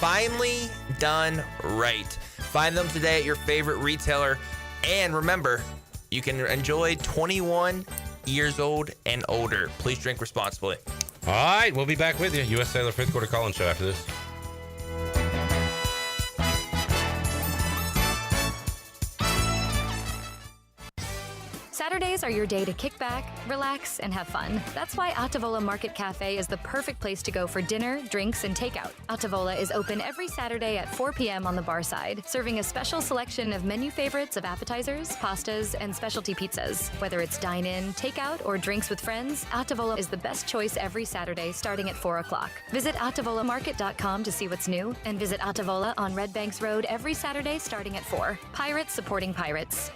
Finally done right. Find them today at your favorite retailer. And remember, you can enjoy 21 years old and older. Please drink responsibly. All right, we'll be back with you. U.S. Cellular fifth quarter call-in show after this. Saturday Saturdays are your day to kick back, relax, and have fun. That's why Altavola Market Cafe is the perfect place to go for dinner, drinks, and takeout. Altavola is open every Saturday at 4 p.m. on the bar side, serving a special selection of menu favorites of appetizers, pastas, and specialty pizzas. Whether it's dine-in, takeout, or drinks with friends, Altavola is the best choice every Saturday starting at 4 o'clock. Visit AltavolaMarket.com to see what's new, and visit Altavola on Red Banks Road every Saturday starting at 4. Pirates supporting pirates.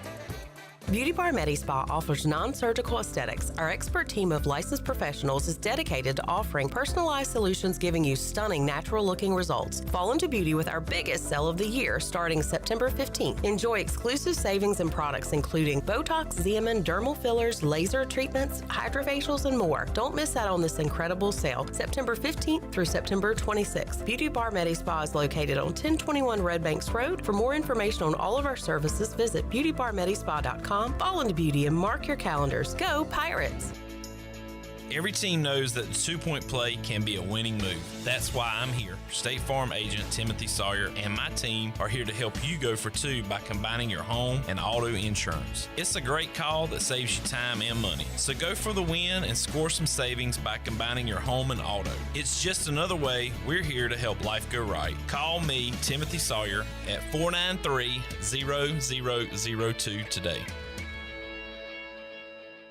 Beauty Bar Medi-Spa offers non-surgical aesthetics. Our expert team of licensed professionals is dedicated to offering personalized solutions giving you stunning natural-looking results. Fall into beauty with our biggest sale of the year starting September 15th. Enjoy exclusive savings and products including Botox, Xeomin, dermal fillers, laser treatments, hydrofacials, and more. Don't miss out on this incredible sale. September 15th through September 26th. Beauty Bar Medi-Spa is located on 1021 Red Banks Road. For more information on all of our services, visit beautybarmedispa.com. Fall into beauty and mark your calendars. Go Pirates! Every team knows that the two-point play can be a winning move. That's why I'm here. State Farm agent Timothy Sawyer and my team are here to help you go for two by combining your home and auto insurance. It's a great call that saves you time and money. So go for the win and score some savings by combining your home and auto. It's just another way we're here to help life go right. Call me, Timothy Sawyer, at 493-0002 today.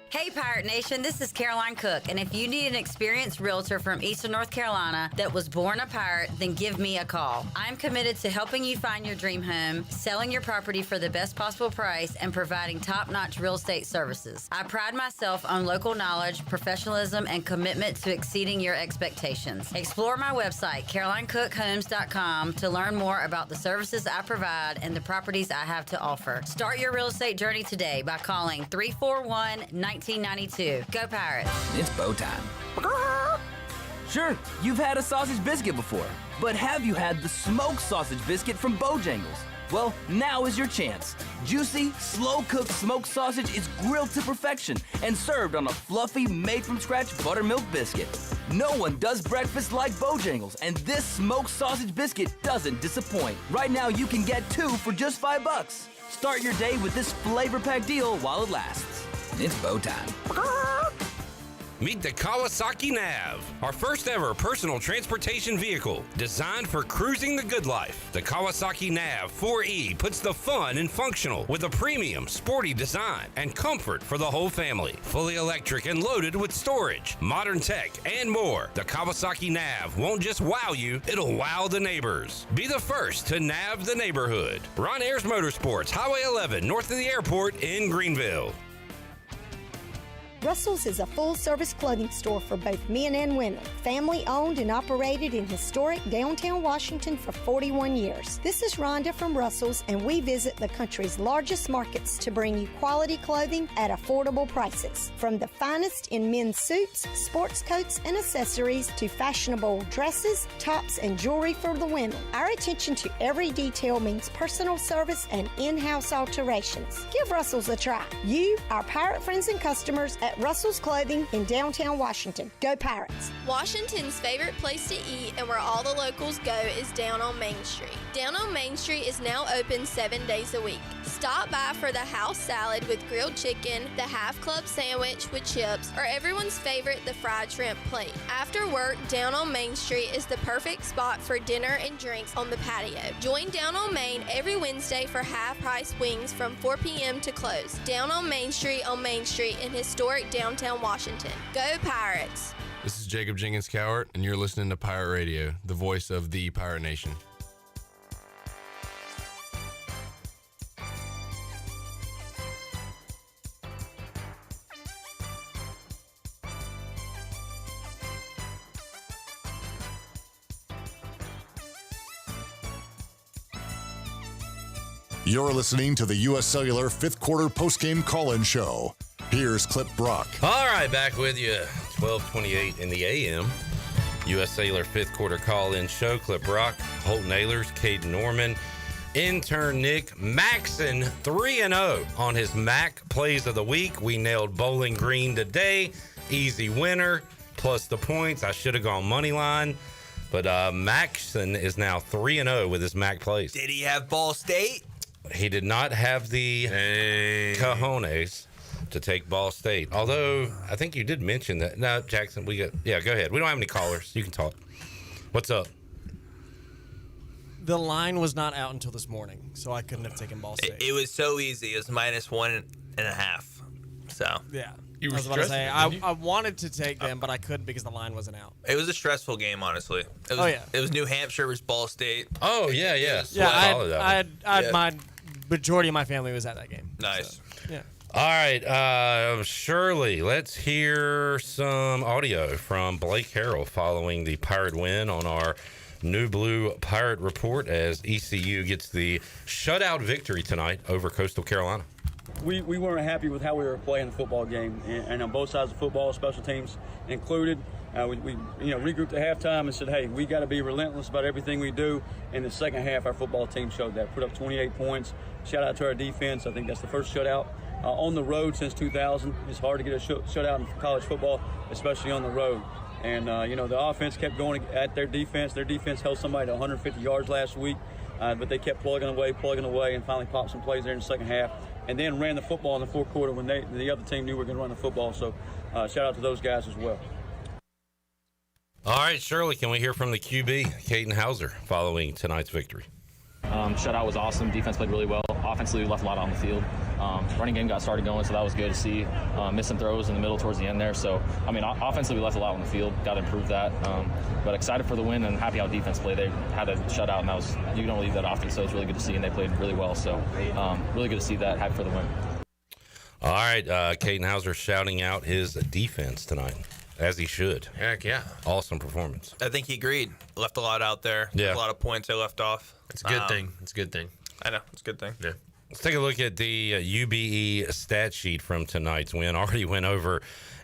Hey Pirate Nation, this is Caroline Cook, and if you need an experienced realtor from Eastern North Carolina that was born a pirate, then give me a call. I'm committed to helping you find your dream home, selling your property for the best possible price, and providing top-notch real estate services. I pride myself on local knowledge, professionalism, and commitment to exceeding your expectations. Explore my website, CarolineCookHomes.com, to learn more about the services I provide and the properties I have to offer. Start your real estate journey today by calling 341-1992. Go Pirates. It's bow time. Sure, you've had a sausage biscuit before, but have you had the smoked sausage biscuit from Bojangles? Well, now is your chance. Juicy, slow-cooked smoked sausage is grilled to perfection and served on a fluffy, made-from-scratch buttermilk biscuit. No one does breakfast like Bojangles, and this smoked sausage biscuit doesn't disappoint. Right now, you can get two for just $5. Start your day with this flavor-packed deal while it lasts. It's bow time. Meet the Kawasaki Nav, our first ever personal transportation vehicle designed for cruising the good life. The Kawasaki Nav 4E puts the fun in functional with a premium, sporty design and comfort for the whole family. Fully electric and loaded with storage, modern tech, and more. The Kawasaki Nav won't just wow you, it'll wow the neighbors. Be the first to nav the neighborhood. Ron Ayers Motorsports, Highway 11, north of the airport in Greenville. Russell's is a full-service clothing store for both men and women. Family-owned and operated in historic downtown Washington for 41 years. This is Rhonda from Russell's, and we visit the country's largest markets to bring you quality clothing at affordable prices. From the finest in men's suits, sports coats, and accessories to fashionable dresses, tops, and jewelry for the women. Our attention to every detail means personal service and in-house alterations. Give Russell's a try. You, our pirate friends and customers at Russell's Clothing in downtown Washington. Go Pirates! Washington's favorite place to eat and where all the locals go is down on Main Street. Down on Main Street is now open 7 days a week. Stop by for the house salad with grilled chicken, the half club sandwich with chips, or everyone's favorite, the fried shrimp plate. After work, Down on Main Street is the perfect spot for dinner and drinks on the patio. Join Down on Main every Wednesday for half-price wings from 4 p.m. to close. Down on Main Street in historic downtown Washington. Go Pirates! This is Jacob Jenkins Cowart, and you're listening to Pirate Radio, the voice of the Pirate Nation. You're listening to the U.S. Cellular fifth quarter postgame call-in show. Here's Clip Brock. All right, back with you. 12:28 in the a.m. U.S. Cellular fifth quarter call-in show. Clip Brock, Holt Nailers, Caden Norman, intern Nick Maxon 3-0 on his Mac plays of the week. We nailed Bowling Green today. Easy winner, plus the points. I should have gone money line. But Maxon is now 3-0 with his Mac plays. Did he have Ball State? He did not have the cojones. to take Ball State. Although I think you did mention that. No, Jackson, go ahead. We don't have any callers. You can talk. What's up? The line was not out until this morning, so I couldn't have taken Ball State. It was so easy. It was -1.5. So yeah. You I were was about to say, stressing, I wanted to take them, but I couldn't because the line wasn't out. It was a stressful game, honestly. It was, It was New Hampshire versus Ball State. Oh, yeah. I had my majority of my family was at that game. Nice. So, yeah. All right, Shirley, let's hear some audio from Blake Harrell following the Pirate win on our New Blue Pirate Report as ECU gets the shutout victory tonight over Coastal Carolina. We weren't happy with how we were playing the football game, and on both sides of football, special teams included. We regrouped at halftime and said, hey, we got to be relentless about everything we do. In the second half, our football team showed that. Put up 28 points. Shout out to our defense. I think that's the first shutout on the road since 2000. It's hard to get a shutout in college football, especially on the road. And, the offense kept going at their defense. Their defense held somebody to 150 yards last week, but they kept plugging away, and finally popped some plays there in the second half. And then ran the football in the fourth quarter when the other team knew we were going to run the football. So shout out to those guys as well. All right, Shirley, can we hear from the QB, Caden Hauser, following tonight's victory? Shutout was awesome. Defense played really well. Offensively, we left a lot on the field. Running game got started going, so that was good to see. Missed some throws in the middle towards the end there. So, offensively, we left a lot on the field. Got to improve that. But excited for the win and happy how defense played. They had a shutout, and you don't leave that often, so it's really good to see. And they played really well. So, really good to see that. Happy for the win. All right, Caden Hauser shouting out his defense tonight, as he should. Heck yeah. Awesome performance. I think he agreed. Left a lot out there. Yeah. A lot of points they left off. It's a good thing. It's a good thing. I know. It's a good thing. Yeah. Let's take a look at the UBE stat sheet from tonight's win. Already went over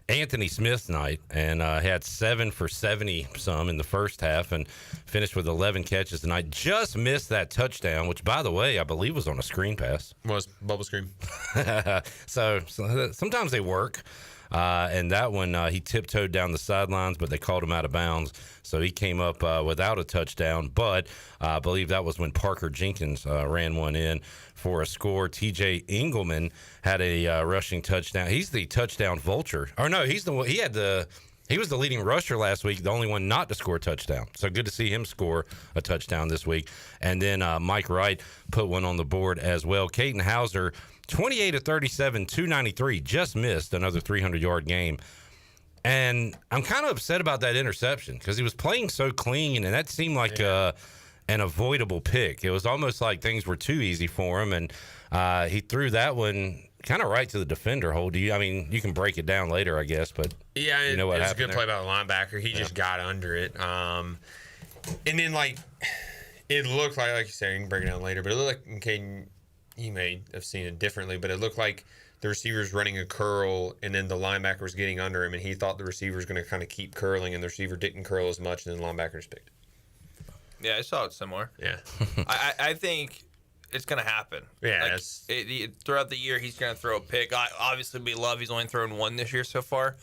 Anthony Smith's night and had 7 for 70 some in the first half and finished with 11 catches tonight. Just missed that touchdown, which, by the way, I believe was on a screen pass. Was bubble screen. so sometimes they work. And that one, he tiptoed down the sidelines, but they called him out of bounds. So he came up without a touchdown. But I believe that was when Parker Jenkins ran one in for a score. TJ Engelman had a rushing touchdown. He's the touchdown vulture. Or no, he was the leading rusher last week, the only one not to score a touchdown. So good to see him score a touchdown this week. And then Mike Wright put one on the board as well. Caden Hauser, 28 of 37, 293, just missed another 300-yard game. And I'm kind of upset about that interception because he was playing so clean, and that seemed like an avoidable pick. It was almost like things were too easy for him, and he threw that one kind of right to the defender hole. You can break it down later, I guess, but yeah, you know what it was happened a good play by the linebacker. He just got under it. And then, it looked like you said, you can break it down later, but it looked like, Caden, you may have seen it differently, but it looked like the receiver's running a curl, and then the linebacker was getting under him, and he thought the receiver was going to kind of keep curling, and the receiver didn't curl as much, and then the linebacker just picked it. Yeah, I saw it similar. Yeah. I think it's going to happen. Yeah. Throughout the year, he's going to throw a pick. Obviously, we love he's only thrown one this year so far,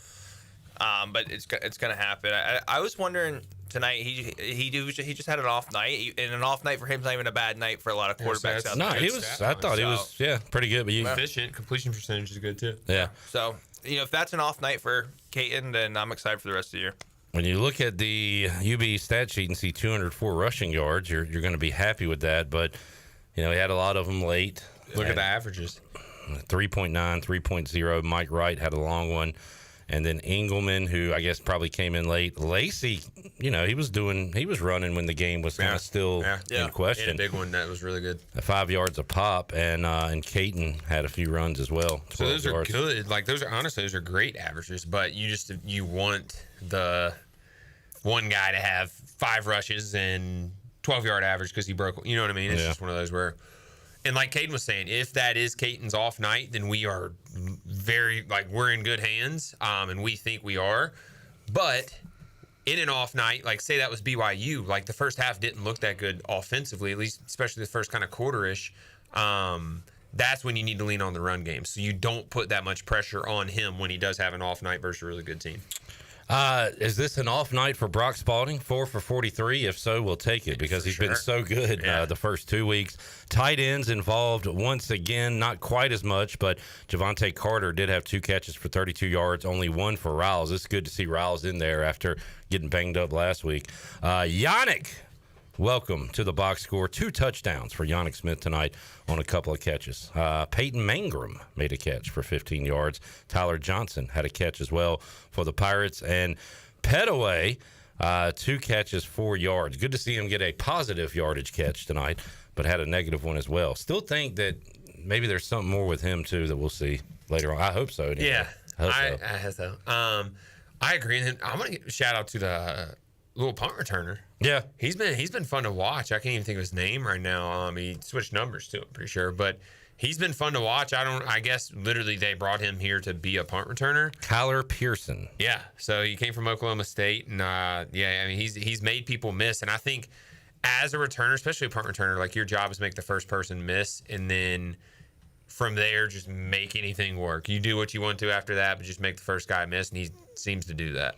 but it's going to happen. I was wondering tonight, he just had an off night, and an off night for him is not even a bad night for a lot of quarterbacks out there. No, I thought he was pretty good. But efficient, completion percentage is good too. Yeah. So, if that's an off night for Caden, then I'm excited for the rest of the year. When you look at the UB stat sheet and see 204 rushing yards, you're going to be happy with that. But, he had a lot of them late. Look at the averages. 3.9, 3.0. Mike Wright had a long one. And then Engelman, who I guess probably came in late. Lacey, he was running when the game was kind of still in question. He had a big one that was really good. 5 yards a pop, and Caden had a few runs as well. So those are good. Those are great averages, but you want the one guy to have 5 rushes and 12-yard average because he broke. You know what I mean? It's just one of those where. And like Caden was saying, if that is Caden's off night, then we are we're in good hands, and we think we are. But in an off night, say that was BYU, the first half didn't look that good offensively, at least especially the first kind of quarter-ish. That's when you need to lean on the run game. So you don't put that much pressure on him when he does have an off night versus a really good team. Is this an off night for Brock Spalding? 4 for 43? If so, we'll take it because he's been so good the first 2 weeks. Tight ends involved once again, not quite as much, but Javante Carter did have 2 catches for 32 yards, only 1 for Riles. It's good to see Riles in there after getting banged up last week. Yannick, welcome to the box score. 2 touchdowns for Yannick Smith tonight on a couple of catches. Peyton Mangrum made a catch for 15 yards. Tyler Johnson had a catch as well for the Pirates. And Petaway, 2 catches, 4 yards. Good to see him get a positive yardage catch tonight, but had a negative one as well. Still think that maybe there's something more with him, too, that we'll see later on. I hope so. Anyway. Yeah, I hope so. I agree. And I'm going to give a shout out to the little punt returner. Yeah, he's been fun to watch. I can't even think of his name right now. He switched numbers too, I'm pretty sure, but he's been fun to watch. I guess literally they brought him here to be a punt returner. Kyler Pearson. Yeah, so he came from Oklahoma State, and he's made people miss. And I think as a returner, especially a punt returner, like your job is to make the first person miss, and then from there just make anything work. You do what you want to after that, but just make the first guy miss, and he seems to do that.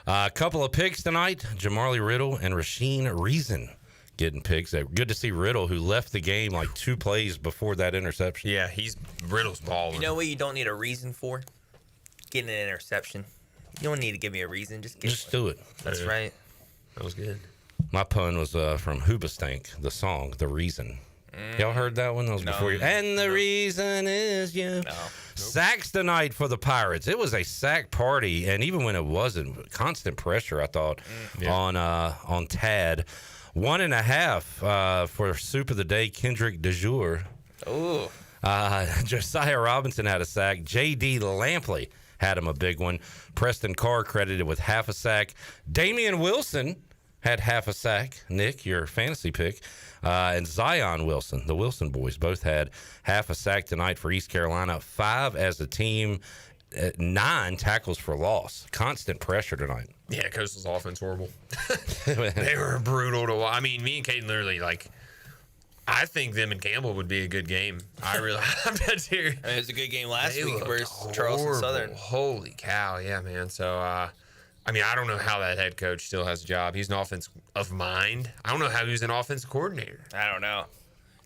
A couple of picks tonight. Jamarly Riddle and Rasheed Reason getting picks. Good to see Riddle, who left the game like 2 plays before that interception. Yeah, Riddle's balling. You know what you don't need a reason for? Getting an interception. You don't need to give me a reason. Just do it. That's right. That was good. My pun was from Hoobastank, the song, The Reason. Y'all heard that one? That was before you. And the reason is you. No. Sacks tonight for the Pirates. It was a sack party, and even when it wasn't, constant pressure, I thought, on Tad. 1.5 for Soup of the Day, Kendrick DeJour. Ooh. Josiah Robinson had a sack. J.D. Lampley had him a big one. Preston Carr credited with half a sack. Damian Wilson had half a sack. Nick, your fantasy pick. And Zion Wilson, the Wilson boys, both had half a sack tonight for East Carolina. 5 as a team, 9 tackles for loss. Constant pressure tonight. Yeah, Coastal's offense horrible. They were brutal to watch. I mean, me and Caden literally, I think them and Campbell would be a good game. I really, I'm dead serious. It was a good game last week versus Charleston Southern. Holy cow, yeah, man. So, I don't know how that head coach still has a job. He's an offense of mind. I don't know how he was an offense coordinator. I don't know.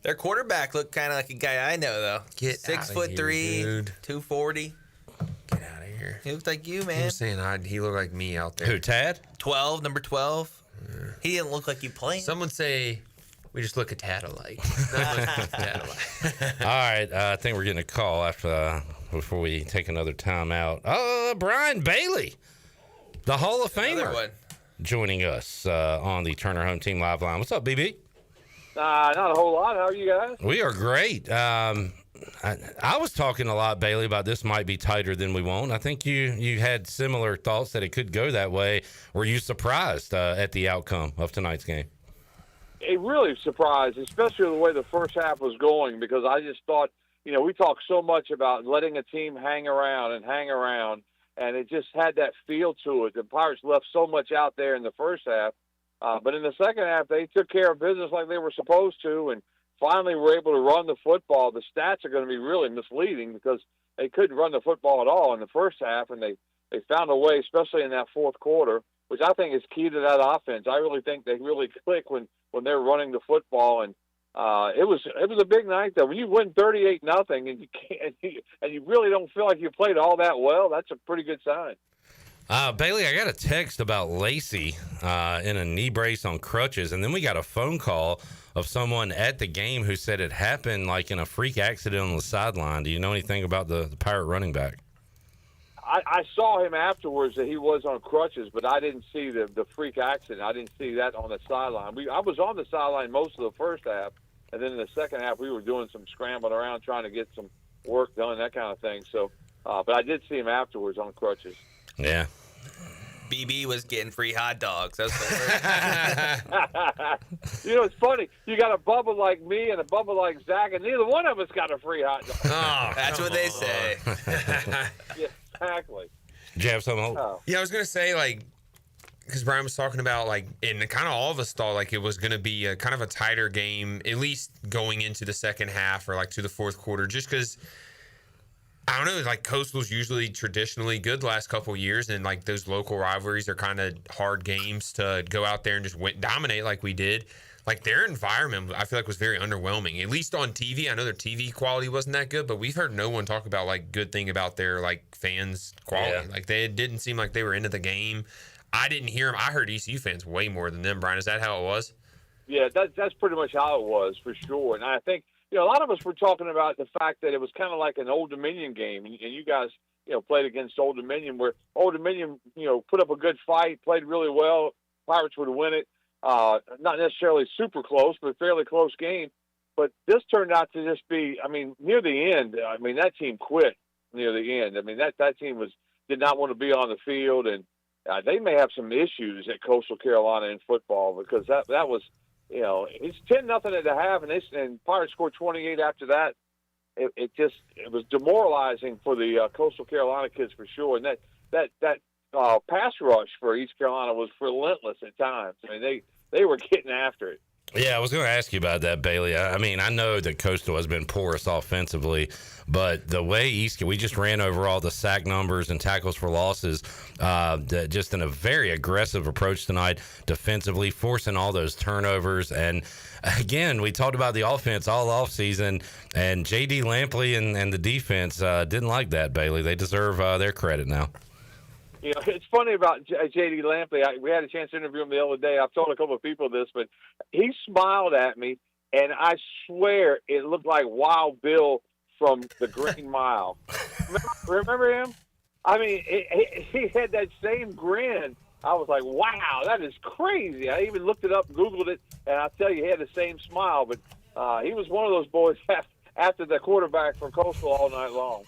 Their quarterback looked kind of like a guy I know, though. 6'3", 240. Get out of here. He looked like you, man. I'm saying he looked like me out there. Who, Tad? 12, number 12. Yeah. He didn't look like you playing. Some would say we just look a tad alike. All right, I think we're getting a call before we take another time out. Brian Bailey, the Hall of Famer, joining us on the Turner Home Team Live Line. What's up, BB? Not a whole lot. How are you guys? We are great. I was talking a lot, Bailey, about this might be tighter than we want. I think you had similar thoughts that it could go that way. Were you surprised at the outcome of tonight's game? It really surprised, especially the way the first half was going, because I just thought, we talk so much about letting a team hang around, and it just had that feel to it. The Pirates left so much out there in the first half, but in the second half, they took care of business like they were supposed to, and finally were able to run the football. The stats are going to be really misleading because they couldn't run the football at all in the first half, and they found a way, especially in that fourth quarter, which I think is key to that offense. I really think they really click when they're running the football, and it was a big night though. When you win 38-0 and you really don't feel like you played all that well, that's a pretty good sign. Bailey, I got a text about Lacey in a knee brace on crutches, and then we got a phone call of someone at the game who said it happened like in a freak accident on the sideline. Do you know anything about the Pirate running back? I saw him afterwards that he was on crutches, but I didn't see the freak accident. I didn't see that on the sideline. I was on the sideline most of the first half, and then in the second half we were doing some scrambling around trying to get some work done, that kind of thing. So, but I did see him afterwards on crutches. Yeah. BB was getting free hot dogs. That's it's funny. You got a bubba like me and a bubba like Zach, and neither one of us got a free hot dog. Oh, that's what they say. Yeah, exactly. Did you have something? Yeah, I was going to say, because Brian was talking about, and kind of all of us thought, it was going to be a kind of a tighter game, at least going into the second half or, to the fourth quarter, just because I don't know. Like Coastal's usually traditionally good the last couple of years, and like those local rivalries are kind of hard games to go out there and just dominate like we did. Like their environment, I feel like was very underwhelming. At least on TV, I know their TV quality wasn't that good, but we've heard no one talk about like good thing about their like fans quality. Yeah. Like it didn't seem like they were into the game. I didn't hear them. I heard ECU fans way more than them. Brian, is that how it was? Yeah, that's pretty much how it was for sure. And I think, a lot of us were talking about the fact that it was kind of like an Old Dominion game, and you guys, played against Old Dominion, where Old Dominion, put up a good fight, played really well. Pirates would win it. Not necessarily super close, but fairly close game. But this turned out to just be, near the end, that team quit near the end. That team did not want to be on the field, and they may have some issues at Coastal Carolina in football, because that was, it's 10-0 at the half, and Pirates scored 28 after that. It was demoralizing for the Coastal Carolina kids for sure. And that pass rush for East Carolina was relentless at times. They were getting after it. Yeah, I was going to ask you about that, Bailey. I know that Coastal has been porous offensively, but the way we just ran over all the sack numbers and tackles for losses, just in a very aggressive approach tonight defensively, forcing all those turnovers. And again, we talked about the offense all offseason, and J.D. Lampley and the defense didn't like that, Bailey. They deserve their credit now. It's funny about J.D. Lampley. We had a chance to interview him the other day. I've told a couple of people this, but he smiled at me, and I swear it looked like Wild Bill from the Green Mile. Remember him? He had that same grin. I was like, wow, that is crazy. I even looked it up, Googled it, and I'll tell you, he had the same smile. But he was one of those boys after the quarterback from Coastal all night long.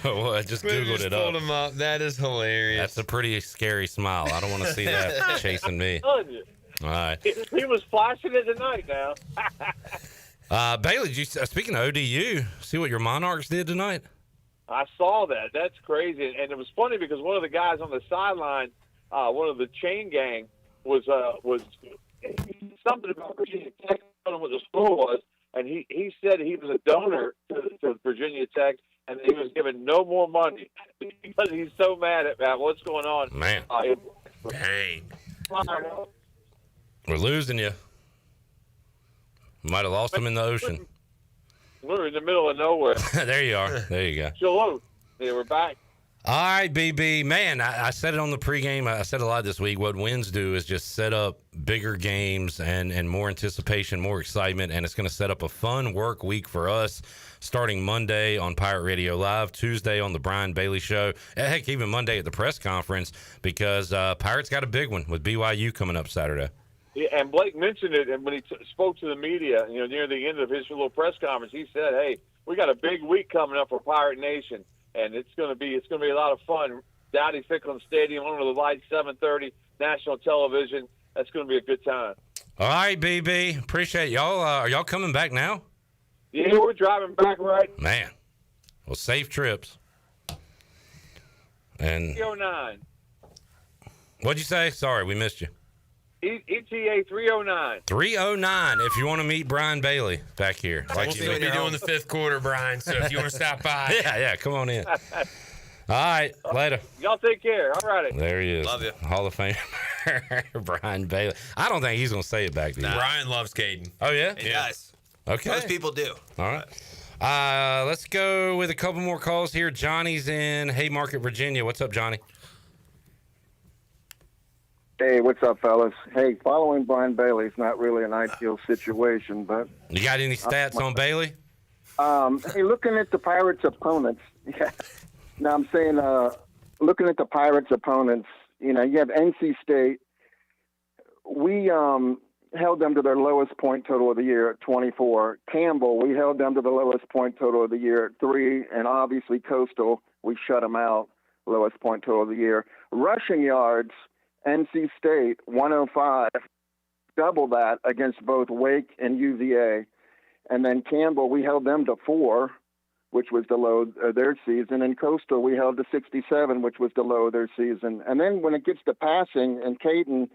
Well, I just Googled it up. Pulled him up. That is hilarious. That's a pretty scary smile. I don't want to see that chasing me. All right. He was flashing it tonight now. Bailey, speaking of ODU, see what your Monarchs did tonight? I saw that. That's crazy. And it was funny because one of the guys on the sideline, one of the chain gang, was something about Virginia Tech. I don't know what the school was. And he said he was a donor to Virginia Tech, and he was given no more money because he's so mad at what's going on. Man. Dang. We're losing you. Might have lost him in the ocean. We're in the middle of nowhere. There you are. There you go. Hello. Yeah, we're back. All right, BB. Man, I said it on the pregame. I said a lot this week. What wins do is just set up bigger games and more anticipation, more excitement, and it's going to set up a fun work week for us starting Monday on Pirate Radio Live, Tuesday on the Brian Bailey Show, heck, even Monday at the press conference, because Pirates got a big one with BYU coming up Saturday. Yeah, and Blake mentioned it, and when he spoke to the media, near the end of his little press conference, he said, "Hey, we got a big week coming up for Pirate Nation. And it's going to be a lot of fun. Dowdy Ficklin Stadium, under the lights, 7:30, national television. That's going to be a good time." All right, BB. Appreciate y'all. Are y'all coming back now? Yeah, we're driving back right. Man. Well, safe trips. And 309. What'd you say? Sorry, we missed you. ETA 309. 309 if you want to meet Brian Bailey back here. We'll see what you do in the fifth quarter, Brian. So if you want to stop by. Yeah, come on in. All right, later. Y'all take care. All righty. There he is. Love you. Hall of Famer Brian Bailey. I don't think he's going to say it back to you. Brian loves Caden. Oh, yeah? He does. Okay. Most people do. All right. Let's go with a couple more calls here. Johnny's in Haymarket, Virginia. What's up, Johnny? Hey, what's up, fellas? Hey, following Brian Bailey is not really an ideal situation, but... You got any stats on Bailey? Hey, looking at the Pirates' opponents... Yeah. Now, I'm saying, looking at the Pirates' opponents, you have NC State. We held them to their lowest point total of the year at 24. Campbell, we held them to the lowest point total of the year at 3. And obviously, Coastal, we shut them out, lowest point total of the year. Rushing yards... NC State, 105, double that against both Wake and UVA. And then Campbell, we held them to 4, which was the low of their season. And Coastal, we held to 67, which was the low of their season. And then when it gets to passing, and Caden,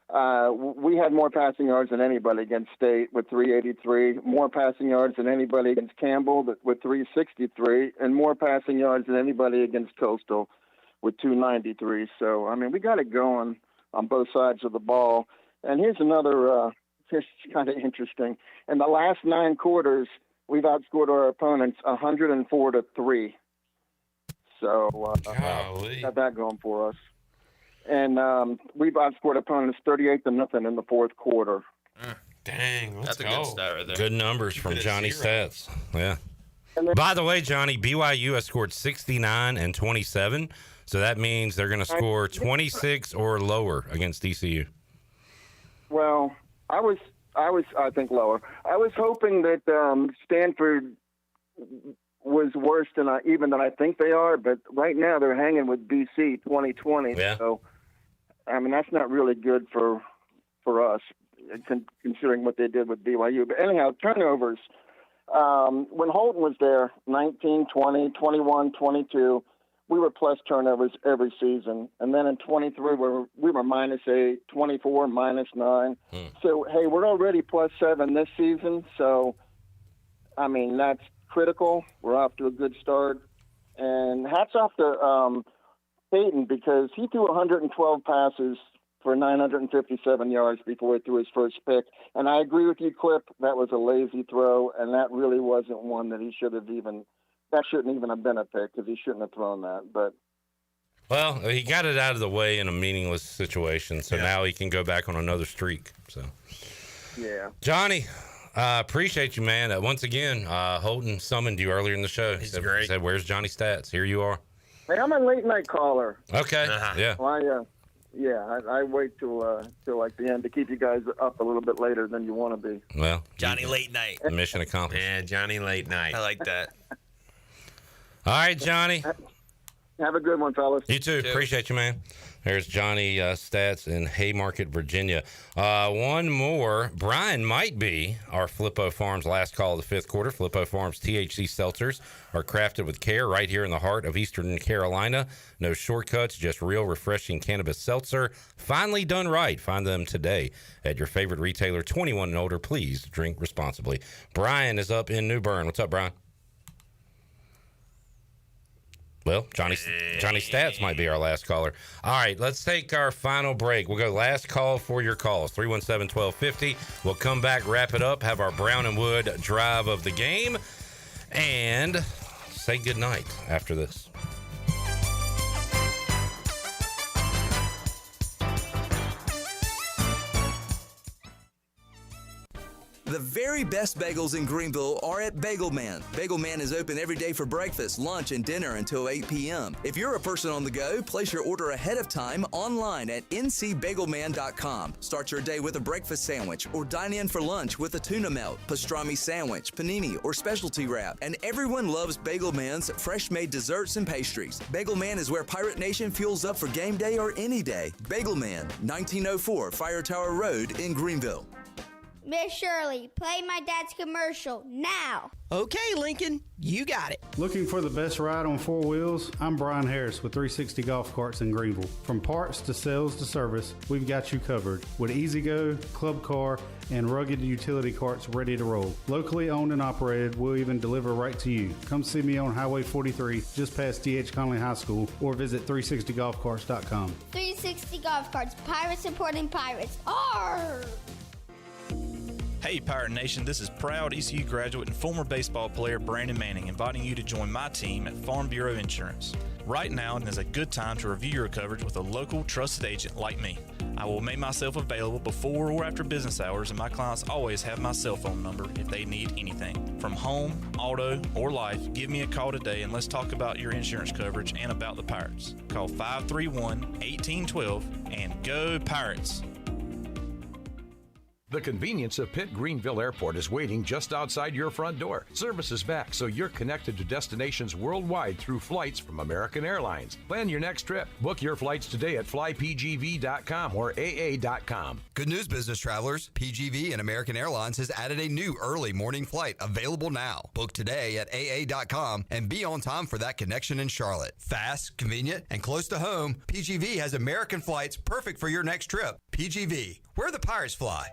We had more passing yards than anybody against State with 383, more passing yards than anybody against Campbell with 363, and more passing yards than anybody against Coastal with 293. So, I mean, we got it going on both sides of the ball. And here's another, here's kind of interesting. In the last 9 quarters, we've outscored our opponents 104-3. So, got that going for us. And we've outscored opponents 38-0 in the fourth quarter. Dang, That's a good stat right there. Good numbers from Johnny Stats. Yeah. By the way, Johnny, BYU has scored 69 and 27, so that means they're going to score 26 or lower against ECU. Well, I think lower. I was hoping that Stanford was worse than I think they are, but right now they're hanging with BC 2020. Yeah. So, I mean, that's not really good for us, considering what they did with BYU. But anyhow, turnovers. When Holton was there, 19, 20, 21, 22, we were plus turnovers every season. And then in 23, we were -8, 24, -9. So, hey, we're already +7 this season. So, I mean, that's critical. We're off to a good start. And hats off to Peyton, because he threw 112 passes for 957 yards before he threw his first pick. And I agree with you, Clip. That was a lazy throw, and that really wasn't one that he should have that shouldn't even have been a pick, because he shouldn't have thrown that. But Well, he got it out of the way in a meaningless situation, so now he can go back on another streak. So, yeah. Johnny, appreciate you, man. Once again, Holton summoned you earlier in the show. He's great. He said, "Where's Johnny Stats?" Here you are. Hey, I'm a late night caller. Okay. Yeah. Well, I wait till like the end to keep you guys up a little bit later than you want to be. Well, Johnny Late Night. Mission accomplished. Yeah, Johnny Late Night. I like that. All right, Johnny. Have a good one, fellas. You too. Appreciate you, man. There's Johnny Stats in Haymarket, Virginia. One more. Brian might be our Flippo Farms last call of the fifth quarter. Flippo Farms THC seltzers are crafted with care right here in the heart of Eastern Carolina. No shortcuts, just real refreshing cannabis seltzer. Finally done right. Find them today at your favorite retailer. 21 and older. Please drink responsibly. Brian is up in New Bern. What's up, Brian? Well, Johnny Stats might be our last caller. All right, let's take our final break. We'll go last call for your calls, 317-1250. We'll come back, wrap it up, have our Brown and Wood drive of the game, and say goodnight after this. The very best bagels in Greenville are at Bagel Man. Bagel Man is open every day for breakfast, lunch, and dinner until 8 p.m. If you're a person on the go, place your order ahead of time online at ncbagelman.com. Start your day with a breakfast sandwich or dine in for lunch with a tuna melt, pastrami sandwich, panini, or specialty wrap. And everyone loves Bagel Man's fresh-made desserts and pastries. Bagel Man is where Pirate Nation fuels up for game day or any day. Bagel Man, 1904 Fire Tower Road in Greenville. Miss Shirley, play my dad's commercial now. Okay, Lincoln, you got it. Looking for the best ride on four wheels? I'm Brian Harris with 360 Golf Carts in Greenville. From parts to sales to service, we've got you covered with E-Z-Go, Club Car, and rugged utility carts ready to roll. Locally owned and operated, we'll even deliver right to you. Come see me on Highway 43, just past D.H. Conley High School, or visit 360golfcarts.com. 360 Golf Carts, pirates supporting pirates. Arr! Hey Pirate Nation, this is proud ECU graduate and former baseball player Brandon Manning inviting you to join my team at Farm Bureau Insurance. Right now is a good time to review your coverage with a local trusted agent like me. I will make myself available before or after business hours, and my clients always have my cell phone number if they need anything. From home, auto, or life, give me a call today and let's talk about your insurance coverage and about the Pirates. Call 531-1812 and go Pirates! The convenience of Pitt Greenville Airport is waiting just outside your front door. Service is back, so you're connected to destinations worldwide through flights from American Airlines. Plan your next trip. Book your flights today at flypgv.com or aa.com. Good news, business travelers. PGV and American Airlines has added a new early morning flight available now. Book today at aa.com and be on time for that connection in Charlotte. Fast, convenient, and close to home, PGV has American flights perfect for your next trip. PGV, where the Pirates fly.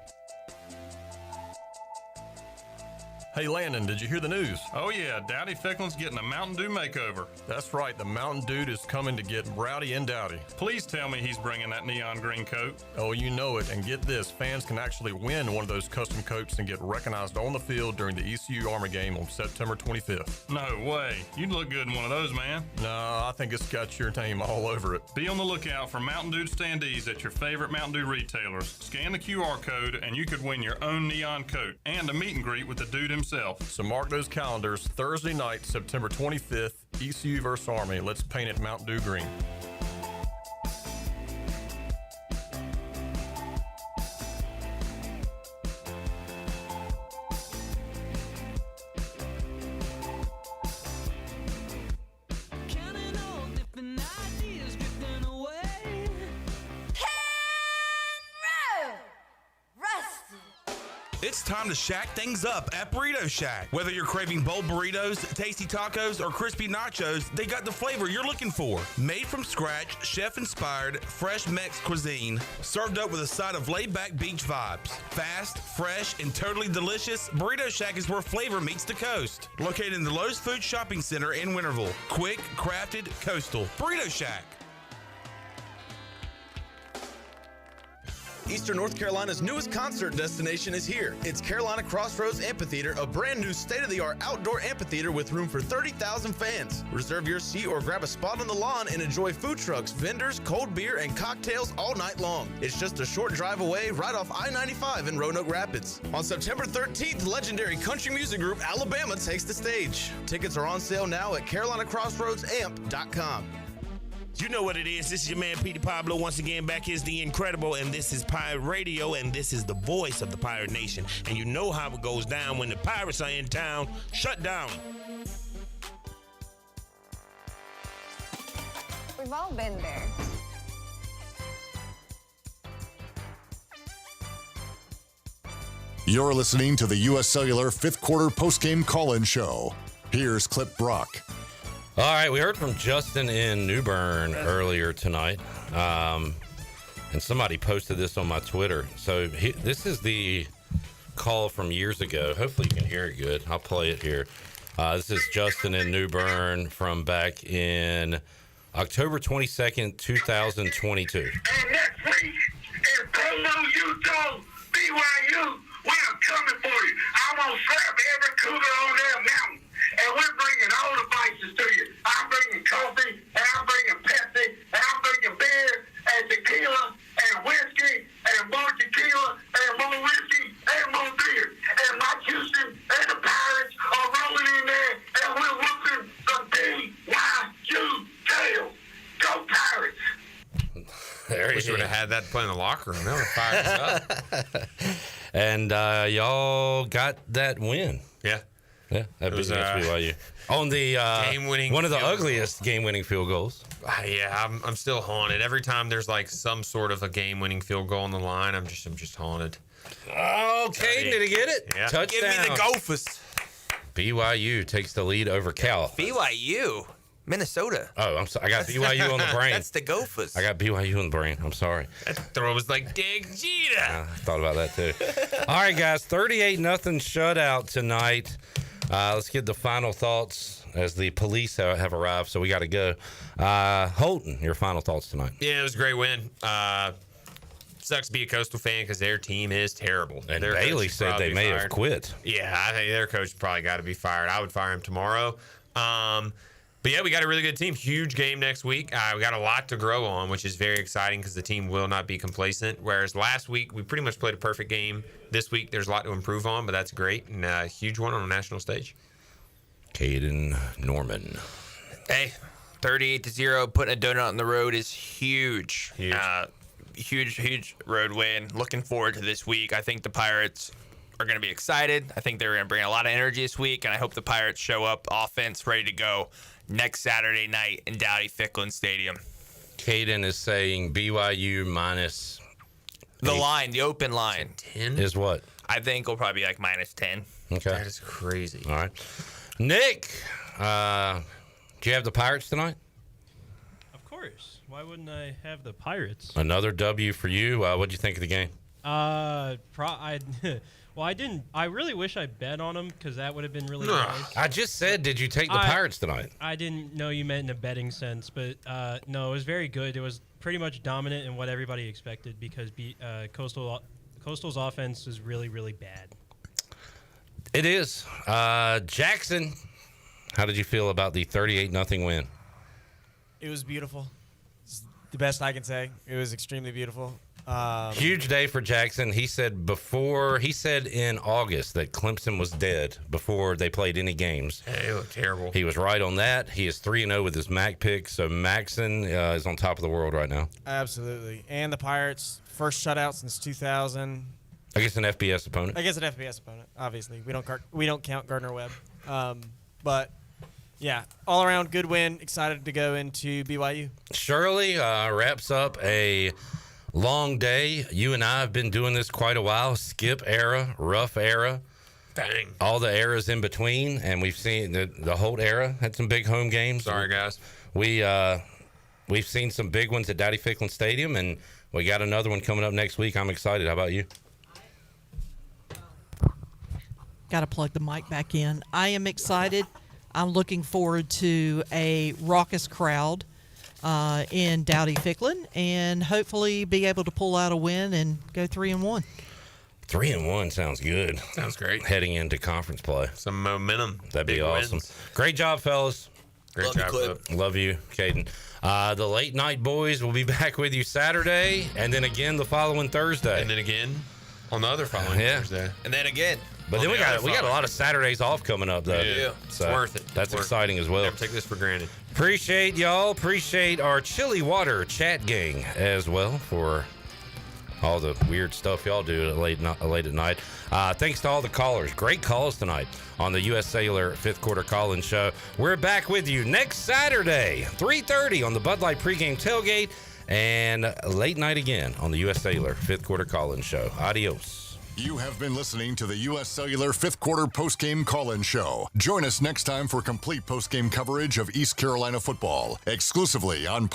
Hey Landon, did you hear the news? Oh yeah, Dowdy Ficklen's getting a Mountain Dew makeover. That's right, the Mountain Dude is coming to get rowdy and dowdy. Please tell me he's bringing that neon green coat. Oh, you know it, and get this, fans can actually win one of those custom coats and get recognized on the field during the ECU Army game on September 25th. No way, you'd look good in one of those, man. No, I think it's got your name all over it. Be on the lookout for Mountain Dew standees at your favorite Mountain Dew retailers. Scan the QR code and you could win your own neon coat and a meet and greet with the dude himself. So mark those calendars. Thursday night, September 25th, ECU vs. Army. Let's paint it Mountain Dew green. It's time to shack things up at Burrito Shack. Whether you're craving bold burritos, tasty tacos, or crispy nachos, they got the flavor you're looking for. Made from scratch, chef-inspired, fresh Mex cuisine, served up with a side of laid-back beach vibes. Fast, fresh, and totally delicious, Burrito Shack is where flavor meets the coast. Located in the Lowe's Food Shopping Center in Winterville. Quick, crafted, coastal. Burrito Shack. Eastern North Carolina's newest concert destination is here. It's Carolina Crossroads Amphitheater, a brand new state-of-the-art outdoor amphitheater with room for 30,000 fans. Reserve your seat or grab a spot on the lawn and enjoy food trucks, vendors, cold beer, and cocktails all night long. It's just a short drive away right off I-95 in Roanoke Rapids. On September 13th, legendary country music group Alabama takes the stage. Tickets are on sale now at CarolinaCrossroadsAmp.com. You know what it is. This is your man, Petey Pablo. Once again, back is the Incredible, and this is Pirate Radio, and this is the voice of the Pirate Nation. And you know how it goes down when the Pirates are in town. Shut down. We've all been there. You're listening to the U.S. Cellular fifth quarter postgame call-in show. Here's Clip Brock. All right, we heard from Justin in New Bern earlier tonight, and somebody posted this on my Twitter. So this is the call from years ago. Hopefully you can hear it good. I'll play it here. This is Justin in New Bern from back in October 22nd, 2022. And next week is Promo, Utah, BYU. We are coming for you. I'm going to slap every cougar on that mountain. And we're bringing all the vices to you. I'm bringing coffee, and I'm bringing Pepsi, and I'm bringing beer, and tequila, and whiskey, and more tequila, and more whiskey, and more beer. And Mike Houston and the Pirates are rolling in there, and we're whooping some BYU tail. Go Pirates! There wish we would have had that play in the locker room. That would have fired us up. And y'all got that win. Yeah. Yeah, that beat BYU. On the game-winning, one of the ugliest game-winning field goals. Yeah, I'm still haunted. Every time there's like some sort of a game-winning field goal on the line, I'm just haunted. Oh, Caden, did he get it? Yeah. Touchdown. Give me the Gophers. BYU takes the lead over Cal. BYU? Minnesota. Oh, I'm sorry. I got BYU on the brain. That's the Gophers. I got BYU on the brain. I'm sorry. That throw was like Dig Jeter. I thought about that too. All right, guys. 38-0 shutout tonight. Let's get the final thoughts as the police have arrived, so we got to go. Holton, your final thoughts tonight. Yeah, it was a great win. Sucks to be a Coastal fan because their team is terrible. And their Bailey said they may have quit. Yeah, I think their coach probably got to be fired. I would fire him tomorrow. But yeah, we got a really good team. Huge game next week. We got a lot to grow on, which is very exciting because the team will not be complacent. Whereas last week, we pretty much played a perfect game. This week, there's a lot to improve on, but that's great. And a huge one on a national stage. Caden Norman. Hey, 38-0, putting a donut on the road is huge. Huge road win. Looking forward to this week. I think the Pirates are going to be excited. I think they're going to bring a lot of energy this week, and I hope the Pirates show up offense ready to go next Saturday night in Dowdy Ficklen Stadium. Caden is saying BYU minus the line, the open line. 10 is what? I think will probably be like minus 10. Okay. That is crazy. All right. Nick, do you have the Pirates tonight? Of course. course. Why wouldn't I have the Pirates? Another W for you. What'd you think of the game? I didn't. I really wish I bet on them because that would have been really nice. I just said, did you take the Pirates tonight? I didn't know you meant in a betting sense, but no, it was very good. It was pretty much dominant in what everybody expected because Coastal's offense is really, really bad. It is. Jackson, how did you feel about the 38-0 win? It was beautiful. It's the best I can say. It was extremely beautiful. Huge day for Jackson. He said in August that Clemson was dead before they played any games. Hey, it looked terrible. He was right on that. He is 3-0 with his MAC pick, so Maxon is on top of the world right now. Absolutely. And the Pirates, first shutout since 2000. Against an FBS opponent. Against an FBS opponent, obviously. We don't count Gardner-Webb. But, yeah, all around good win. Excited to go into BYU. Shirley wraps up a long day. You and I have been doing this quite a while. Skip era, rough era. Dang. All the eras in between, and we've seen the Holt era had some big home games. Sorry, guys. We've seen some big ones at Dowdy Ficklen Stadium, and we got another one coming up next week. I'm excited. How about you? Got to plug the mic back in. I am excited. I'm looking forward to a raucous crowd in Dowdy Ficklen, and hopefully be able to pull out a win and go 3-1. 3-1 sounds good. Sounds great. Heading into conference play. Some momentum. That'd be Big awesome. wins. Great job, fellas. Great job, Clip. Love you, Caden. The late night boys will be back with you Saturday, and then again the following Thursday. And then again on the other following Thursday. And then again. But then we got a lot of Saturdays off coming up, though. Yeah. So It's worth it. That's exciting as well. Never take this for granted. Appreciate y'all. Appreciate our Chili Water chat gang as well for all the weird stuff y'all do late at night. Thanks to all the callers. Great calls tonight on the U.S. Cellular fifth quarter call-in show. We're back with you next Saturday, 3:30 on the Bud Light pregame tailgate, and late night again on the U.S. Cellular fifth quarter call-in show. Adios. You have been listening to the U.S. Cellular fifth quarter postgame call-in show. Join us next time for complete postgame coverage of East Carolina football, exclusively on